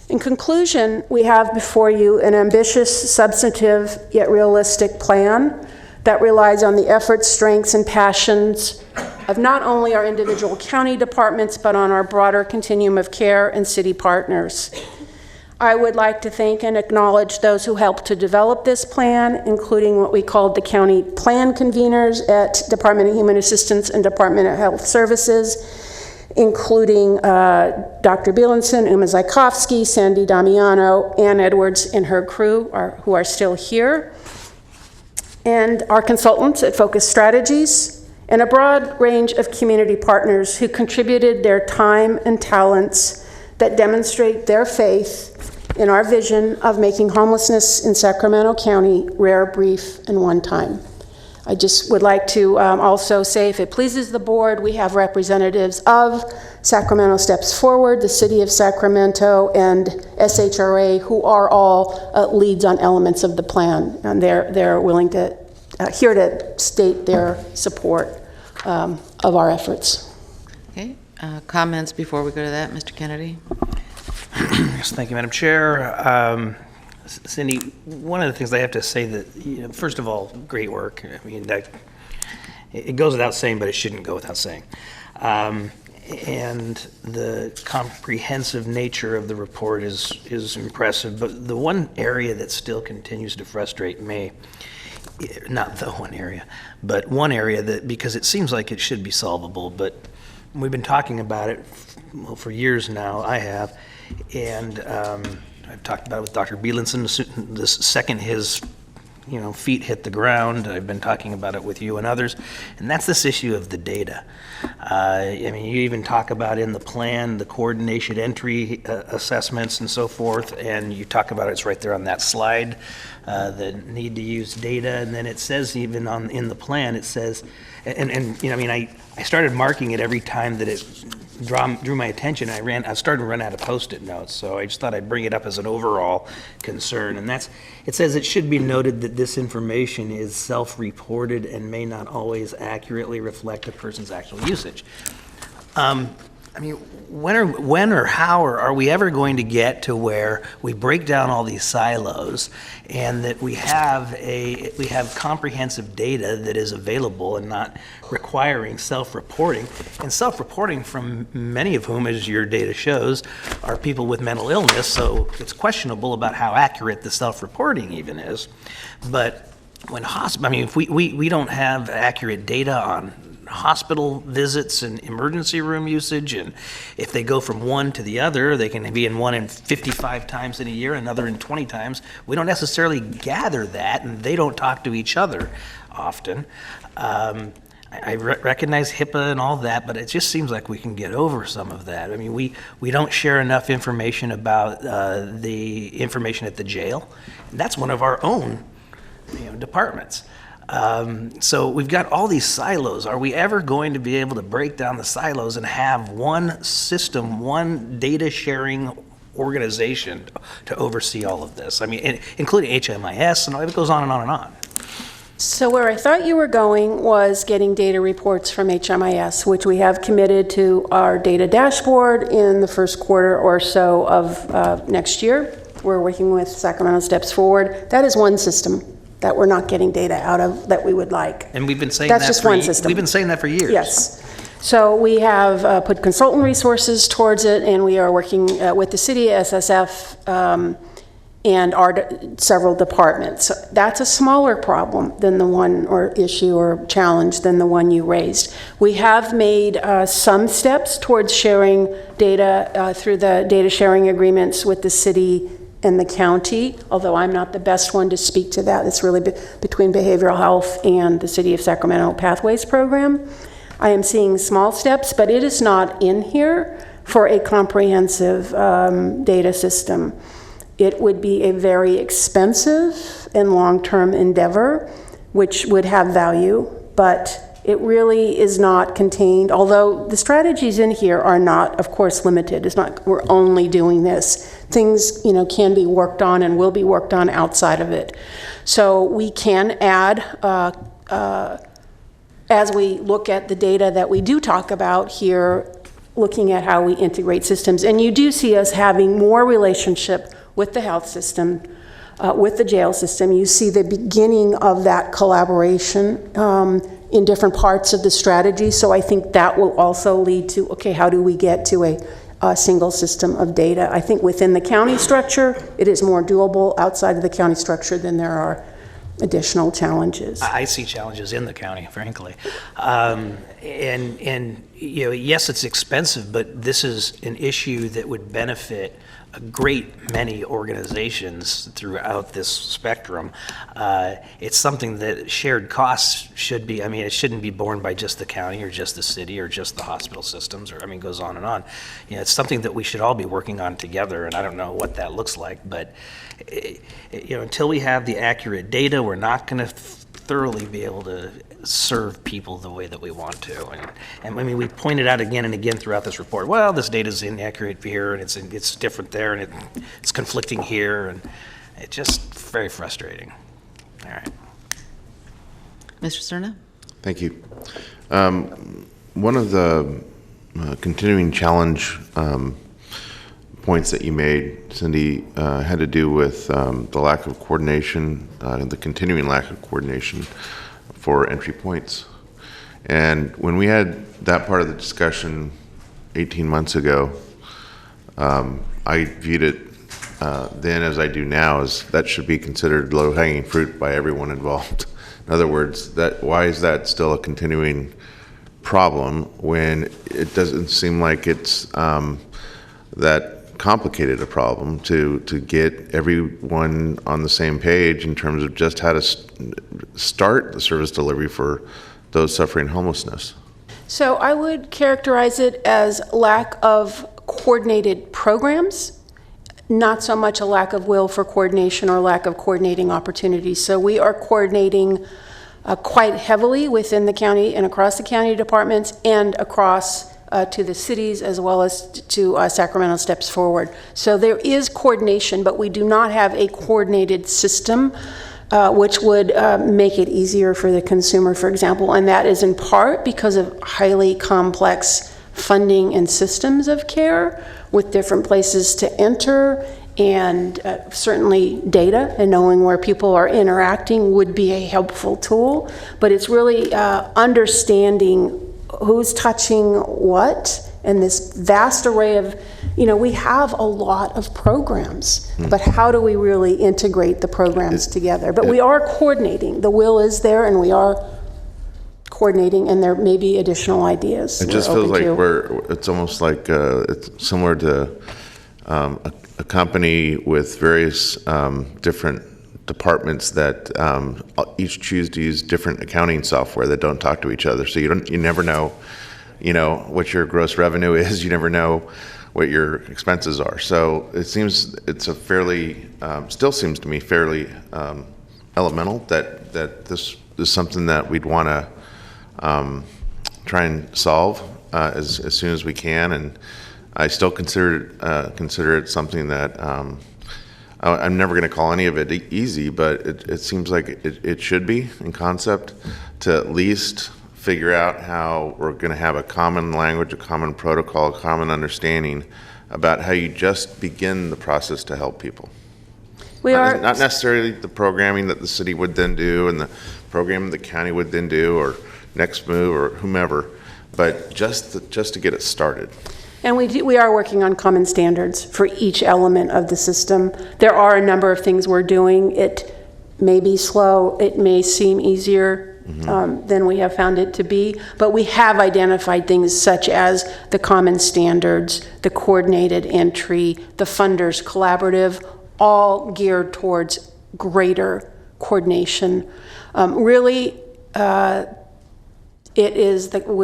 In conclusion, we have before you an ambitious, substantive, yet realistic plan that relies on the efforts, strengths, and passions of not only our individual county departments, but on our broader continuum of care and city partners. I would like to thank and acknowledge those who helped to develop this plan, including what we called the county plan conveners at Department of Human Assistance and Department of Health Services, including Dr. Bielenson, Uma Zajkowski, Sandy Damiano, Ann Edwards, and her crew who are still here, and our consultants at Focus Strategies, and a broad range of community partners who contributed their time and talents that demonstrate their faith in our vision of making homelessness in Sacramento County rare, brief, and one time. I just would like to also say, if it pleases the board, we have representatives of Sacramento Steps Forward, the City of Sacramento, and SHRA, who are all leads on elements of the plan, and they're willing to, here to state their support of our efforts. Okay, comments before we go to that, Mr. Kennedy? Yes, thank you, Madam Chair. Cindy, one of the things I have to say that, first of all, great work. I mean, it goes without saying, but it shouldn't go without saying. And the comprehensive nature of the report is impressive. But the one area that still continues to frustrate me, not the one area, but one area that, because it seems like it should be solvable, but we've been talking about it for years now, I have, and I've talked about it with Dr. Bielenson the second his feet hit the ground. I've been talking about it with you and others, and that's this issue of the data. I mean, you even talk about in the plan the coordination entry assessments and so forth, and you talk about it's right there on that slide, the need to use data, and then it says even in the plan it says, I started marking it every time that it drew my attention. I started to run out of Post-it notes, so I just thought I'd bring it up as an overall concern. And it says it should be noted that this information is self-reported and may not always accurately reflect a person's actual usage. When or how are we ever going to get to where we break down all these silos and that we have comprehensive data that is available and not requiring self-reporting, and self-reporting from many of whom, as your data shows, are people with mental illness, so it's questionable about how accurate the self-reporting even is. But when if we don't have accurate data on hospital visits and emergency room usage, and if they go from one to the other, they can be in one in 55 times in a year, another in 20 times. We don't necessarily gather that, and they don't talk to each other often. I recognize HIPAA and all that, but it just seems like we can get over some of that. I mean, we don't share enough information about the information at the jail, and that's one of our own departments. So we've got all these silos. Are we ever going to be able to break down the silos and have one system, one data sharing organization to oversee all of this? I mean, including HMIS, and it goes on and on and on. So where I thought you were going was getting data reports from HMIS, which we have committed to our data dashboard in the first quarter or so of next year. We're working with Sacramento Steps Forward. That is one system that we're not getting data out of that we would like. And we've been saying That's that just for one system. We've been saying that for years. Yes. So we have put consultant resources towards it, and we are working with the city, SSF, and our several departments. So that's a smaller problem than the one, or issue or challenge, than the one you raised. We have made some steps towards sharing data through the data sharing agreements with the city and the county, although I'm not the best one to speak to that. It's really between behavioral health and the City of Sacramento Pathways program. I am seeing small steps, but it is not in here for a comprehensive data system. It would be a very expensive and long-term endeavor, which would have value, but it really is not contained, although the strategies in here are not, of course, limited. It's not, we're only doing this. Things, can be worked on and will be worked on outside of it. So we can add, as we look at the data that we do talk about here, looking at how we integrate systems. And you do see us having more relationship with the health system, with the jail system. You see the beginning of that collaboration in different parts of the strategy. So I think that will also lead to, okay, how do we get to a single system of data? I think within the county structure, it is more doable. Outside of the county structure, then there are additional challenges. I see challenges in the county, frankly. Yes, it's expensive, but this is an issue that would benefit a great many organizations throughout this spectrum. It's something that shared costs should be, it shouldn't be borne by just the county or just the city or just the hospital systems, or it goes on and on. It's something that we should all be working on together, and I don't know what that looks like, but until we have the accurate data, we're not going to thoroughly be able to serve people the way that we want to. And we pointed out again and again throughout this report, well, this data is inaccurate here, and it's different there, and it's conflicting here, and it's just very frustrating. All right. Mr. Cerna? Thank you. One of the continuing challenge points that you made, Cindy, had to do with the lack of coordination, the continuing lack of coordination for entry points. And when we had that part of the discussion 18 months ago, I viewed it then as I do now as that should be considered low-hanging fruit by everyone involved. In other words, why is that still a continuing problem when it doesn't seem like it's that complicated a problem to get everyone on the same page in terms of just how to start the service delivery for those suffering homelessness? So I would characterize it as lack of coordinated programs, not so much a lack of will for coordination or lack of coordinating opportunities. So we are coordinating quite heavily within the county and across the county departments and across to the cities as well as to Sacramento Steps Forward. So there is coordination, but we do not have a coordinated system which would make it easier for the consumer, for example, and that is in part because of highly complex funding and systems of care with different places to enter, and certainly data and knowing where people are interacting would be a helpful tool, but it's really understanding who's touching what, and this vast array of, we have a lot of programs, but how do we really integrate the programs together? But we are coordinating. The will is there, and we are coordinating, and there may be additional ideas. It just feels like it's almost like it's similar to a company with various different departments that each choose to use different accounting software that don't talk to each other. So you never know, what your gross revenue is. You never know what your expenses are. So it seems it's a fairly, still seems to me fairly elemental that this is something that we'd want to try and solve as soon as we can. And I still consider it something that I'm never going to call any of it easy, but it seems like it should be in concept to at least figure out how we're going to have a common language, a common protocol, a common understanding about how you just begin the process to help people. Not necessarily the programming that the city would then do and the program the county would then do or Next Move or whomever, but just to get it started. And we are working on common standards for each element of the system. There are a number of things we're doing. It may be slow. It may seem easier than we have found it to be, but we have identified things such as the common standards, the coordinated entry, the funders collaborative, all geared towards greater coordination. We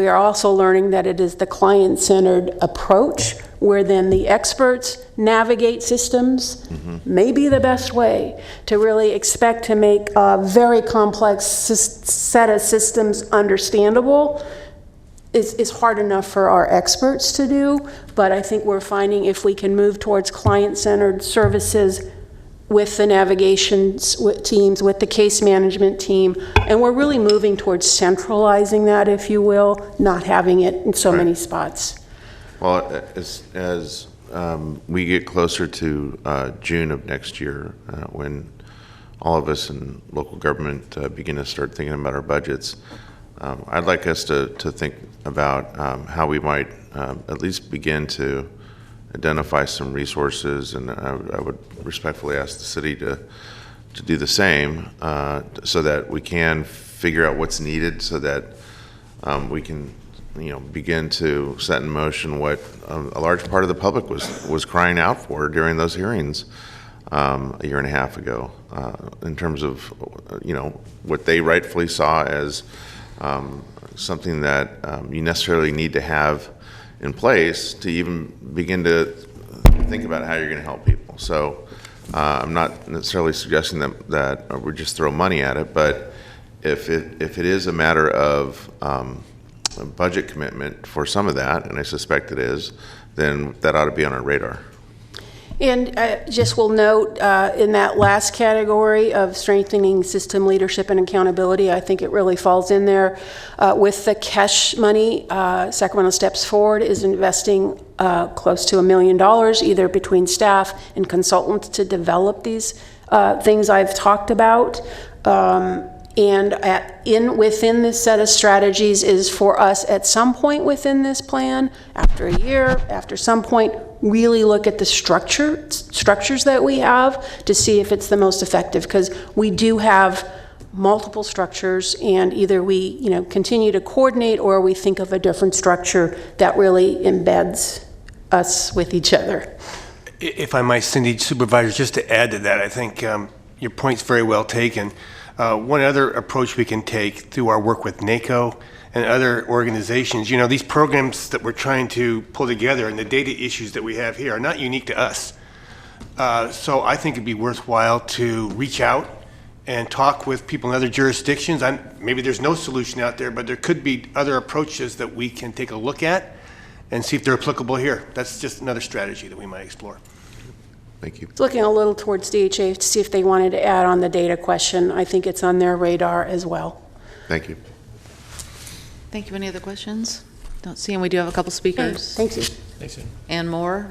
are also learning that it is the client-centered approach where then the experts navigate systems may be the best way to really expect to make a very complex set of systems understandable is hard enough for our experts to do, but I think we're finding if we can move towards client-centered services with the navigation teams, with the case management team, and we're really moving towards centralizing that, if you will, not having it in so many spots. Well, as we get closer to June of next year, when all of us in local government begin to start thinking about our budgets, I'd like us to think about how we might at least begin to identify some resources, and I would respectfully ask the city to do the same so that we can figure out what's needed so that we can begin to set in motion what a large part of the public was crying out for during those hearings a year and a half ago in terms of what they rightfully saw as something that you necessarily need to have in place to even begin to think about how you're going to help people. So I'm not necessarily suggesting that we just throw money at it, but if it is a matter of a budget commitment for some of that, and I suspect it is, then that ought to be on our radar. And just will note in that last category of strengthening system leadership and accountability, I think it really falls in there. With the cash money, Sacramento Steps Forward is investing close to $1 million, either between staff and consultants, to develop these things I've talked about. And within this set of strategies is for us at some point within this plan, after a year, after some point, really look at the structures that we have to see if it's the most effective, because we do have multiple structures, and either we continue to coordinate or we think of a different structure that really embeds us with each other. If I might, Cindy, Supervisors, just to add to that, I think your point's very well taken. One other approach we can take through our work with NACO and other organizations, these programs that we're trying to pull together and the data issues that we have here are not unique to us. So I think it'd be worthwhile to reach out and talk with people in other jurisdictions. Maybe there's no solution out there, but there could be other approaches that we can take a look at and see if they're applicable here. That's just another strategy that we might explore. Thank you. Looking a little towards DHA to see if they wanted to add on the data question. I think it's on their radar as well. Thank you. Thank you. Any other questions? Don't see, and we do have a couple speakers. Thank you. Thanks, Ann. And more.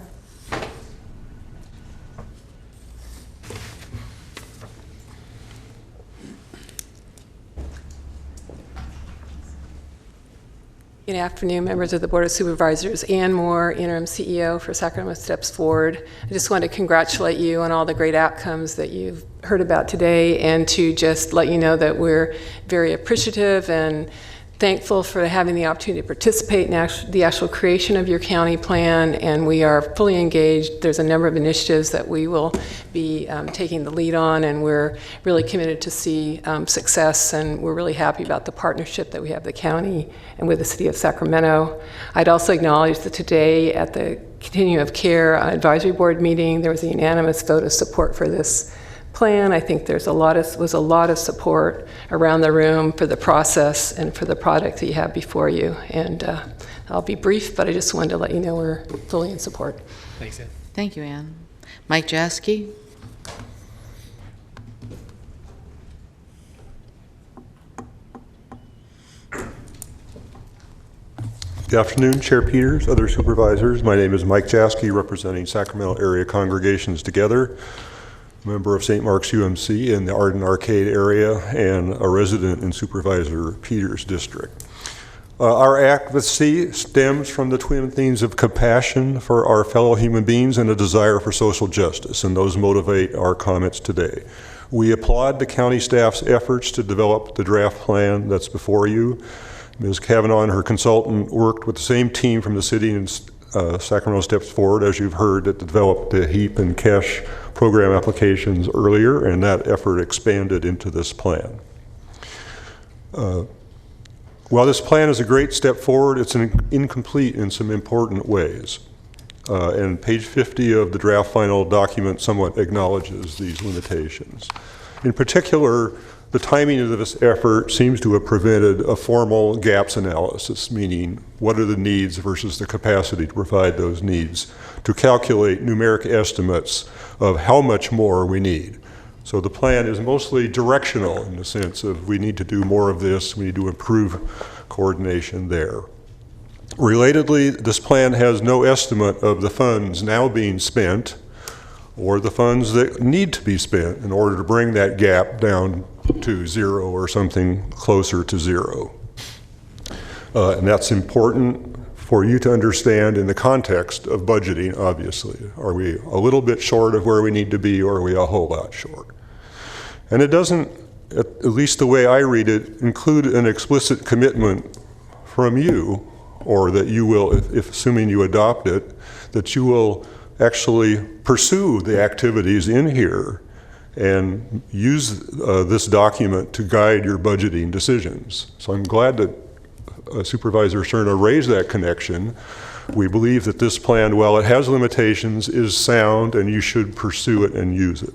Good afternoon, members of the Board of Supervisors. Ann Moore, Interim CEO for Sacramento Steps Forward. I just want to congratulate you on all the great outcomes that you've heard about today, and to just let you know that we're very appreciative and thankful for having the opportunity to participate in the actual creation of your county plan, and we are fully engaged. There's a number of initiatives that we will be taking the lead on, and we're really committed to see success, and we're really happy about the partnership that we have with the county and with the city of Sacramento. I'd also acknowledge that today at the Continuum of Care Advisory Board meeting, there was a unanimous vote of support for this plan. I think was a lot of support around the room for the process and for the product that you have before you. And I'll be brief, but I just wanted to let you know we're fully in support. Thanks, Ann. Thank you, Ann. Mike Jaskey? Good afternoon, Chair Peters, other supervisors. My name is Mike Jaskey, representing Sacramento Area Congregations Together, member of St. Mark's UMC in the Arden Arcade area, and a resident in Supervisor Peters' district. Our advocacy stems from the twin themes of compassion for our fellow human beings and a desire for social justice, and those motivate our comments today. We applaud the county staff's efforts to develop the draft plan that's before you. Ms. Kavanaugh and her consultant worked with the same team from the city and Sacramento Steps Forward, as you've heard, that developed the HEAP and CASH program applications earlier, and that effort expanded into this plan. While this plan is a great step forward, it's incomplete in some important ways. And page 50 of the draft final document somewhat acknowledges these limitations. In particular, the timing of this effort seems to have prevented a formal gaps analysis, meaning what are the needs versus the capacity to provide those needs, to calculate numeric estimates of how much more we need. So the plan is mostly directional in the sense of we need to do more of this, we need to improve coordination there. Relatedly, this plan has no estimate of the funds now being spent or the funds that need to be spent in order to bring that gap down to zero or something closer to zero. And that's important for you to understand in the context of budgeting, obviously. Are we a little bit short of where we need to be, or are we a whole lot short? And it doesn't, at least the way I read it, include an explicit commitment from you, or that you will, if assuming you adopt it, that you will actually pursue the activities in here and use this document to guide your budgeting decisions. So I'm glad that Supervisor Cerna raised that connection. We believe that this plan, while it has limitations, is sound, and you should pursue it and use it.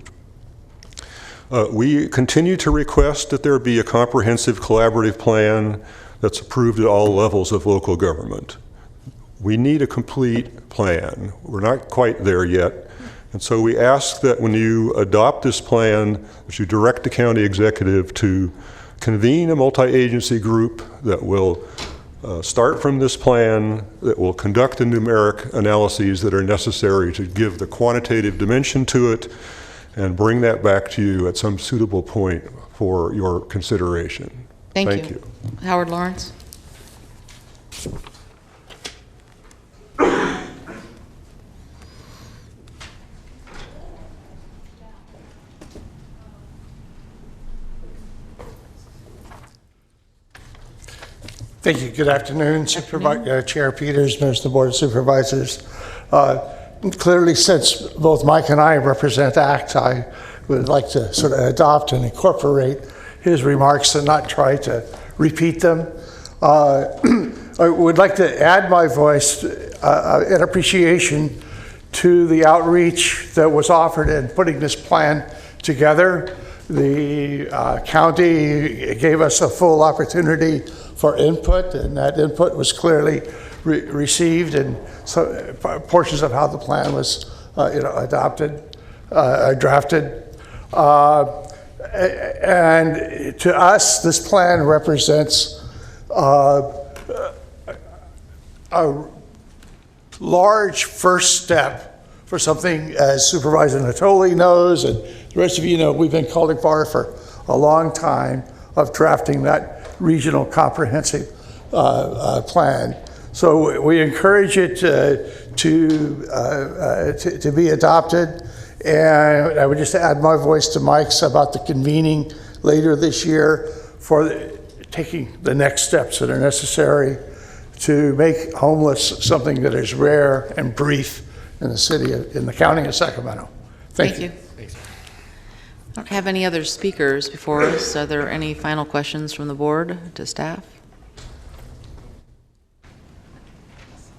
We continue to request that there be a comprehensive collaborative plan that's approved at all levels of local government. We need a complete plan. We're not quite there yet. And so we ask that when you adopt this plan, that you direct the county executive to convene a multi-agency group that will start from this plan, that will conduct the numeric analyses that are necessary to give the quantitative dimension to it, and bring that back to you at some suitable point for your consideration. Thank you. Howard Lawrence? Thank you. Good afternoon, Chair Peters, members of the Board of Supervisors. Clearly, since both Mike and I represent ACT, I would like to sort of adopt and incorporate his remarks and not try to repeat them. I would like to add my voice in appreciation to the outreach that was offered in putting this plan together. The county gave us a full opportunity for input, and that input was clearly received, and so portions of how the plan was adopted, drafted. And to us, this plan represents a large first step for something, as Supervisor Natoli knows, and the rest of you know, we've been calling for a long time, of drafting that regional comprehensive plan. So we encourage it to be adopted. And I would just add my voice to Mike's about the convening later this year taking the next steps that are necessary to make homeless something that is rare and brief in the city, in the county of Sacramento. Thank you. I don't have any other speakers before us. Are there any final questions from the board to staff?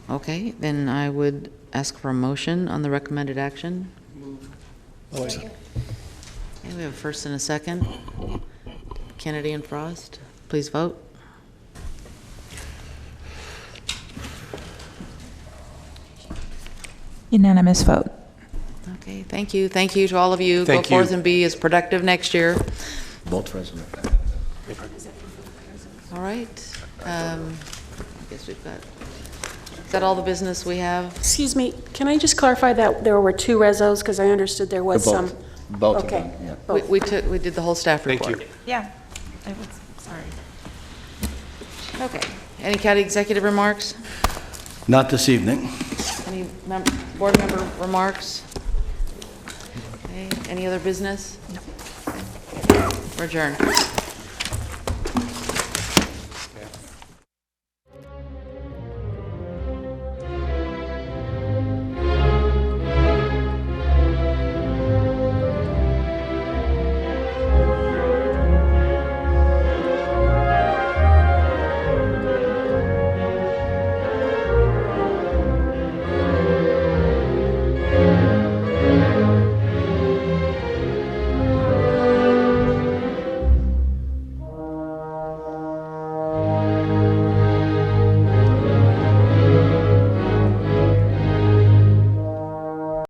Okay, then I would ask for a motion on the recommended action. Okay, we have a first and a second. Kennedy and Frost, please vote. Unanimous vote. Okay, thank you. Thank you to all of you. Thank Go forth you. and be as productive next year. Both president. All right. I guess we've got, is that all the business we have? Excuse me, can I just clarify that there were 2 resos, because I understood there was Both. some. Both of Okay. them, yeah. Both. We did the whole staff Thank report. you. Yeah. I was, sorry. Okay. Any county executive remarks? Not this evening. Any board member remarks? Okay. Any other business? No. We're adjourned.